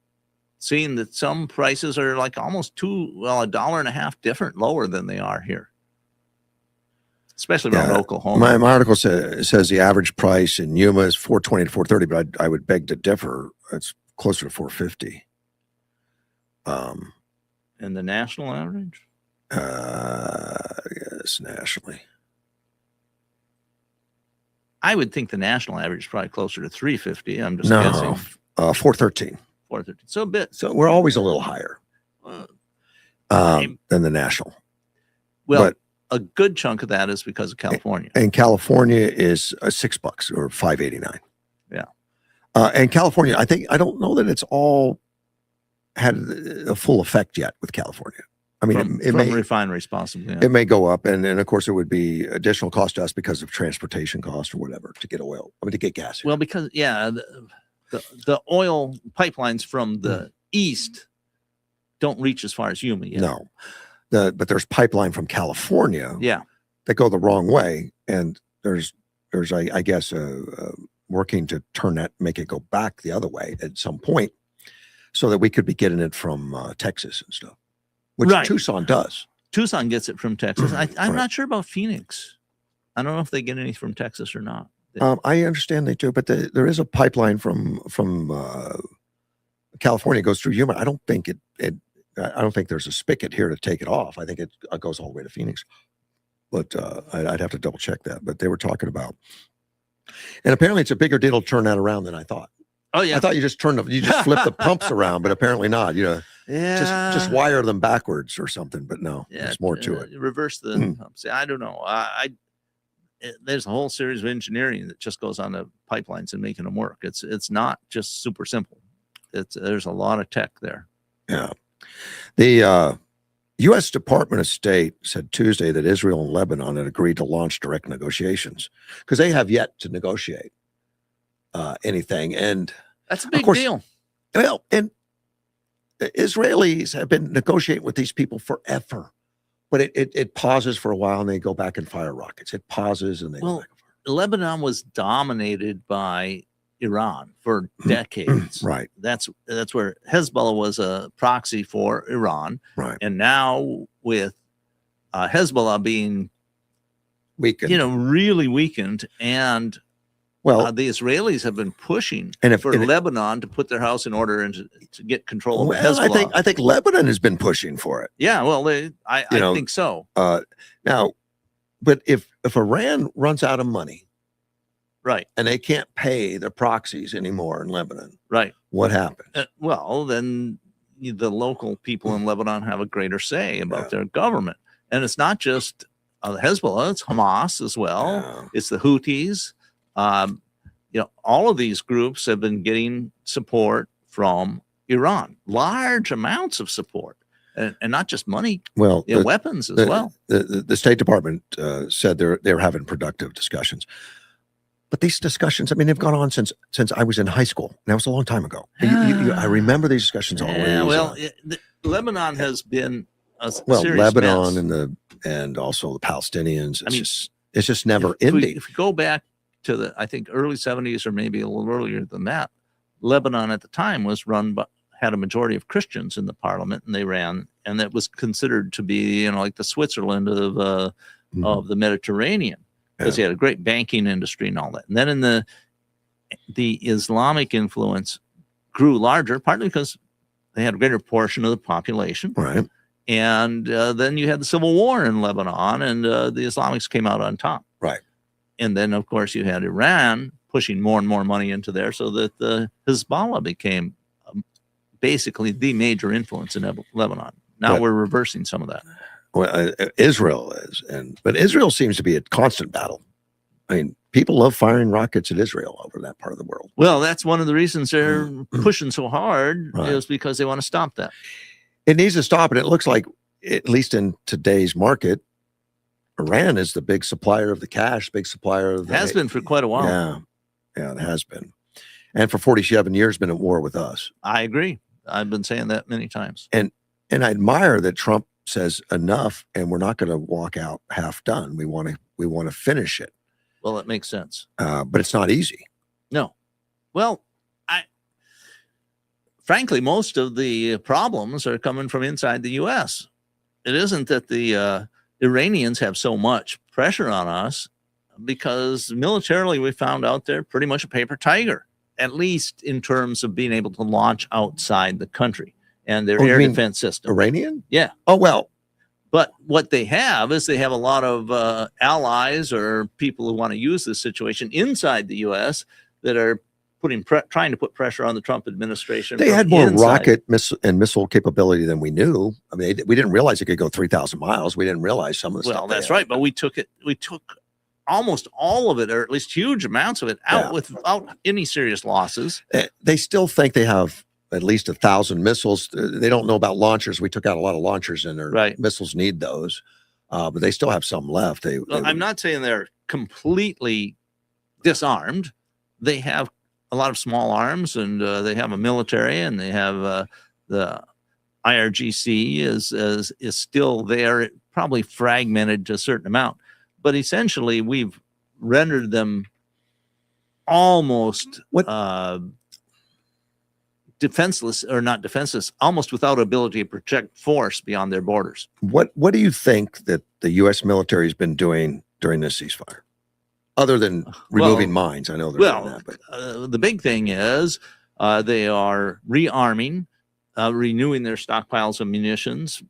seeing that some prices are like almost $1.50 different lower than they are here, especially around Yeah. Oklahoma. My article says the average price in Yuma is $4.20 to $4.30, but I would beg to differ. It's closer to $4.50. And the national average. Yes, nationally. I would think the national average is probably closer to 350. I'm just No, guessing. 413. 430. So a bit. So we're always a little higher than the national. Well, but- a good chunk of that is because of California. And California is $6 or $5.89. Yeah. And California, I don't know that it's all had a full effect yet with California. I mean, it from may refineries possibly. Yeah. it may go up, and of course it would be additional cost to us because of transportation cost or whatever to get oil. I mean, to get gas. Here. Well, because the oil pipelines from the east don't reach as far as Yuma yet. No, but there's pipeline from California Yeah. that go the wrong way, and there's I guess working to turn that, make it go back the other way at some point, so that we could be getting it from Texas and stuff, which Right. Tucson does. Tucson gets it from Texas. I'm Right. not sure about Phoenix. I don't know if they get any from Texas or not. I understand they do, but there is a pipeline from California goes through Yuma. I don't think I don't think there's a spigot here to take it off. I think it goes all the way to Phoenix, but I'd have to double check that. But they were talking about, and apparently it's a bigger deal to turn that around than I thought. Oh yeah, I thought you just flip the pumps around, but apparently not. yeah, Just wire them backwards or something. But no, yeah, there's more to it. Reverse the pumps. I don't know. There's a whole series of engineering that just goes on the pipelines and making them work. It's not just super simple. There's a lot of tech there. Yeah. The U.S. Department of State said Tuesday that Israel and Lebanon had agreed to launch direct negotiations because they have yet to negotiate anything. And That's a big course, deal. well, and the Israelis have been negotiating with these people forever, but it pauses for a while and they go back and fire rockets. It pauses and they go back and fire. Lebanon was dominated by Iran for decades. Right. That's where Hezbollah was a proxy for Iran. Right. And now with Hezbollah being Weakened. really weakened, and the Israelis have been pushing for Lebanon to put their house in order and to get control of Hezbollah. I think Lebanon has been pushing for it. Yeah, well, I think so. Now, but if Iran runs out of money, right, and they can't pay the proxies anymore in Lebanon, right, what happens? Well, then the local people in Lebanon have a greater say about their government, and it's not just Hezbollah; it's Hamas as well. Yeah. It's the Houthis. All of these groups have been getting support from Iran, large amounts of support, and not just money, weapons as well. The State Department said they're having productive discussions. But these discussions, I mean, they've gone on since I was in high school. That was a long time ago. I remember these discussions always. Lebanon has been a serious Lebanon mess. and also the Palestinians. It's just never ending. If you go back to the, I think, early 70s or maybe a little earlier than that, Lebanon at the time had a majority of Christians in the parliament, and they ran, and that was considered to be, like the Switzerland of the Mediterranean, because they had a great banking industry and all that. And then in the Islamic influence grew larger, partly because they had a greater portion of the population. Right. And then you had the civil war in Lebanon, and the Islamics came out on top. Right. And then, of course, you had Iran pushing more and more money into there, so that the Hezbollah became basically the major influence in Lebanon. Now we're reversing some of that. Well, Israel is, but Israel seems to be a constant battle. I mean, people love firing rockets at Israel over that part of the world. Well, that's one of the reasons they're pushing so hard, is because they want to stop that. It needs to stop, and it looks like, at least in today's market, Iran is the big supplier of the cash, big supplier of the... Has been for quite a while. Yeah, it has been. And for 47 years, been at war with us. I agree. I've been saying that many times. And I admire that Trump says enough, and we're not going to walk out half done. We want to finish it. Well, it makes sense. But it's not easy. No. Well, frankly, most of the problems are coming from inside the U.S. It isn't that the Iranians have so much pressure on us, because militarily we found out they're pretty much a paper tiger, at least in terms of being able to launch outside the country and their air defense system. Iranian? Yeah. Oh, well. But what they have is they have a lot of allies or people who want to use this situation inside the U.S. that are trying to put pressure on the Trump administration. They had more rocket and missile capability than we knew. I mean, we didn't realize it could go 3,000 miles. We didn't realize some of the stuff. Well, that's right. But we took almost all of it, or at least huge amounts of it, out without any serious losses. They still think they have at least 1,000 missiles. They don't know about launchers. We took out a lot of launchers, and their missiles need those. But they still have some left. I'm not saying they're completely disarmed. They have a lot of small arms, and they have a military, and they have the IRGC is still there. It probably fragmented to a certain amount, but essentially we've rendered them almost defenseless, or not defenseless, almost without ability to project force beyond their borders. What do you think that the U.S. military has been doing during this ceasefire, other than removing mines? I know they're doing that, but the big thing is They are rearming, renewing their stockpiles of munitions,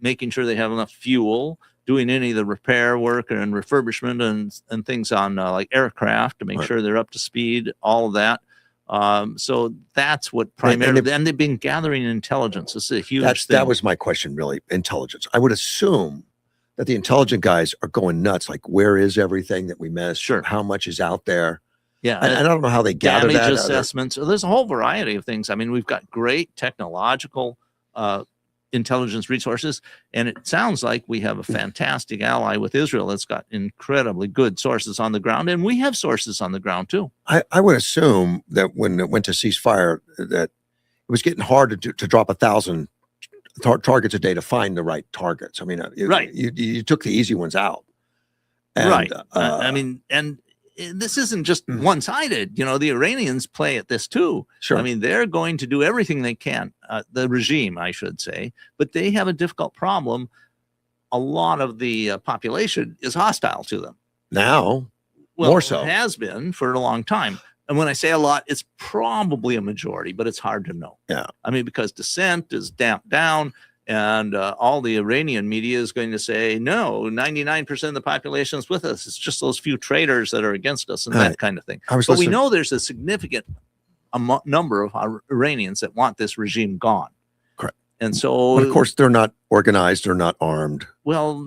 making sure they have enough fuel, doing any of the repair work and refurbishment and things on like aircraft to make Right. sure they're up to speed, all of that. So that's what primarily, and they've been gathering intelligence. This is a huge thing. That was my question, really. Intelligence. I would assume that the intelligent guys are going nuts. Like, where is everything that we missed? Sure. How much is out there? Yeah. And I don't know how they gather Damage that. assessments. So there's a whole variety of things. I mean, we've got great technological intelligence resources, and it sounds like we have a fantastic ally with Israel that's got incredibly good sources on the ground, and we have sources on the ground too. I would assume that when it went to ceasefire, that it was getting hard to drop 1,000 targets a day to find the right targets. I mean, Right. You took the easy ones out. And, Right. I mean, and this isn't just one-sided. You know, the Iranians play at this too. Sure. I mean, they're going to do everything they can, the regime, I should say, but they have a difficult problem. A lot of the population is hostile to them. Now, Well, more so. It has been for a long time. And when I say a lot, it's probably a majority, but it's hard to know. Yeah. I mean, because dissent is damped down, and all the Iranian media is going to say, no, 99% of the population is with us. It's just those few traitors that are against us and Right. that kind of thing. I was But we listening- know there's a significant number of Iranians that want this regime gone. Correct. And so, But of course, they're not organized. They're not armed. well,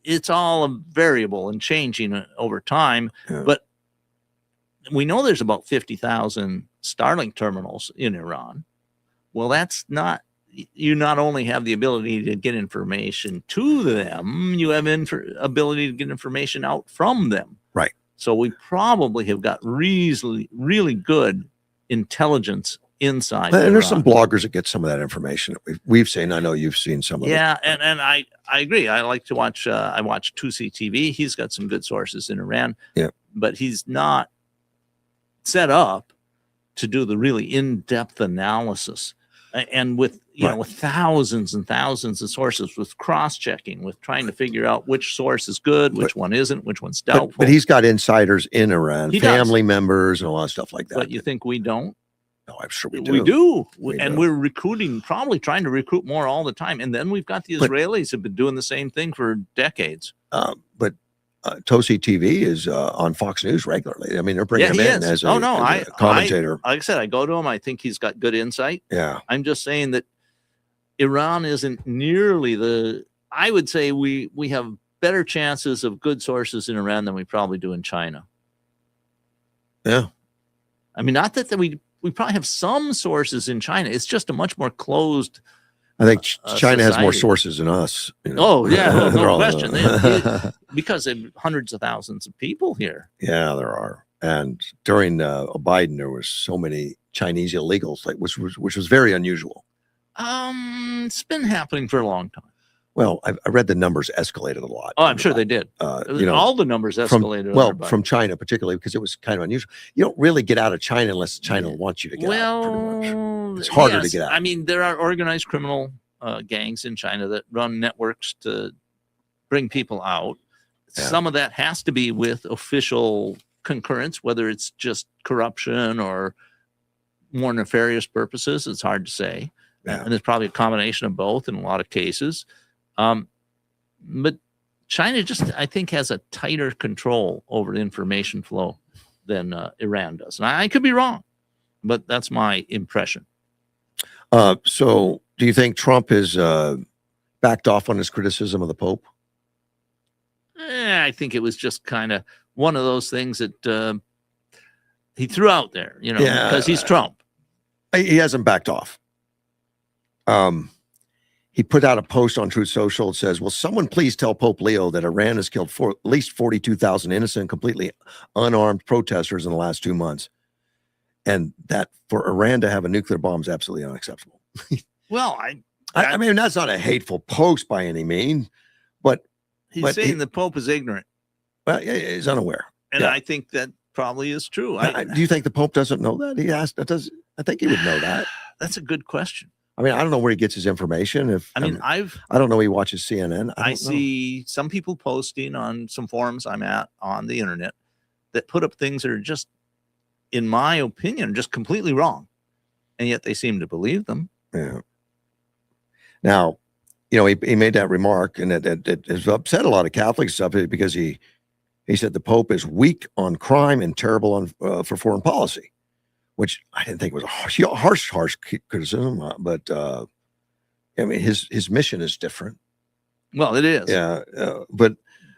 it's all a variable and changing over time. Yeah. But we know there's about 50,000 Starlink terminals in Iran. Well, that's not, you not only have the ability to get information to them, you have ability to get information out from them. Right. So we probably have got really good intelligence inside. And there's some Iran. bloggers that get some of that information that we've seen. I know you've seen some of it. Yeah, and I agree. I like to watch. I watch 2C TV. He's got some good sources in Iran. Yeah. But he's not set up to do the really in-depth analysis. And with Right. with thousands and thousands of sources, with cross-checking, with trying to figure out which source is good, which one isn't, which one's doubtful. But he's got insiders in Iran, He does. family members, and a lot of stuff like that. But you think we don't? No, I'm sure we do. We do. We And do. we're recruiting, probably trying to recruit more all the time. And then we've got the But- Israelis have been doing the same thing for decades. But Tosi TV is on Fox News regularly. I mean, they're bringing Yeah, him he in is. as a, Oh, no, as a commentator. Like I said, I go to him. I think he's got good insight. Yeah. I'm just saying that Iran isn't nearly I would say we have better chances of good sources in Iran than we probably do in China. Yeah. I mean, not that we probably have some sources in China. It's just a much more closed. I think China has more society. sources than us. Oh, yeah, no They're all- question. Because there are hundreds of thousands of people here. Yeah, there are. And during Biden, there was so many Chinese illegals, like which was very unusual. It's been happening for a long time. Well, I read the numbers escalated a lot. Oh, I'm sure they did. You know, All the numbers from, escalated. well, under Biden. from China particularly, because it was kind of unusual. You don't really get out of China unless China wants you to get out. Pretty much. It's harder to yes. get out. I mean, there are organized criminal gangs in China that run networks to bring people out. Yeah. Some of that has to be with official concurrence, whether it's just corruption or more nefarious purposes. It's hard to say. Yeah. And there's probably a combination of both in a lot of cases. But China just, I think, has a tighter control over the information flow than Iran does. And I could be wrong, but that's my impression. So do you think Trump has backed off on his criticism of the Pope? I think it was just kind of one of those things that he threw out there, Yeah. because he's Trump. He hasn't backed off. He put out a post on Truth Social. It says, will someone please tell Pope Leo that Iran has killed at least 42,000 innocent, completely unarmed protesters in the last 2 months? And that for Iran to have a nuclear bomb is absolutely unacceptable. Well, I mean, that's not a hateful post by any means, but he's saying the Pope is ignorant. well, he's unaware. And Yeah. I think that probably is true. Do you think the Pope doesn't know that? He asked. I think he would know that. That's a good question. I mean, I don't know where he gets his information. I mean, I don't know. He watches CNN. I don't know. see some people posting on some forums I'm at on the internet that put up things that are just, in my opinion, just completely wrong. and yet they seem to believe them. Yeah. Now, he made that remark, and it has upset a lot of Catholics stuff because he said the Pope is weak on crime and terrible on for foreign policy, which I didn't think was a harsh criticism, but I mean his mission is different. Well, it is. Yeah, but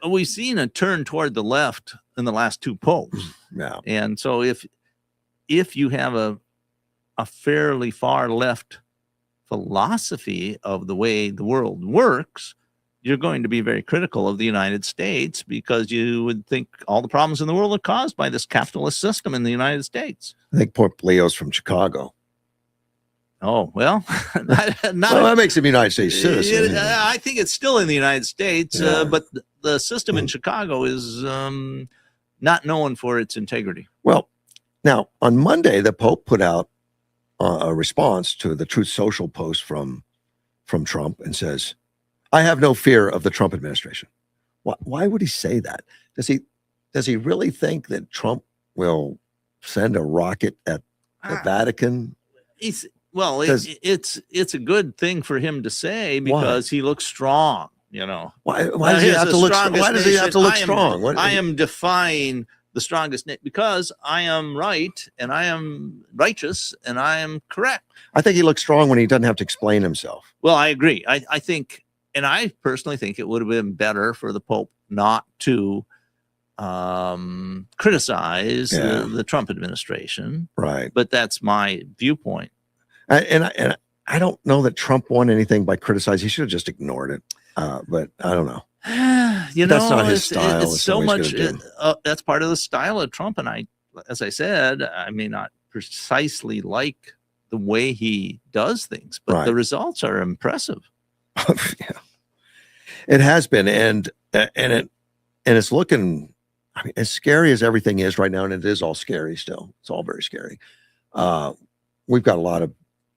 We've seen a turn toward the left in the last two popes, yeah, and so if you have a fairly far left philosophy of the way the world works, you're going to be very critical of the United States, because you would think all the problems in the world are caused by this capitalist system in the United States. I think Pope Leo's from Chicago. Oh, well, That makes him a United States citizen. I think it's still in the United States, Yeah. but the system in Chicago is not known for its integrity. Well, now on Monday, the Pope put out a response to the Truth Social post from Trump and says, "I have no fear of the Trump administration." Why would he say that? Does he really think that Trump will send a rocket at the Vatican? It's a good thing for him to say, because he looks strong. Why does he have to look strong? Why does he have to look strong? I am defying the strongest because I am right, and I am righteous, and I am correct. I think he looks strong when he doesn't have to explain himself. Well, I agree. I think, and I personally think it would have been better for the Pope not to criticize the Trump administration. Right. But that's my viewpoint. And I don't know that Trump won anything by criticizing. He should have just ignored it. But I don't know. That's not his style. It's so much. That's part of the style of Trump. And as I said, I may not precisely like the way he does things, but the results are impressive. Yeah, it has been, and it's looking. I mean, as scary as everything is right now, and it is all scary still. It's all very scary. We've got a lot of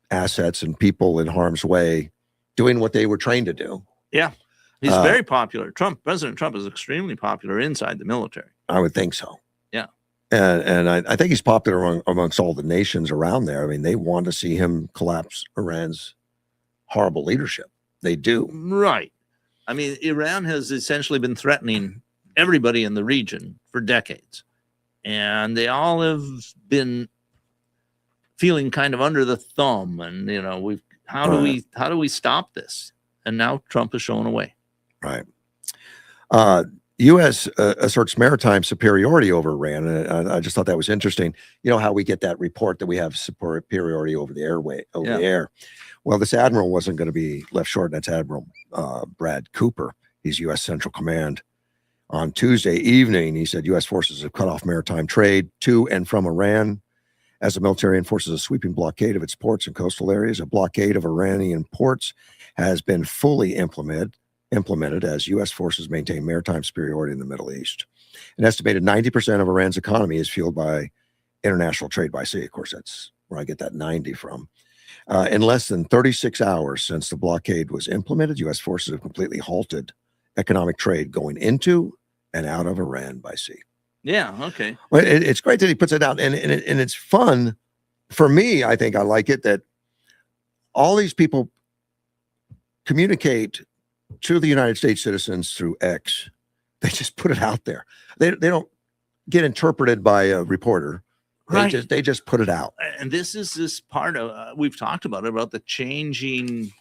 assets and people in harm's way doing what they were trained to do. Yeah. He's very popular. President Trump is extremely popular inside the military. I would think so. Yeah. And I think he's popular amongst all the nations around there. I mean, they want to see him collapse Iran's horrible leadership. They do. Right. I mean, Iran has essentially been threatening everybody in the region for decades. And they all have been feeling kind of under the thumb. And, how do we stop this? And now Trump is showing away. Right. U.S. asserts maritime superiority over Iran. And I just thought that was interesting. You know how we get that report that we have superiority over the the air. Well, this admiral wasn't going to be left short. That's Admiral Brad Cooper. He's U.S. Central Command. On Tuesday evening, he said U.S. forces have cut off maritime trade to and from Iran as the military enforces a sweeping blockade of its ports and coastal areas. A blockade of Iranian ports has been fully implemented as U.S. forces maintain maritime superiority in the Middle East. An estimated 90% of Iran's economy is fueled by international trade by sea. Of course, that's where I get that 90 from. In less than 36 hours since the blockade was implemented, U.S. forces have completely halted economic trade going into and out of Iran by sea. Yeah, okay. Well, it's great that he puts it out, and it's fun. For me, I think I like it that all these people communicate to the United States citizens through X. They just put it out there. They don't get interpreted by a reporter. They just put it out. And this part of we've talked about the changing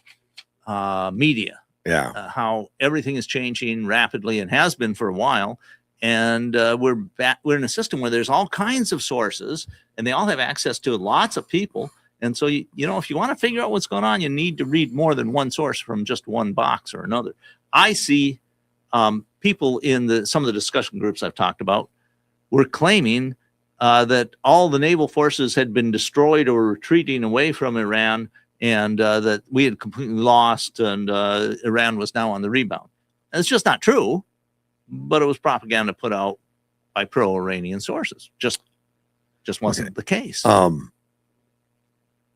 media. Yeah. How everything is changing rapidly and has been for a while. And we're in a system where there's all kinds of sources, and they all have access to lots of people. And so, if you want to figure out what's going on, you need to read more than one source from just one box or another. I see people in some of the discussion groups I've talked about were claiming that all the naval forces had been destroyed or retreating away from Iran, and that we had completely lost, and Iran was now on the rebound. And it's just not true, but it was propaganda put out by pro-Iranian sources. Just wasn't the case.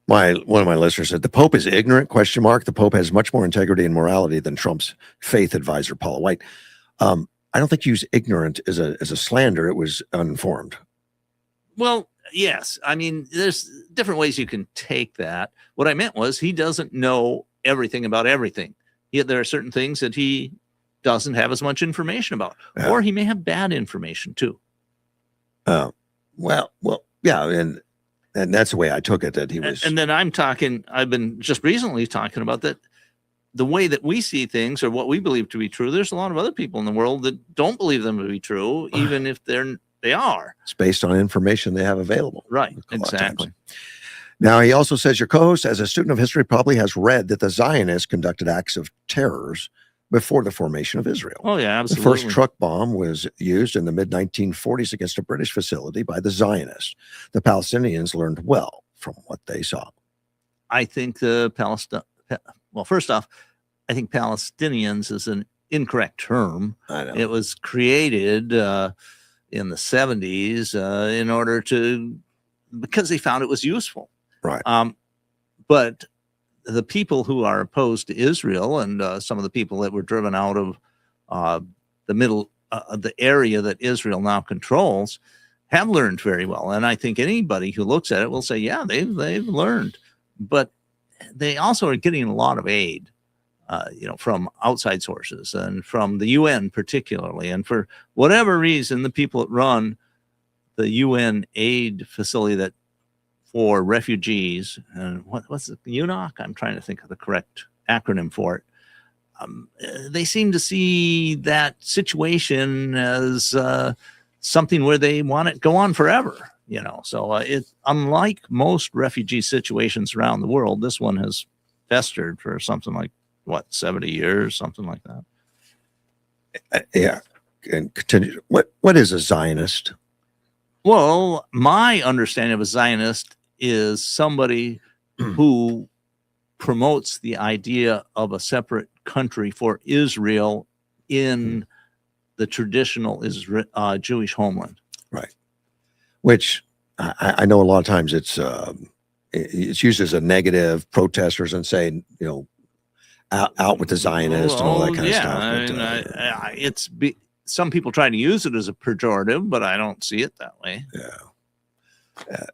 One of my listeners said the Pope is ignorant? ? The Pope has much more integrity and morality than Trump's faith advisor Paula White. I don't think you use ignorant as a slander. It was uninformed. Well, Yes. I mean, there's different ways you can take that. What I meant was he doesn't know everything about everything. Yet there are certain things that he doesn't have as much information about, Yeah. or he may have bad information too. Well, yeah, and that's the way I took it. That he was, And then I've been just recently talking about that. The way that we see things or what we believe to be true, there's a lot of other people in the world that don't believe them to be true, even if they are. it's based on information they have available. Right. A lot of Exactly. times. Now, he also says your co-host, as a student of history, probably has read that the Zionists conducted acts of terrors before the formation of Israel. Oh yeah, The absolutely. first truck bomb was used in the mid-1940s against a British facility by the Zionists. The Palestinians learned well from what they saw. I think well, first off, I think Palestinians is an incorrect term. I know. It was created in the 70s in order because they found it was useful. Right. But the people who are opposed to Israel and some of the people that were driven out of the area that Israel now controls have learned very well. And I think anybody who looks at it will say, yeah, they've learned. But they also are getting a lot of aid, from outside sources and from the UN particularly. And for whatever reason, the people that run the UN aid facility for refugees, and what's the UNOC? I'm trying to think of the correct acronym for it. They seem to see that situation as something where they want it to go on forever. So it's unlike most refugee situations around the world. This one has festered for something like 70 years, something like that. Yeah. And continue. What is a Zionist? Well, my understanding of a Zionist is somebody who promotes the idea of a separate country for Israel in the traditional Jewish homeland. Right. Which I know a lot of times it's used as a negative, protesters and saying, out with the Zionists and all that kind of stuff. But, some people try to use it as a pejorative, but I don't see it that way. Yeah.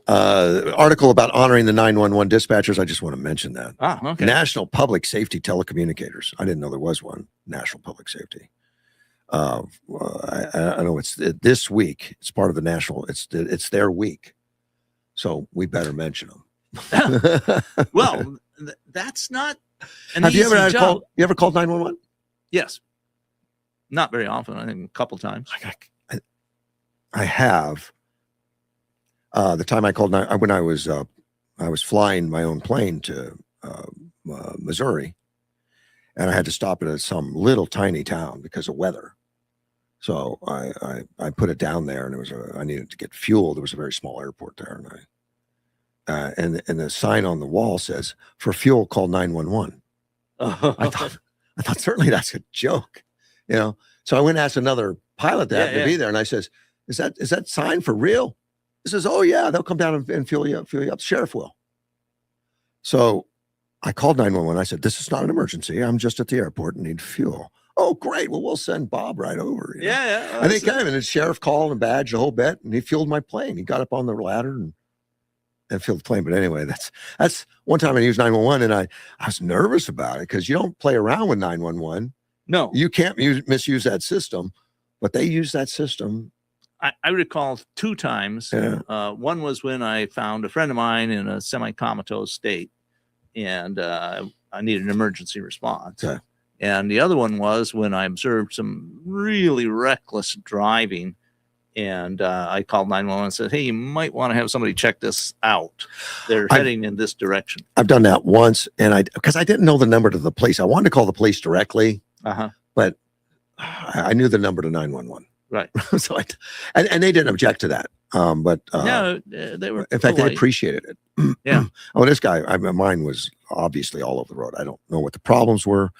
Article about honoring the 911 dispatchers. I just want to mention that. Okay. National Public Safety Telecommunicators. I didn't know there was one. National Public Safety. I know it's this week. It's part of the national. It's their week, so we better mention them. Well, that's not. Have you ever had a call? You ever called 911? Yes. Not very often. I think a couple times. I have. The time I called when I was flying my own plane to Missouri, and I had to stop at some little tiny town because of weather. So I put it down there, and I needed to get fuel. There was a very small airport there, and the sign on the wall says, "For fuel, call 911." I thought certainly that's a joke, So I went and asked another pilot that happened to be there, and I says, "Is that sign for real?" He says, "Oh yeah, they'll come down and fuel you up. The sheriff will." So I called 911. I said, "This is not an emergency. I'm just at the airport and need fuel." "Oh, great. Well, we'll send Bob right over." Yeah. And they came, and the sheriff called and badged the whole bit, and he fueled my plane. He got up on the ladder and fueled the plane. But anyway, that's one time I used 911, and I was nervous about it because you don't play around with 911. No, You can't misuse that system, but they use that system. I recall 2 times. Yeah. One was when I found a friend of mine in a semi-comatose state, and I needed an emergency response. Okay. And the other one was when I observed some really reckless driving, and I called 911 and said, "Hey, you might want to have somebody check this out. They're heading in this direction." I've done that once, and because I didn't know the number to the police. I wanted to call the police directly, but I knew the number to 911. Right. So and they didn't object to that. But No, they were. in fact, they polite. appreciated it. Yeah. Oh, this guy, mine was obviously all over the road. I don't know what the problems were.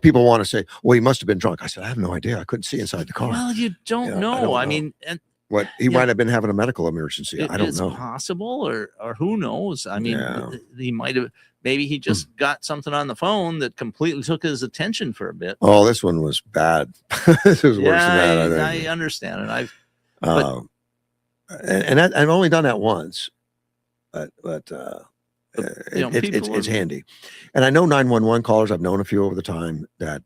People want to say, "Well, he must have been drunk." I said, "I have no idea. I couldn't see inside the car." Well, you don't Yeah, I know. don't I know. mean, and What he might have been having a medical emergency. I don't it's know. possible, or who knows? I mean, Yeah. he might have. Maybe he just got something on the phone that completely took his attention for a bit. Oh, this one was bad. This was worse than that. I I think. understand it. Uh, I've only done that once, but you know, people it's are- handy. And I know 911 callers. I've known a few over the time that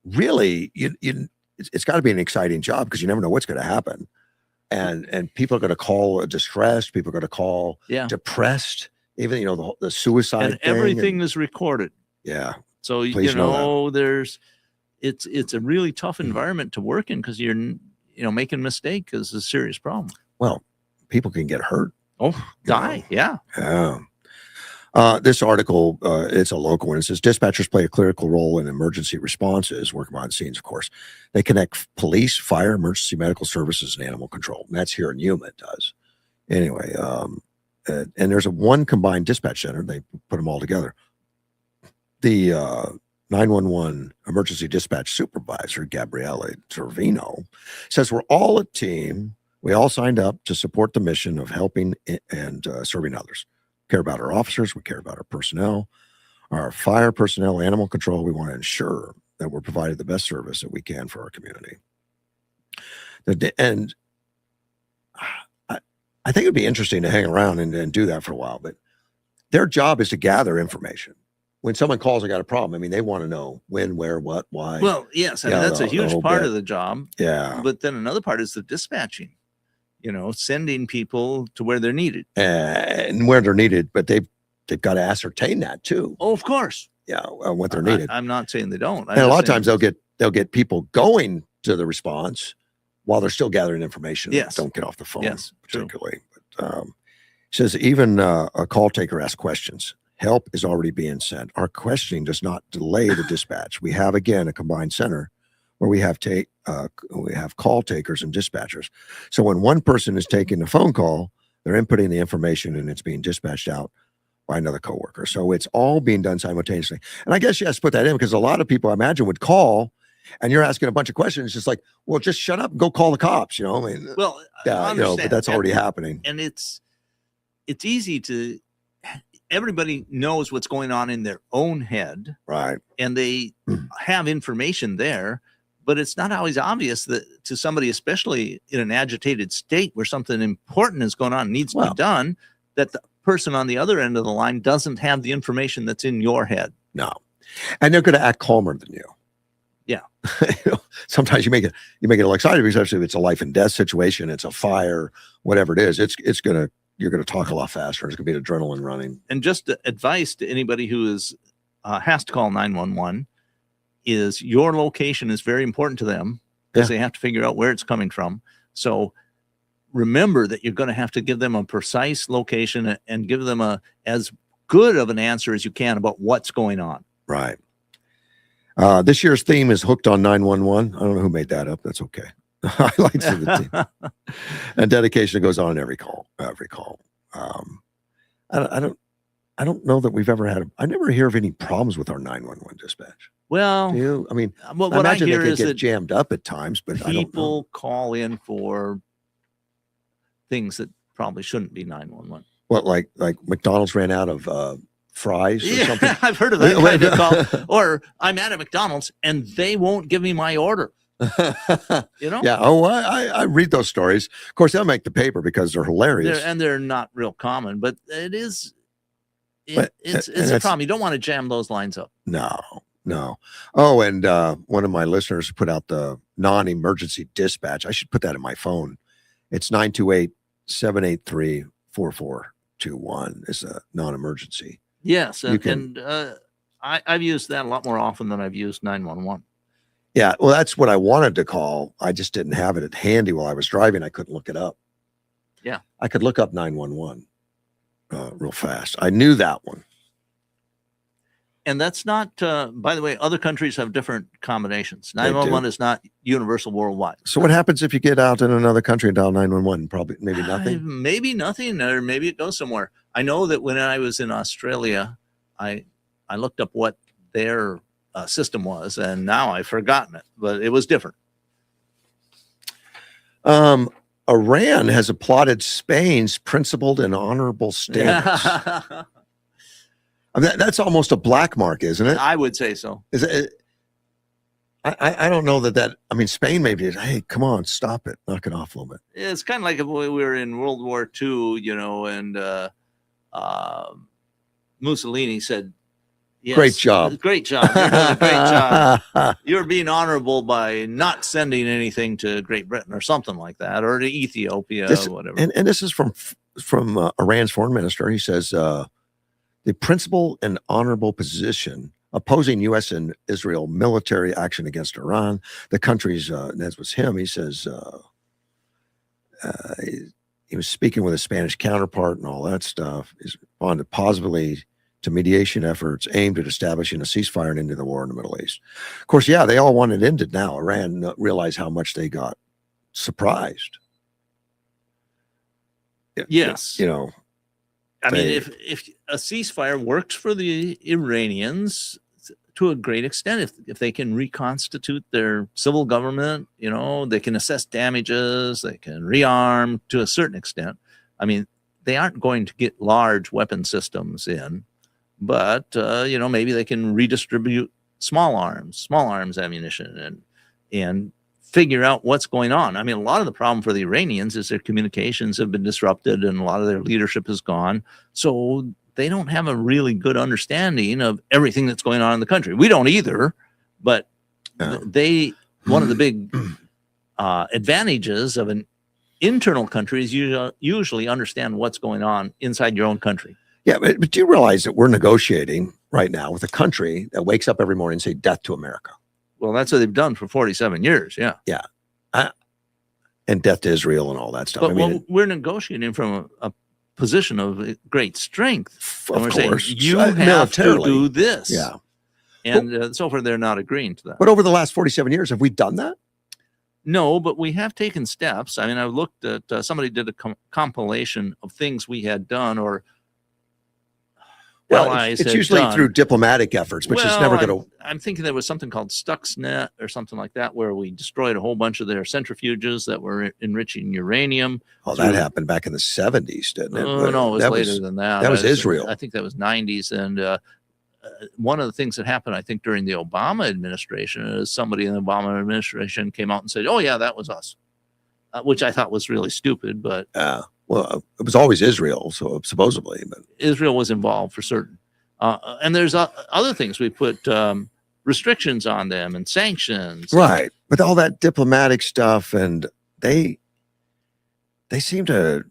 really it's got to be an exciting job because you never know what's going to happen, and people are going to call distressed. People are going to call Yeah. depressed. Even the suicide And thing everything is recorded. yeah. So Please know it's a really tough environment to work in because you're making a mistake is a serious problem. Well, people can get hurt. Oh, die. Yeah. Yeah. This article, it's a local one. It says dispatchers play a critical role in emergency responses, working behind the scenes, of course. They connect police, fire, emergency medical services, and animal control. And that's here in Yuma, it does. Anyway, and there's one combined dispatch center. They put them all together. The 911 emergency dispatch supervisor, Gabriele Cervino, says we're all a team. We all signed up to support the mission of helping and serving others. Care about our officers. We care about our personnel, our fire personnel, animal control. We want to ensure that we're providing the best service that we can for our community. And I think it'd be interesting to hang around and do that for a while, but their job is to gather information. When someone calls, I got a problem. I mean, they want to know when, where, what, why. Well, yes. I mean, that's a huge part of the job. Yeah. But then another part is the dispatching, sending people to where they're needed. And where they're needed, but they've got to ascertain that too. Oh, of course. Yeah, what they're needed. I'm not saying they don't. And a lot of times they'll get people going to the response while they're still gathering information. Yes. Don't get off the phone. Yes, particularly. But, says even a call taker asks questions. Help is already being sent. Our questioning does not delay the dispatch. We have again a combined center where we have call takers and dispatchers. So when one person is taking the phone call, they're inputting the information and it's being dispatched out by another coworker. So it's all being done simultaneously. And I guess you have to put that in because a lot of people I imagine would call and you're asking a bunch of questions. It's just like, well, just shut up and go call the cops. I mean, well, yeah, but that's already happening. And it's easy to, everybody knows what's going on in their own head. Right. And they have information there, but it's not always obvious that to somebody, especially in an agitated state where something important is going on, needs to be done, that the person on the other end of the line doesn't have the information that's in your head. No. And they're going to act calmer than you. Yeah. Sometimes you make it look excited, especially if it's a life and death situation, it's a fire, whatever it is, you're going to talk a lot faster. There's going to be adrenaline running. And just advice to anybody who has to call 911 is your location is very important to them because they have to figure out where it's coming from. So remember that you're going to have to give them a precise location and give them as good of an answer as you can about what's going on. Right. This year's theme is Hooked on 911. I don't know who made that up. That's okay. I like the team. And dedication goes on every call. I don't know that we've ever had. I never hear of any problems with our 911 dispatch. Well, Do you? I mean, what I I imagine hear they is could get that jammed up at times, but I don't know. people call in for things that probably shouldn't be 911. What, like McDonald's ran out of fries or something? I've heard of that kind of call. Or I'm at a McDonald's and they won't give me my order. Yeah. Oh, I read those stories. Of course, they'll make the paper because they're hilarious. They're not real common, but it's a problem. You don't want to jam those lines up. No. Oh, and one of my listeners put out the non-emergency dispatch. I should put that in my phone. It's 928-783-4421 is a non-emergency. Yes. I've used that a lot more often than I've used 911. Yeah. Well, that's what I wanted to call. I just didn't have it at handy while I was driving. I couldn't look it up. Yeah. I could look up 911 real fast. I knew that one. And that's not, by the way, other countries have different combinations. 911 is not universal worldwide. So what happens if you get out in another country and dial 911? Probably, maybe nothing. Maybe nothing, or maybe it goes somewhere. I know that when I was in Australia, I looked up what their system was, and now I've forgotten it, but it was different. Iran has applauded Spain's principled and honorable stance. I mean, that's almost a black mark, isn't it? I would say so. Is it? I don't know that. I mean, Spain maybe. Hey, come on, stop it, knock it off a little bit. It's kind of like if we were in World War II, and Mussolini said, yes, Great job. Great job. You're doing a great job. You're being honorable by not sending anything to Great Britain or something like that, or to Ethiopia, or whatever. And this is from Iran's foreign minister. He says the principal and honorable position opposing U.S. and Israel military action against Iran. The country's, that was him. He says he was speaking with a Spanish counterpart and all that stuff. He's responded positively to mediation efforts aimed at establishing a ceasefire and ending the war in the Middle East. Of course, yeah, they all want it ended now. Iran realized how much they got surprised. Yes. I mean, they- if a ceasefire works for the Iranians to a great extent, if they can reconstitute their civil government, they can assess damages, they can rearm to a certain extent. I mean, they aren't going to get large weapon systems in, but maybe they can redistribute small arms ammunition, and figure out what's going on. I mean, a lot of the problem for the Iranians is their communications have been disrupted and a lot of their leadership is gone. So they don't have a really good understanding of everything that's going on in the country. We don't either, but one of the big advantages of an internal country is you usually understand what's going on inside your own country. Yeah, but do you realize that we're negotiating right now with a country that wakes up every morning and say death to America? Well, that's what they've done for 47 years. Yeah. Yeah. And death to Israel and all that stuff. But we're negotiating from a position of great strength. Of we're saying, course. you have to Militarily. do this. Yeah. And so far, they're not agreeing to that. But over the last 47 years, have we done that? No, but we have taken steps. I mean, I looked at, somebody did a compilation of things we had done or allies it's had usually done. through diplomatic efforts, which is never going to. I'm thinking there was something called Stuxnet or something like that, where we destroyed a whole bunch of their centrifuges that were enriching uranium. Oh, that happened back in the 70s, didn't it? No, it was later than that. That was Israel. I think that was 90s. And one of the things that happened, I think, during the Obama administration is somebody in the Obama administration came out and said, oh, yeah, that was us, which I thought was really stupid. But well, it was always Israel, so supposedly. But Israel was involved for certain. And there's other things. We put restrictions on them and sanctions. Right. With all that diplomatic stuff, and they seem to.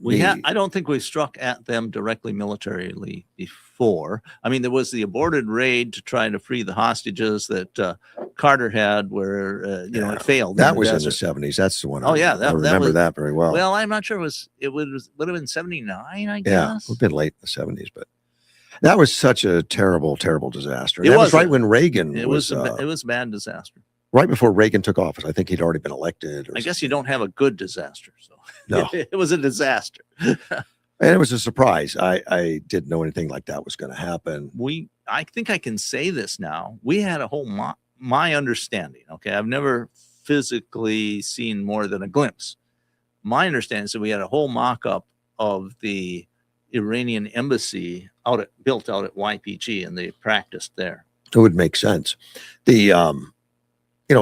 I don't think we struck at them directly militarily before. I mean, there was the aborted raid to try to free the hostages that Carter had, where it failed. That was in the 70s. That's the one. Oh, yeah, I remember that very well. Well, I'm not sure it would have been 79, I guess. Yeah, it would have been late in the 70s, but that was such a terrible, terrible disaster. It That was was right when Reagan it was a bad disaster. Right before Reagan took office. I think he'd already been elected. I guess you don't have a good disaster, so no, it was a disaster. And it was a surprise. I didn't know anything like that was going to happen. I think I can say this now. We had a whole my understanding. Okay, I've never physically seen more than a glimpse. My understanding is that we had a whole mock-up of the Iranian embassy built out at YPG, and they practiced there. It would make sense. The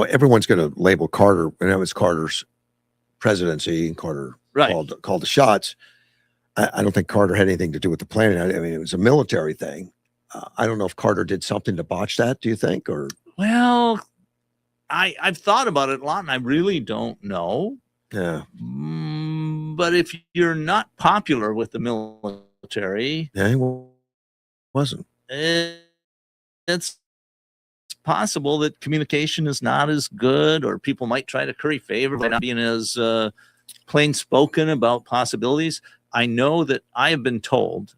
everyone's going to label Carter, and it was Carter's presidency, and Carter called the shots. I don't think Carter had anything to do with the planning. I mean, it was a military thing. I don't know if Carter did something to botch that. Do you think? Or well, I've thought about it a lot, and I really don't know. Yeah. But if you're not popular with the military, yeah, he wasn't. It's possible that communication is not as good, or people might try to curry favor by not being as plain spoken about possibilities. I know that I have been told,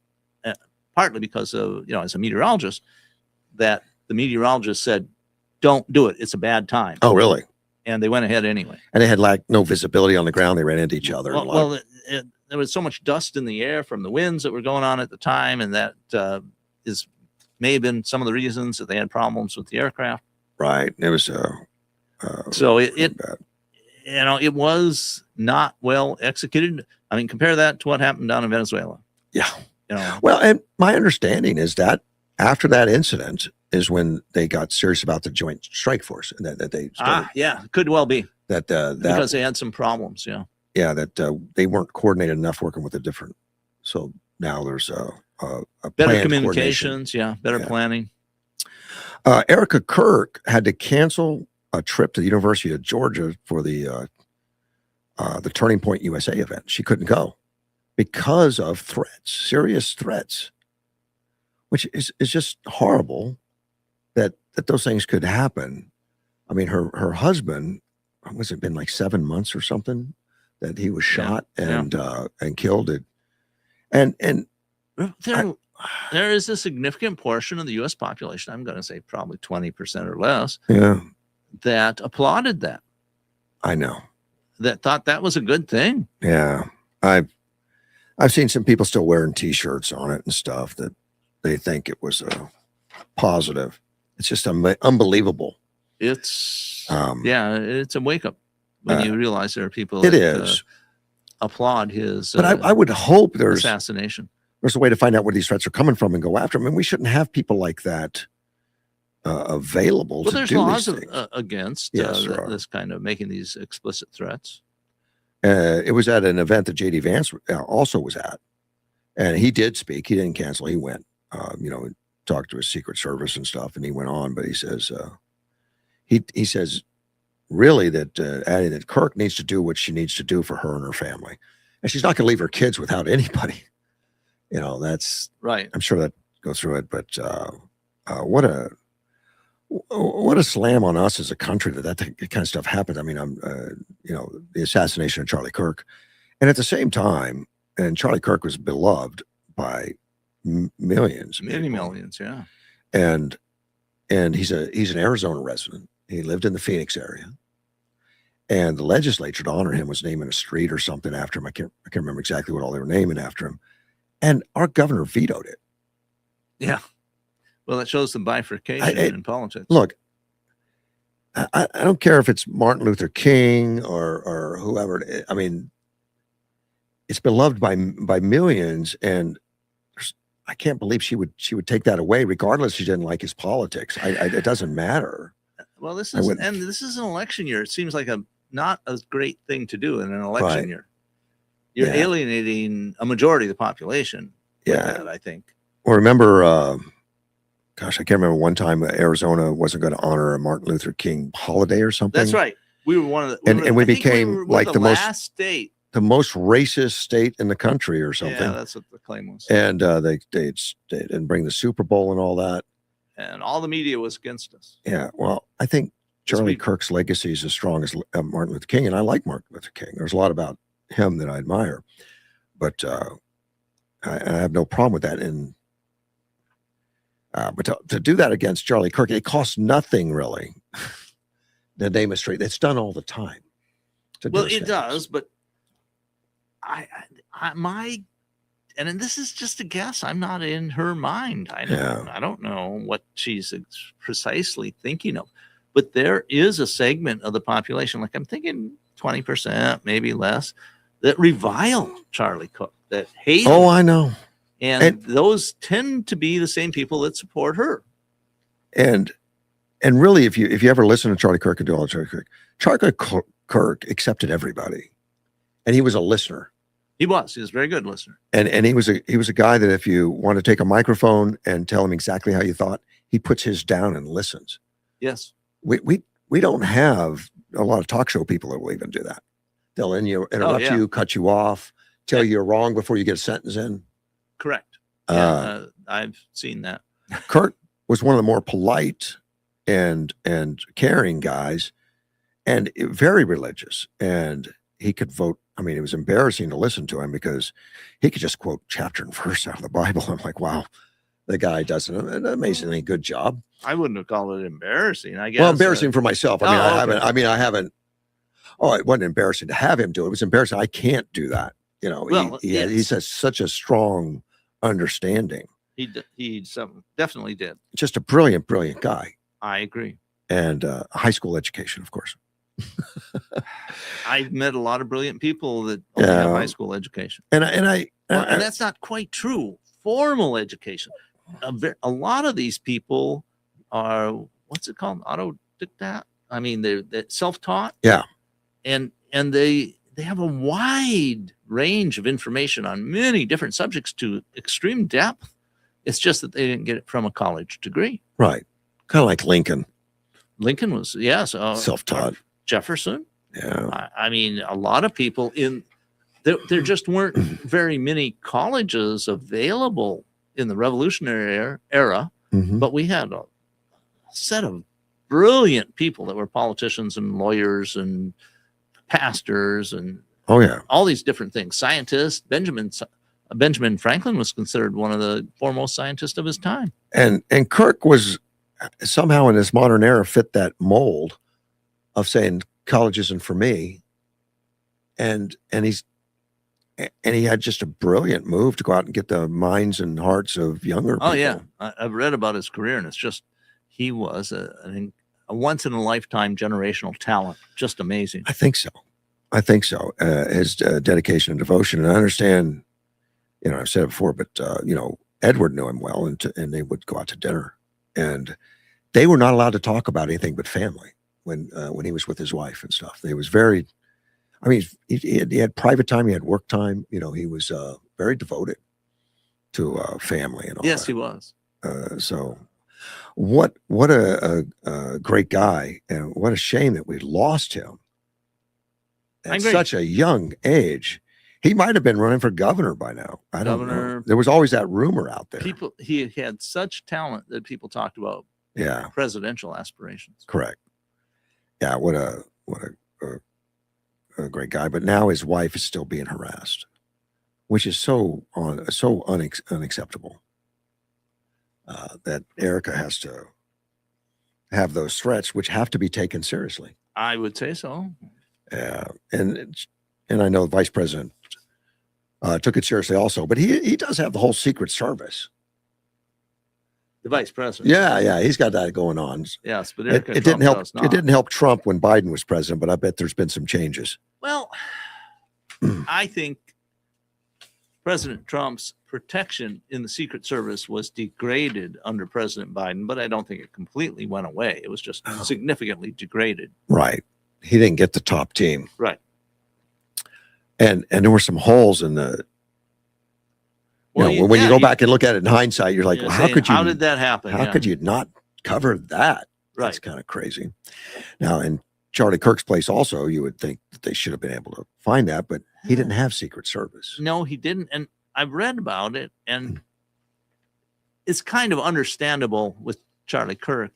partly because of, as a meteorologist, that the meteorologist said, don't do it. It's a bad time. Oh, really? And they went ahead anyway. And they had no visibility on the ground. They ran into each other. There was so much dust in the air from the winds that were going on at the time. And that may have been some of the reasons that they had problems with the aircraft. Right. It was so it was not well executed. I mean, compare that to what happened down in Venezuela. Yeah. Well, and my understanding is that after that incident, is when they got serious about the Joint Strike Force, and that they started, Yeah, could well be that because they had some problems. Yeah. yeah, that they weren't coordinated enough working with the different. So now there's a Better planned communications. Yeah. Better Yeah. planning. Erica Kirk had to cancel a trip to the University of Georgia for the Turning Point USA event. She couldn't go because of threats, serious threats, which is just horrible that those things could happen. I mean, her husband, was it been like 7 months or something that he was shot and killed it. And There is a significant portion of the U.S. population, I'm going to say probably 20% or less, yeah, that applauded that, I know. that thought that was a good thing. Yeah. I've seen some people still wearing t-shirts on it and stuff that they think it was a positive. It's just unbelievable. It's it's a wake up when you realize there are people It that is. applaud his But I would hope there's assassination. a way to find out where these threats are coming from and go after them. And we shouldn't have people like that available Well, to there's do laws these things. against Yes, there are. this kind of making these explicit threats. It was at an event that J.D. Vance also was at, and he did speak. He didn't cancel. He went, talked to his Secret Service and stuff, and he went on. But he says, he says, really that adding that Kirk needs to do what she needs to do for her and her family, and she's not going to leave her kids without anybody. That's Right. I'm sure that go through it, but what a slam on us as a country that kind of stuff happened. I mean, the assassination of Charlie Kirk, and at the same time, and Charlie Kirk was beloved by millions, Many people. millions, yeah. and he's an Arizona resident. He lived in the Phoenix area, and the legislature to honor him was naming a street or something after him. I can't remember exactly what all they were naming after him, and our governor vetoed it. Yeah. Well, that shows the bifurcation in politics. Look, I don't care if it's Martin Luther King or whoever. I mean, it's beloved by millions, and I can't believe she would take that away, regardless she didn't like his politics. It doesn't matter. Well, this is an election year. It seems like not a great thing to do in an election year. You're alienating a majority of the population. With that, I think. Well, remember, I can't remember one time Arizona wasn't going to honor a Martin Luther King holiday or something. That's right. We were one of the, and we became like the last state, the most racist state in the country or something. Yeah, that's what the claim was. And they didn't bring the Super Bowl and all that. And all the media was against us. Yeah. Well, I think Charlie Kirk's legacy is as strong as Martin Luther King, and I like Martin Luther King. There's a lot about him that I admire, but I have no problem with that. And but to do that against Charlie Kirk, it costs nothing really. The name is straight. It's done all the time. Well, it does, but and this is just a guess. I'm not in her mind. I don't know what she's precisely thinking of, but there is a segment of the population, like I'm thinking 20%, maybe less, that revile Charlie Kirk, that hate him. I know. And those tend to be the same people that support her. And really, if you ever listen to Charlie Kirk and do all Charlie Kirk accepted everybody, and he was a listener. He was a very good listener. And he was a guy that if you want to take a microphone and tell him exactly how you thought, he puts his down and listens. Yes. We don't have a lot of talk show people that will even do that. They'll interrupt you, cut you off, tell you you're wrong before you get a sentence in. Correct. I've seen that. Kirk was one of the more polite and caring guys, and very religious, and he could vote. I mean, it was embarrassing to listen to him because he could just quote chapter and verse out of the Bible. I'm like, wow, the guy does an amazingly good job. I wouldn't have called it embarrassing. I guess. Well, embarrassing for myself. I haven't. Oh, it wasn't embarrassing to have him do it. It was embarrassing. I can't do that. He says such a strong understanding. He definitely did. Just a brilliant guy. I agree. And high school education, of course. I've met a lot of brilliant people that only have high school education, and that's not quite true. Formal education. A lot of these people are, what's it called? Autodidact. I mean, they're self-taught. Yeah. And they have a wide range of information on many different subjects to extreme depth. It's just that they didn't get it from a college degree. Right. Kind of like Lincoln, Lincoln was, yes, self-taught. Jefferson. Yeah. I mean, a lot of people there just weren't very many colleges available in the Revolutionary era, Mhm. but we had a set of brilliant people that were politicians and lawyers and pastors and Oh yeah. all these different things. Scientists. Benjamin Franklin was considered one of the foremost scientists of his time. And Kirk was somehow in this modern era fit that mold of saying college isn't for me. And he had just a brilliant move to go out and get the minds and hearts of younger people. Oh yeah, I've read about his career, and it's just he was a once in a lifetime generational talent. Just amazing. I think so. His dedication and devotion. And I understand, I've said it before, but Edward knew him well, and they would go out to dinner, and they were not allowed to talk about anything but family when he was with his wife and stuff. They was very, I mean, he had private time, he had work time. He was very devoted to family and all. Yes, that. he was. So, what a great guy, and what a shame that we lost him at such a young age. He might have been running for governor by now. I don't know. There was always that rumor out there. He had such talent that people talked about. Yeah, presidential aspirations. Correct. Yeah, what a great guy. But now his wife is still being harassed, which is so unacceptable. That Erica has to have those threats, which have to be taken seriously. I would say so. Yeah, and I know the vice president took it seriously also, but he does have the whole Secret Service. The vice president. Yeah, he's got that going on. Yes, but it didn't help. It didn't help Trump when Biden was president, but I bet there's been some changes. Well, I think President Trump's protection in the Secret Service was degraded under President Biden, but I don't think it completely went away. It was just significantly degraded. Right. He didn't get the top team. Right. And there were some holes in the. When you go back and look at it in hindsight, you're like, well, how did that happen? How could you not cover that? Right. That's kind of crazy. Now, in Charlie Kirk's place also, you would think that they should have been able to find that, but he didn't have Secret Service. No, he didn't. And I've read about it, and it's kind of understandable with Charlie Kirk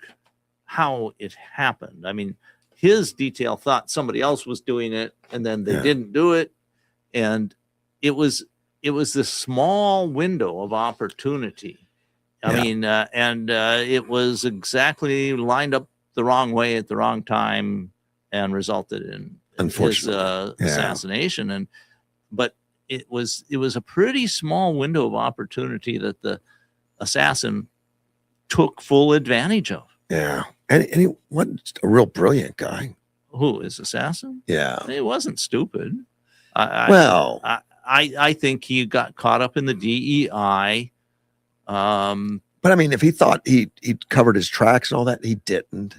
how it happened. I mean, his detail thought somebody else was doing it, and then they didn't do it. And it was this small window of opportunity. I mean, it was exactly lined up the wrong way at the wrong time and resulted in his assassination. But it was a pretty small window of opportunity that the assassin took full advantage of. Yeah. And he wasn't a real brilliant guy. Who is assassin? Yeah. He wasn't stupid. I think he got caught up in the DEI. But I mean, if he thought he covered his tracks and all that, he didn't.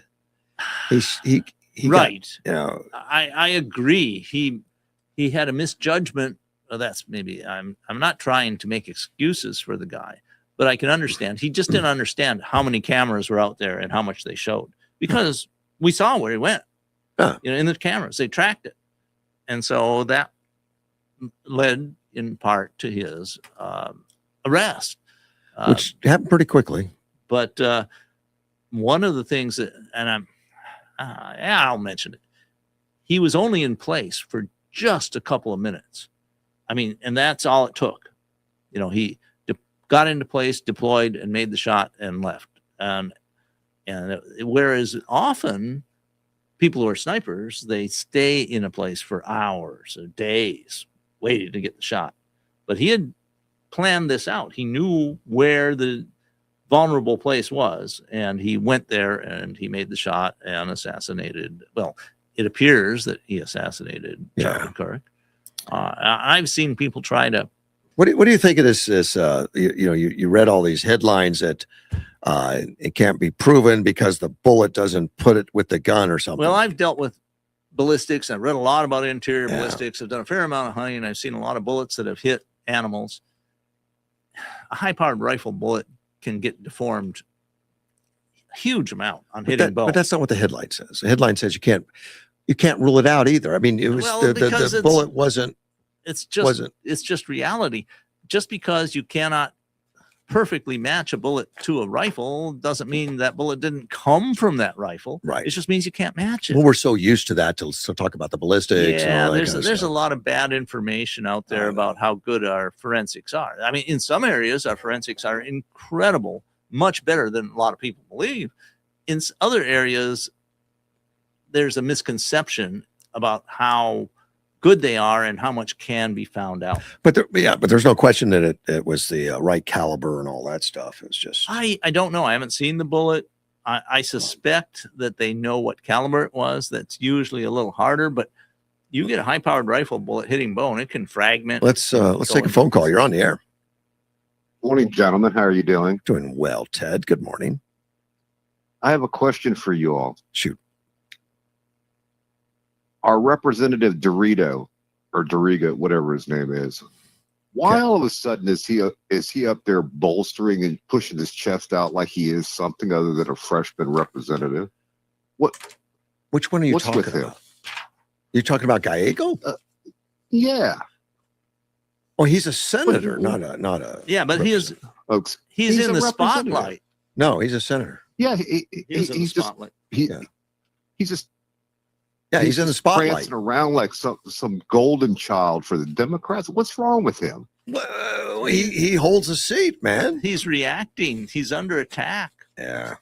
He right. Got, I agree. He had a misjudgment. That's maybe I'm not trying to make excuses for the guy, but I can understand. He just didn't understand how many cameras were out there and how much they showed, because we saw where he went. In the cameras, they tracked it, and so that led in part to his arrest, which happened pretty quickly. But one of the things that, and I'll mention it, he was only in place for just a couple of minutes. I mean, and that's all it took. He got into place, deployed, and made the shot and left. And whereas often people who are snipers, they stay in a place for hours or days waiting to get the shot. But he had planned this out. He knew where the vulnerable place was, and he went there and he made the shot and assassinated. Well, it appears that he assassinated Charlie Kirk. I've seen people try to What do you think of this? You read all these headlines that it can't be proven because the bullet doesn't put it with the gun or something. Well, I've dealt with ballistics. I've read a lot about interior Yeah. ballistics. I've done a fair amount of hunting. And I've seen a lot of bullets that have hit animals. A high-powered rifle bullet can get deformed a huge amount on hitting bone. But that's not what the headline says. The headline says you can't rule it out either. I mean, it was Well, the because bullet wasn't. It's just reality. Just because you cannot perfectly match a bullet to a rifle doesn't mean that bullet didn't come from that rifle. Right. It just means you can't match it. Well, we're so used to that to talk about the ballistics. Yeah, and all that there's kind of there's a stuff. lot of bad information out there about how good our forensics are. I mean, in some areas, our forensics are incredible, much better than a lot of people believe. In other areas, there's a misconception about how good they are and how much can be found out. But there's no question that it was the right caliber and all that stuff. It's just I don't know. I haven't seen the bullet. I suspect that they know what caliber it was. That's usually a little harder, but you get a high-powered rifle bullet hitting bone, it can fragment. let's take a phone call. You're on the air. Morning, gentlemen. How are you doing? Doing well, Ted. Good morning. I have a question for you all. Shoot. Our representative Dorito, or Doriga, whatever his name is, why all of a sudden is he up there bolstering and pushing his chest out like he is something other than a freshman representative? Which one are you What's talking with him? about? You're talking about Gallego? Yeah, Oh, he's a senator, not a. Yeah, but he's folks. in a the representative. spotlight. No, he's a senator. Yeah, He's in the he's just spotlight. he's just Yeah, he's in the just spotlight. prancing around like some golden child for the Democrats. What's wrong with him? Well, he holds a seat, man. He's reacting. He's under attack. Yeah.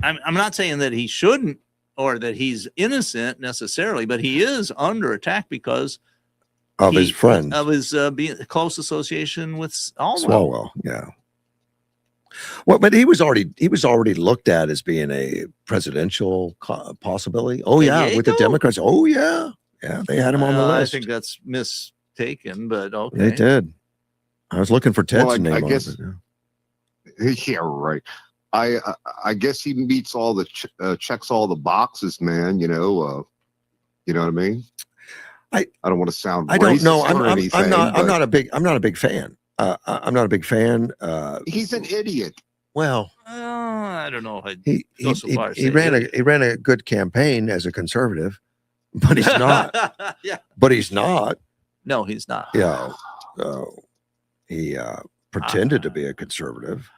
I'm not saying that he shouldn't or that he's innocent necessarily, but he is under attack because Of his friends. of his being close association with Swalwell. Swalwell, yeah. Well, but he was already looked at as being a presidential possibility. Oh yeah, with the Gallego? Democrats. Oh yeah, they had him on the I list. think that's mistaken, but okay. They did. I was looking for Ted's Well, name. I on guess- it, yeah. Yeah, right. I guess he meets all the checks all the boxes, man. You know what I mean. I don't want to sound. I don't know. racist or I'm anything, not but a big fan. I'm not a big fan. he's an idiot. Well, I don't know if I'd he go so far as he say ran idiot. he ran a good campaign as a conservative, but he's not. Yeah. But he's not. No, he's not. Yeah. He pretended to be a conservative.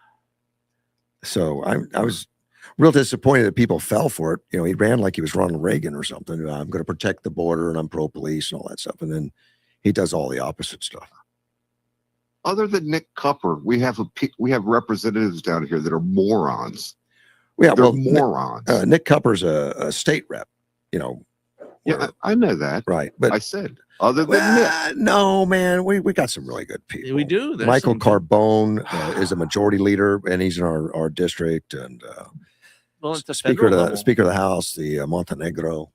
So I was real disappointed that people fell for it. You know, he ran like he was Ronald Reagan or something. I'm going to protect the border and I'm pro police and all that stuff. And then he does all the opposite stuff. Other than Nick Cupper, we have representatives down here that are morons. Yeah, They're well, morons. Nick Cupper's a state rep. You know. Yeah, I know that. Right, but I said other than Nick. no, man, we got some really good people. We do. There's Michael some good- Carbone is a majority leader, and he's in our district. And well, at the Speaker federal of level, the Speaker of the House, the Montenegro,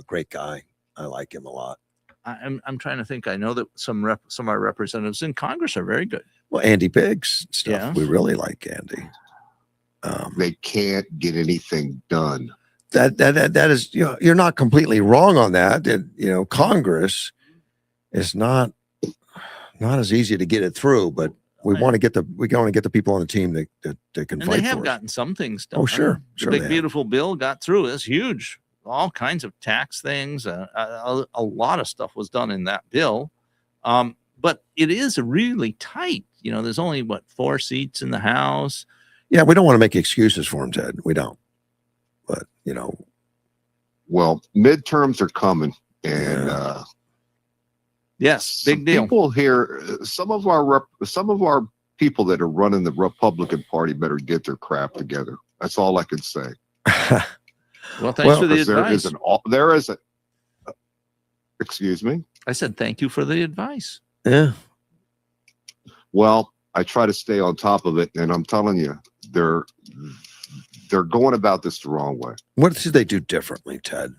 great guy. I like him a lot. I'm trying to think. I know that some of our representatives in Congress are very good. Well, Andy Biggs stuff. Yeah. We really like Andy. They can't get anything done. That is, you know, you're not completely wrong on that. Congress is not as easy to get it through, but we Right. want to get the people on the team that can And fight they have for us. gotten some things done. Oh, sure. The Sure big they have. beautiful bill got through. It's huge. All kinds of tax things. A lot of stuff was done in that bill. But it is really tight. You know, there's only 4 seats in the House. Yeah, we don't want to make excuses for him, Ted. We don't. But Well, midterms are coming, and Yeah. Yes, big some deal. People here, some of our people that are running the Republican Party better get their crap together. That's all I can say. Well, thanks Well, for the Because advice. there is a. Excuse me. I said thank you for the advice. yeah. Well, I try to stay on top of it, and I'm telling you, they're going about this the wrong way. What should they do differently, Ted?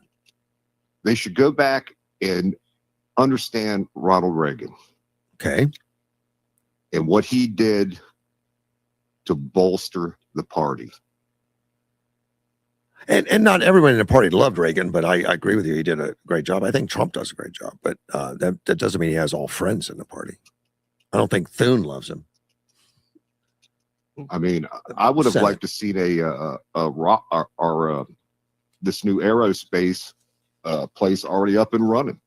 They should go back and understand Ronald Reagan. Okay. and what he did to bolster the party. And not everyone in the party loved Reagan, but I agree with you. He did a great job. I think Trump does a great job, but that doesn't mean he has all friends in the party. I don't think Thune loves him. I mean, I would have Senate. liked to see this new aerospace place already up and running.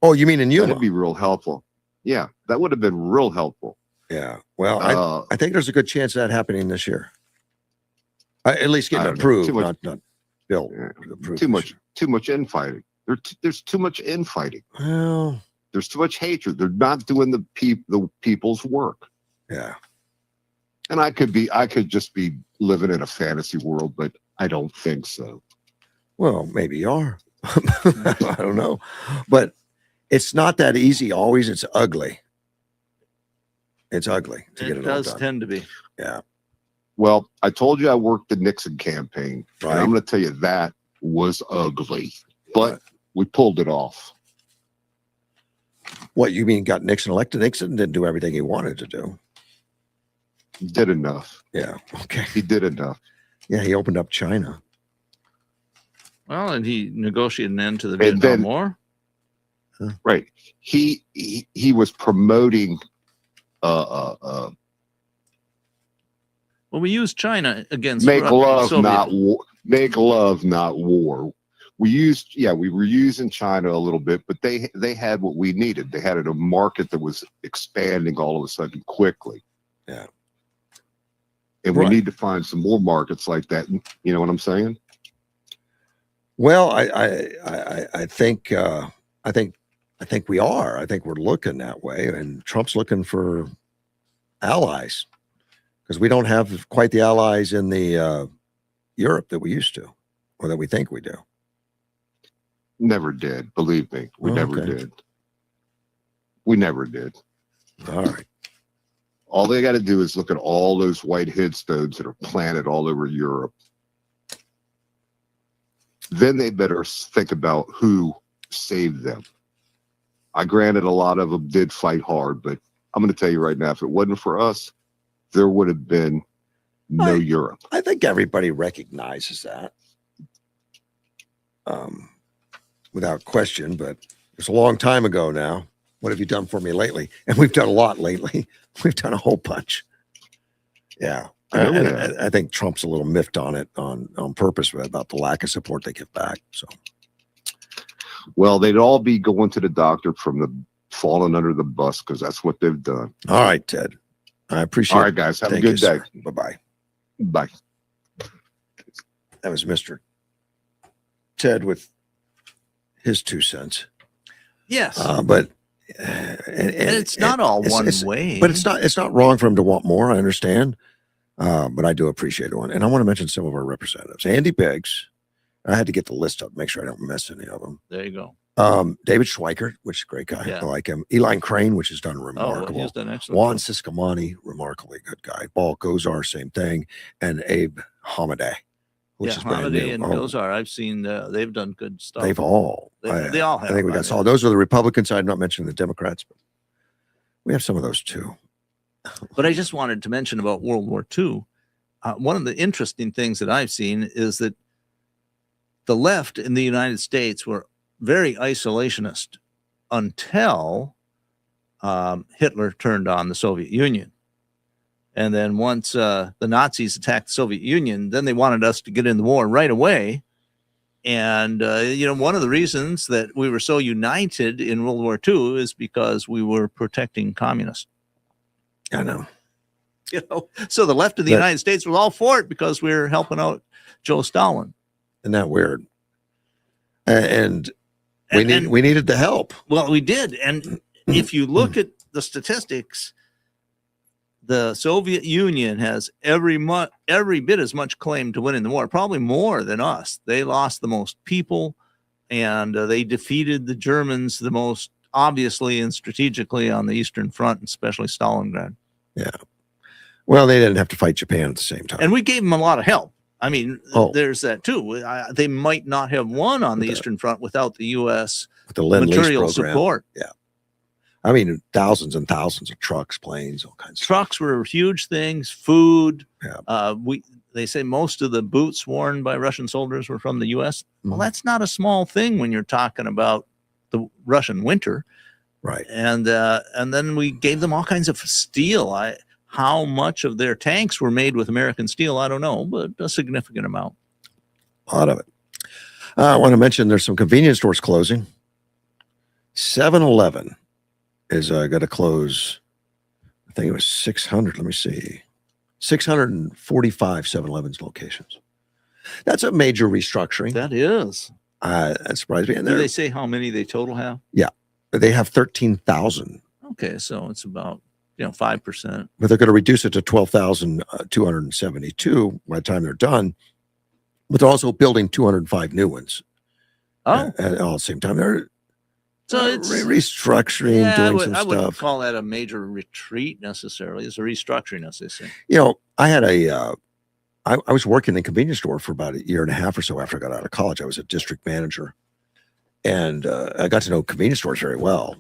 Oh, you mean in Yuma? That'd be real helpful. Yeah, that would have been real helpful. Yeah. Well, Uh, I think there's a good chance of that happening this year. At least I getting don't know. approved, Too much- not built. Yeah, Approved too this much infighting. There's too much infighting. year. Well, There's too much hatred. They're not doing the people's work. yeah. And I could just be living in a fantasy world, but I don't think so. Well, maybe you are. I don't know. But it's not that easy always. It's ugly. It's ugly to get It it all does done. tend to be. Yeah. Well, I told you I worked the Nixon campaign, Right. and I'm going to tell you that was ugly, but we pulled it off. What you mean got Nixon elected? Nixon didn't do everything he wanted to do. Did enough. Yeah. Okay. He did enough. Yeah. He opened up China. Well, and he negotiated an end to the And Vietnam then- War. Right. He was promoting Well, we used China against make love, Soviet. not war. Make love, not war. We were using China a little bit, but they had what we needed. They had a market that was expanding all of a sudden quickly. Yeah. And we Right. need to find some more markets like that. You know what I'm saying? Well, I think we are. I think we're looking that way, and Trump's looking for allies because we don't have quite the allies in the Europe that we used to, or that we think we do. Never did. Believe me, we Oh, never okay. did. We never did. All right. All they got to do is look at all those white headstones that are planted all over Europe. Then they better think about who saved them. I granted a lot of them did fight hard, but I'm going to tell you right now, if it wasn't for us, there would have been no Right. Europe. I think everybody recognizes that, without question. But it's a long time ago now. What have you done for me lately? And we've done a lot lately. We've done a whole bunch. Yeah. I know And that. I think Trump's a little miffed on it on purpose about the lack of support they give back. So Well, they'd all be going to the doctor from the falling under the bus because that's what they've done. all right, Ted. I appreciate All it. right, guys, have Thank a you, good day. sir. Bye-bye. Bye. That was Mr. Ted with his 2 cents. Yes. But and it's not all one way. But it's not wrong for him to want more. I understand. But I do appreciate it. And I want to mention some of our representatives. Andy Biggs. I had to get the list up, make sure I don't miss any of them. There you go. David Schweikert, which is a great guy. Yeah. I like him. Eline Crane, which has done Oh, remarkable. he's done excellent. Juan Siscomani, remarkably good guy. Paul Gozar, same thing. And Abe Hamadeh, which is brand Holiday new. and Gozar, I've seen they've done good stuff. They've all. They all have. I think we got solid. Those are the Republicans. I'm not mentioning the Democrats, but we have some of those too. But I just wanted to mention about World War II. One of the interesting things that I've seen is that the left in the United States were very isolationist until Hitler turned on the Soviet Union. And then once the Nazis attacked the Soviet Union, then they wanted us to get in the war right away. And, one of the reasons that we were so united in World War II is because we were protecting communists. I know. So the left of the That- United States was all for it because we were helping out Joe Stalin. Isn't that weird? And we And- needed the help. Well, we did. And if you look at the statistics, the Soviet Union has every bit as much claim to winning the war, probably more than us. They lost the most people, and they defeated the Germans the most obviously and strategically on the Eastern Front, especially Stalingrad. Yeah. Well, they didn't have to fight Japan at the same time. And we gave them a lot of help. I mean, Oh. there's that too. They might not have won on the With the- Eastern Front without the U.S. With the Lend-Lease material program. support. I mean, thousands and thousands of trucks, planes, all kinds of Trucks were huge things. Food. Yeah. They say most of the boots worn by Russian soldiers were from the U.S. Well, Mhm. that's not a small thing when you're talking about the Russian winter. Right. And then we gave them all kinds of steel. How much of their tanks were made with American steel, I don't know, but a significant amount. A lot of it. I want to mention there's some convenience stores closing. 7-Eleven is going to close. I think it was 600. Let me see. 645 7-Eleven's locations. That's a major restructuring. That is. That surprised me. And Do they say how many they total have? they have 13,000, Okay, so it's about 5%. but they're going to reduce it to 12,272 by the time they're done. But they're also building 205 new ones at all the same time. They're So it's restructuring, doing some I wouldn't stuff. call that a major retreat necessarily. It's a restructuring, as they say. I had I was working in a convenience store for about a year and a half or so after I got out of college. I was a district manager, and I got to know convenience stores very well.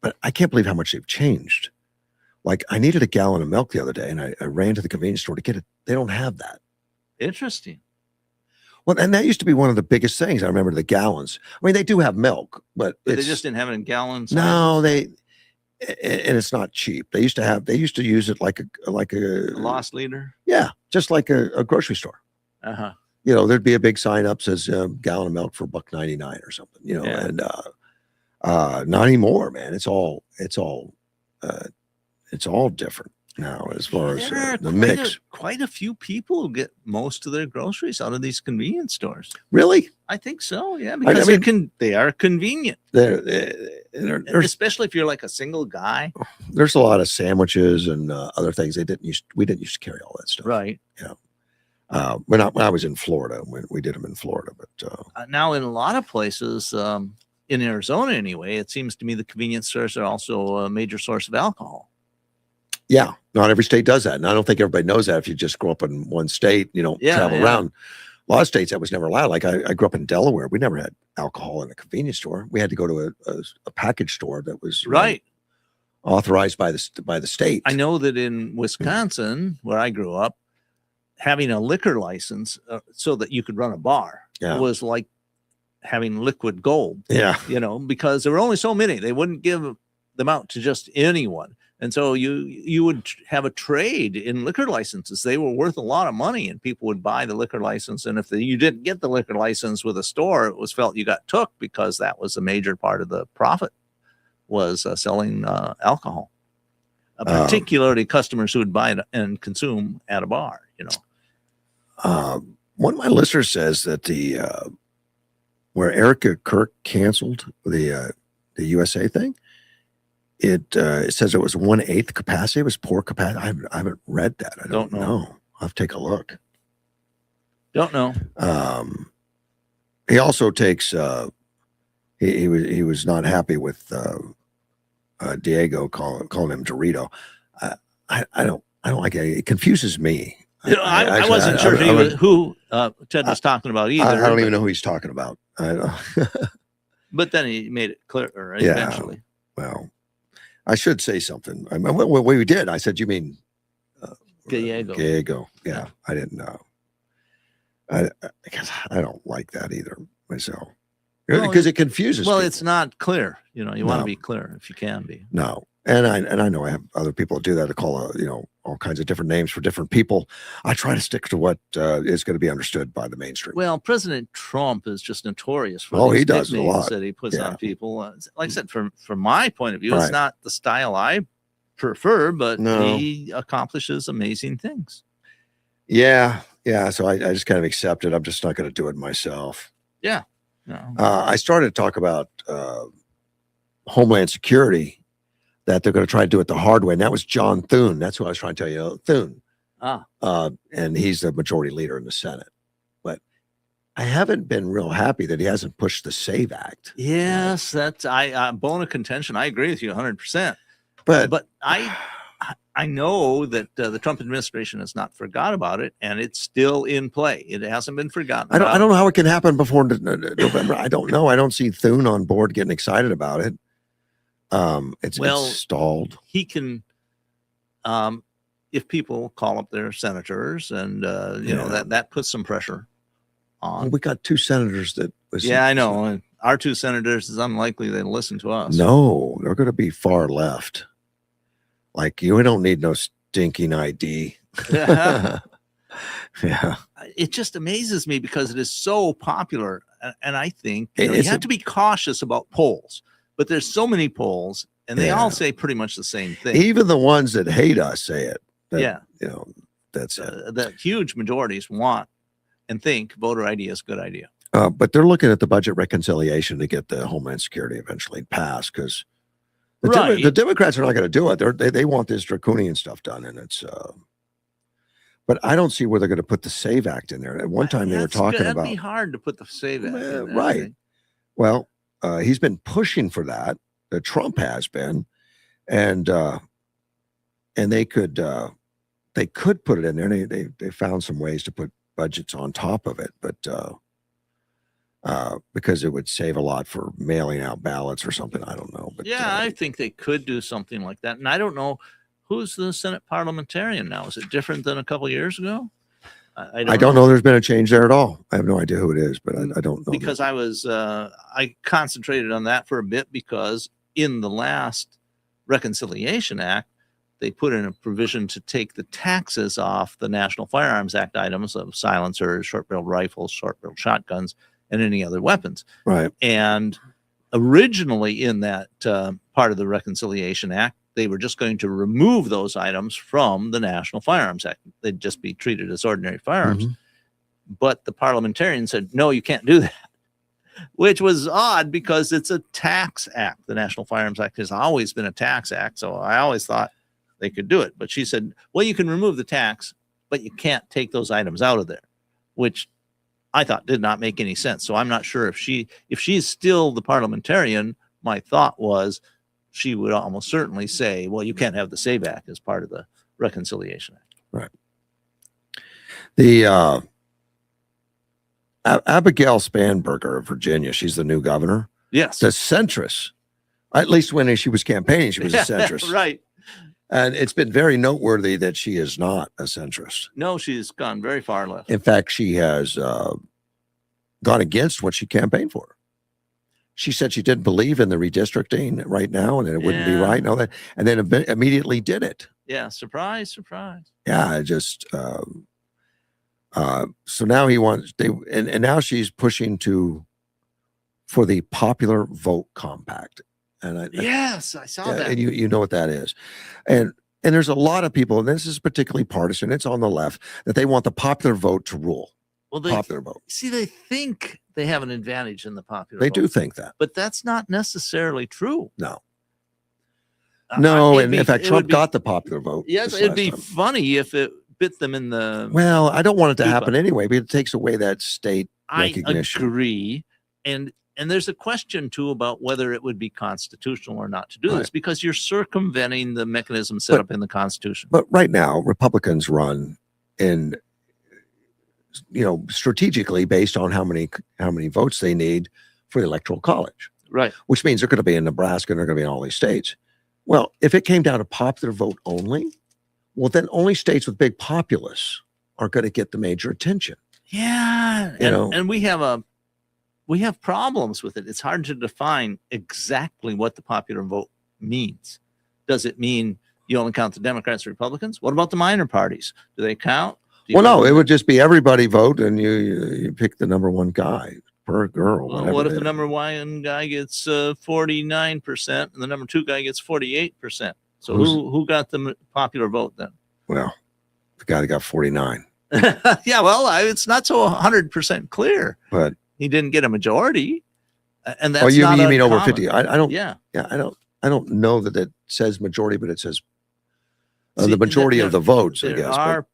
But I can't believe how much they've changed. Like, I needed a gallon of milk the other day, and I ran to the convenience store to get it. They don't have that. Interesting. Well, and that used to be one of the biggest things. I remember the gallons. I mean, they do have milk, but They just didn't have it in gallons. no, and it's not cheap. They used to use it like a A lost leader. yeah, just like a grocery store. Uh-huh. There'd be a big sign up says gallon of milk for $1.99 or something. Yeah. And not anymore, man. It's all different now as far as There are the mix. quite a few people get most of their groceries out of these convenience stores. Really, I think so. Yeah, because they are convenient, there's especially if you're like a single guy. a lot of sandwiches and other things we didn't used to carry all that stuff. Right. When I was in Florida, we did them in Florida, but Now, in a lot of places, in Arizona anyway, it seems to me the convenience stores are also a major source of alcohol. yeah, not every state does that, and I don't think everybody knows that. If you just grow up in one state, you don't travel around. A lot of states that was never allowed. Like I grew up in Delaware, we never had alcohol in a convenience store. We had to go to a package store that was Right. authorized by the state. I know that in Wisconsin, where I grew up, having a liquor license so that you could run a bar was like having liquid gold. Yeah, Because there were only so many. They wouldn't give them out to just anyone. And so you would have a trade in liquor licenses. They were worth a lot of money, and people would buy the liquor license. And if you didn't get the liquor license with a store, it was felt you got took, because that was a major part of the profit, was selling alcohol, particularly customers who would buy it and consume at a bar. One of my listeners says that where Erica Kirk canceled the USA thing, it says it was 1/8 capacity. It was poor capacity. I haven't read that. I don't know. I'll have to take a look. Don't know. He also takes. He was not happy with Diego calling him Dorito. I don't like it. It confuses me. I wasn't sure who Ted was talking about either. I don't even know who he's talking about. But then he made it clear Yeah. eventually. Well, I should say something. I mean, what we did, I said, you mean Gallego. Yeah, I didn't know. I don't like that either myself, because it confuses. Well, people. it's not clear. You want No. to be clear if you can be. No, and I know I have other people that do that, to call all kinds of different names for different people. I try to stick to what is going to be understood by the mainstream. Well, President Trump is just notorious for Oh, these he does a nicknames lot. that he puts Yeah. on people. Like I said, from my point of view, Right. it's not the style I prefer, but No. he accomplishes amazing things. Yeah. So I just kind of accept it. I'm just not going to do it myself. No. I started to talk about Homeland Security, that they're going to try to do it the hard way. And that was John Thune. That's what I was trying to tell you. Thune. And he's the majority leader in the Senate. But I haven't been real happy that he hasn't pushed the SAVE Act. Yes, that's bone of contention. I agree with you 100%. But I know that the Trump administration has not forgot about it, and it's still in play. It hasn't been forgotten. I don't know how it can happen before November. I don't know. I don't see Thune on board getting excited about it. It's Well, stalled. He can, if people call up their senators and, that puts some pressure on. We got 2 senators that was. Yeah, I know. And our 2 senators is unlikely they'll listen to us. No, they're going to be far left. Like we don't need no stinking ID. Yeah. It just amazes me because it is so popular. And I think you It's have to be cautious about polls, but there's so many polls and they all say pretty much the same thing. Even the ones that hate us say it. That, Yeah. That's it. The huge majorities want and think voter ID is a good idea. But they're looking at the budget reconciliation to get the Homeland Security eventually passed because the Democrats are not going to do it. They want this draconian stuff done, and it's. But I don't see where they're going to put the SAVE Act in there. At one time, they were talking about. That'd be hard to put the SAVE Act in there, right. Well, he's been pushing for that. Trump has been, and they could put it in there. They found some ways to put budgets on top of it, but because it would save a lot for mailing out ballots or something. I don't know. But I think they could do something like that. And I don't know who's the Senate parliamentarian now. Is it different than a couple of years ago? I don't know. There's been a change there at all. I have no idea who it is, but I don't know. Because I concentrated on that for a bit because in the last Reconciliation Act, they put in a provision to take the taxes off the National Firearms Act items of silencers, short-barreled rifles, short-barreled shotguns, and any other weapons. Right. And originally in that part of the Reconciliation Act, they were just going to remove those items from the National Firearms Act. They'd just be treated as ordinary firearms. Mm-hmm. But the parliamentarian said, no, you can't do that, which was odd because it's a tax act. The National Firearms Act has always been a tax act. So I always thought they could do it. But she said, well, you can remove the tax, but you can't take those items out of there, which I thought did not make any sense. So I'm not sure if she's still the parliamentarian. My thought was she would almost certainly say, well, you can't have the SAVE Act as part of the Reconciliation Act. Right. The Abigail Spanberger of Virginia, she's the new governor. Yes. The centrist. At least when she was campaigning, she was a centrist. Right. And it's been very noteworthy that she is not a centrist. No, she's gone very far left. In fact, she has gone against what she campaigned for. She said she didn't believe in the redistricting right now and that it wouldn't be right and all that. And then immediately did it. Yeah. Surprise, surprise. Yeah. I just, so now he wants, and now she's pushing for the Popular Vote Compact. And yes, I saw that. And you know what that is. And there's a lot of people, and this is particularly partisan, it's on the left, that they want the popular vote to rule. Well, Popular vote. See, they think they have an advantage in the popular They vote. do think that. But that's not necessarily true. No. No, and in fact, Trump be, got the popular vote. Yes, it'd be funny if it bit them in the. Well, I don't want it to happen anyway, but it takes away that state recognition. I agree. And there's a question, too, about whether it would be constitutional or not to do this, because you're circumventing the mechanism set up in the Constitution. But right now, Republicans run in, strategically based on how many votes they need for the Electoral College. Right. Which means they're going to be in Nebraska and they're going to be in all these states. Well, if it came down to popular vote only, well, then only states with big populace are going to get the major attention. Yeah. And we have problems with it. It's hard to define exactly what the popular vote means. Does it mean you only count the Democrats and Republicans? What about the minor parties? Do they count? Well, no, it would just be everybody vote and you pick the number one guy per girl. Well, what if the number one guy gets 49% and the number two guy gets 48%? So who got the popular vote then? Well, the guy that got 49. Yeah, well, it's not so 100% clear. But he didn't get a majority, and that's you not mean over uncommon. 50? I don't. Yeah. I don't know that it says majority, but it says the majority of the votes. I guess there are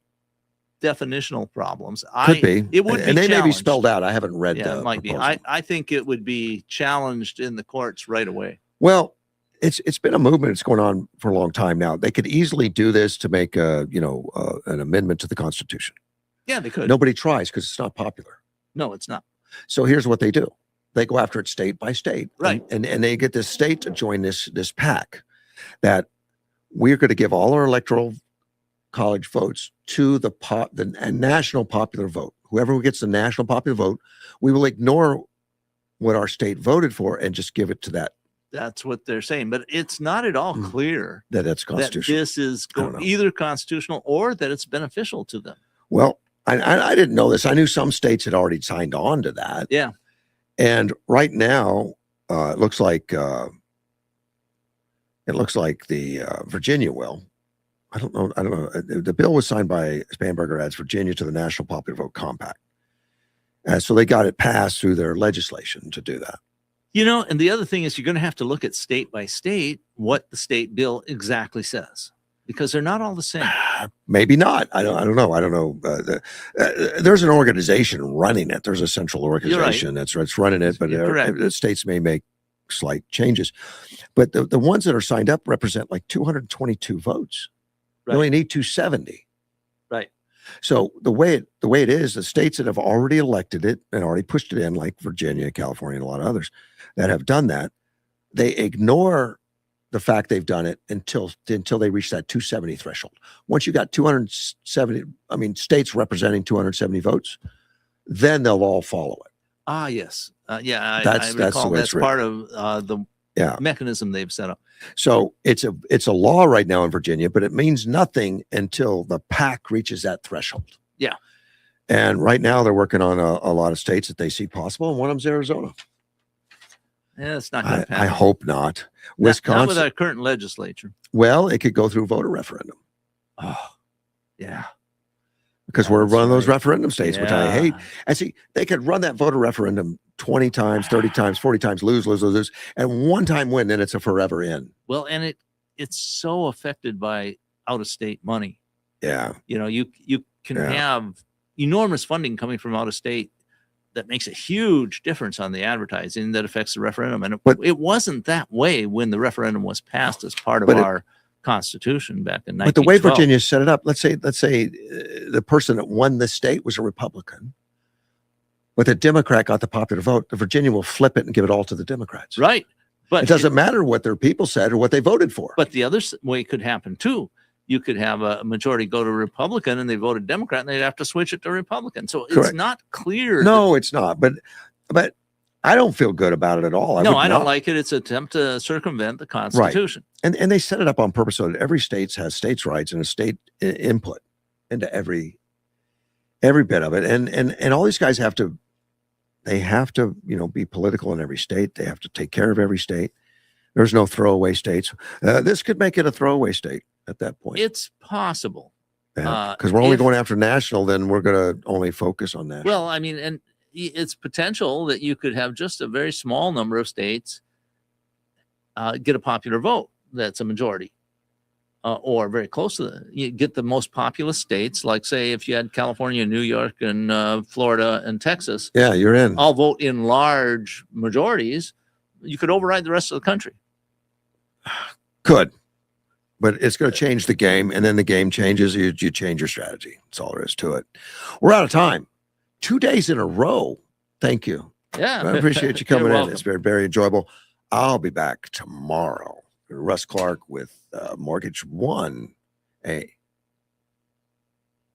definitional problems. Could be. It would be, and they may be challenged. spelled out. I haven't read. Yeah, it might be. I think it would be challenged in the courts right away. Well, it's been a movement. It's going on for a long time now. They could easily do this to make an amendment to the Constitution. Yeah, they could. Nobody tries because it's not popular. No, it's not. So here's what they do. they go after it state by state. Right. And they get this state to join this pack that we're going to give all our electoral college votes to the national popular vote. Whoever gets the national popular vote, we will ignore what our state voted for and just give it to that. That's what they're saying, but it's not at all clear That's that constitutional. this is don't know. either constitutional or that it's beneficial to them. Well, I didn't know this. I knew some states had already signed on to that. Yeah. And right now, it looks like the Virginia will. I don't know. The bill was signed by Spanberger, adds Virginia to the National Popular Vote Compact. So they got it passed through their legislation to do that. You know, and the other thing is you're going to have to look at state by state what the state bill exactly says, because they're not all the same. Maybe not. I don't know. There's an organization running it. There's a central organization that's running it, but the states may make slight changes. But the ones that are signed up represent like 222 votes. Right. You only need 270. Right. So the way it is, the states that have already elected it and already pushed it in, like Virginia, California, and a lot of others that have done that, they ignore the fact they've done it until they reach that 270 threshold. Once you got 270, states representing 270 votes, then they'll all follow it. Ah, yes. I recall that's part of the Yeah. mechanism they've set up. So it's a law right now in Virginia, but it means nothing until the PAC reaches that threshold. Yeah. And right now they're working on a lot of states that they see possible, and one of them's Arizona. Yeah, it's not going to I hope not. Not Wisconsin. with our current legislature. Well, it could go through voter referendum Oh, yeah. because we're one of those referendum states, which I hate. Yeah. And see, they could run that voter referendum 20 times, 30 times, 40 times, lose, and one time win, then it's a forever in. Well, and it's so affected by out of state money. Yeah. You know, you can have enormous funding coming from out of state that makes a huge difference on the advertising that affects the referendum. And it wasn't that way when the referendum was passed as part of our Constitution back in 1912. But the way Virginia set it up, let's say the person that won the state was a Republican, but the Democrat got the popular vote. The Virginia will flip it and give it all to the Democrats. Right. But it doesn't matter what their people said or what they voted for. But the other way could happen too. You could have a majority go to Republican and they voted Democrat and they'd have to switch it to Republican. So it's not clear. No, it's not. But I don't feel good about it at all. I don't like it. It's an attempt to circumvent the Constitution. Right. And they set it up on purpose so that every state has states' rights and a state input into every bit of it. And all these guys have to be political in every state. They have to take care of every state. There's no throwaway states. This could make it a throwaway state at that point. It's possible. Because we're only going after national, then we're going to only focus on that. Well, and it's potential that you could have just a very small number of states get a popular vote that's a majority or very close to you get the most populous states, like say if you had California, New York, and Florida and Texas. Yeah, you're in. All vote in large majorities. You could override the rest of the country. Could. But it's going to change the game, and then the game changes. You change your strategy. That's all there is to it. We're out of time. 2 days in a row. Thank you. Yeah. I appreciate you coming in. welcome. It's very, very enjoyable. I'll be back tomorrow. Russ Clark with Mortgage One. Hey.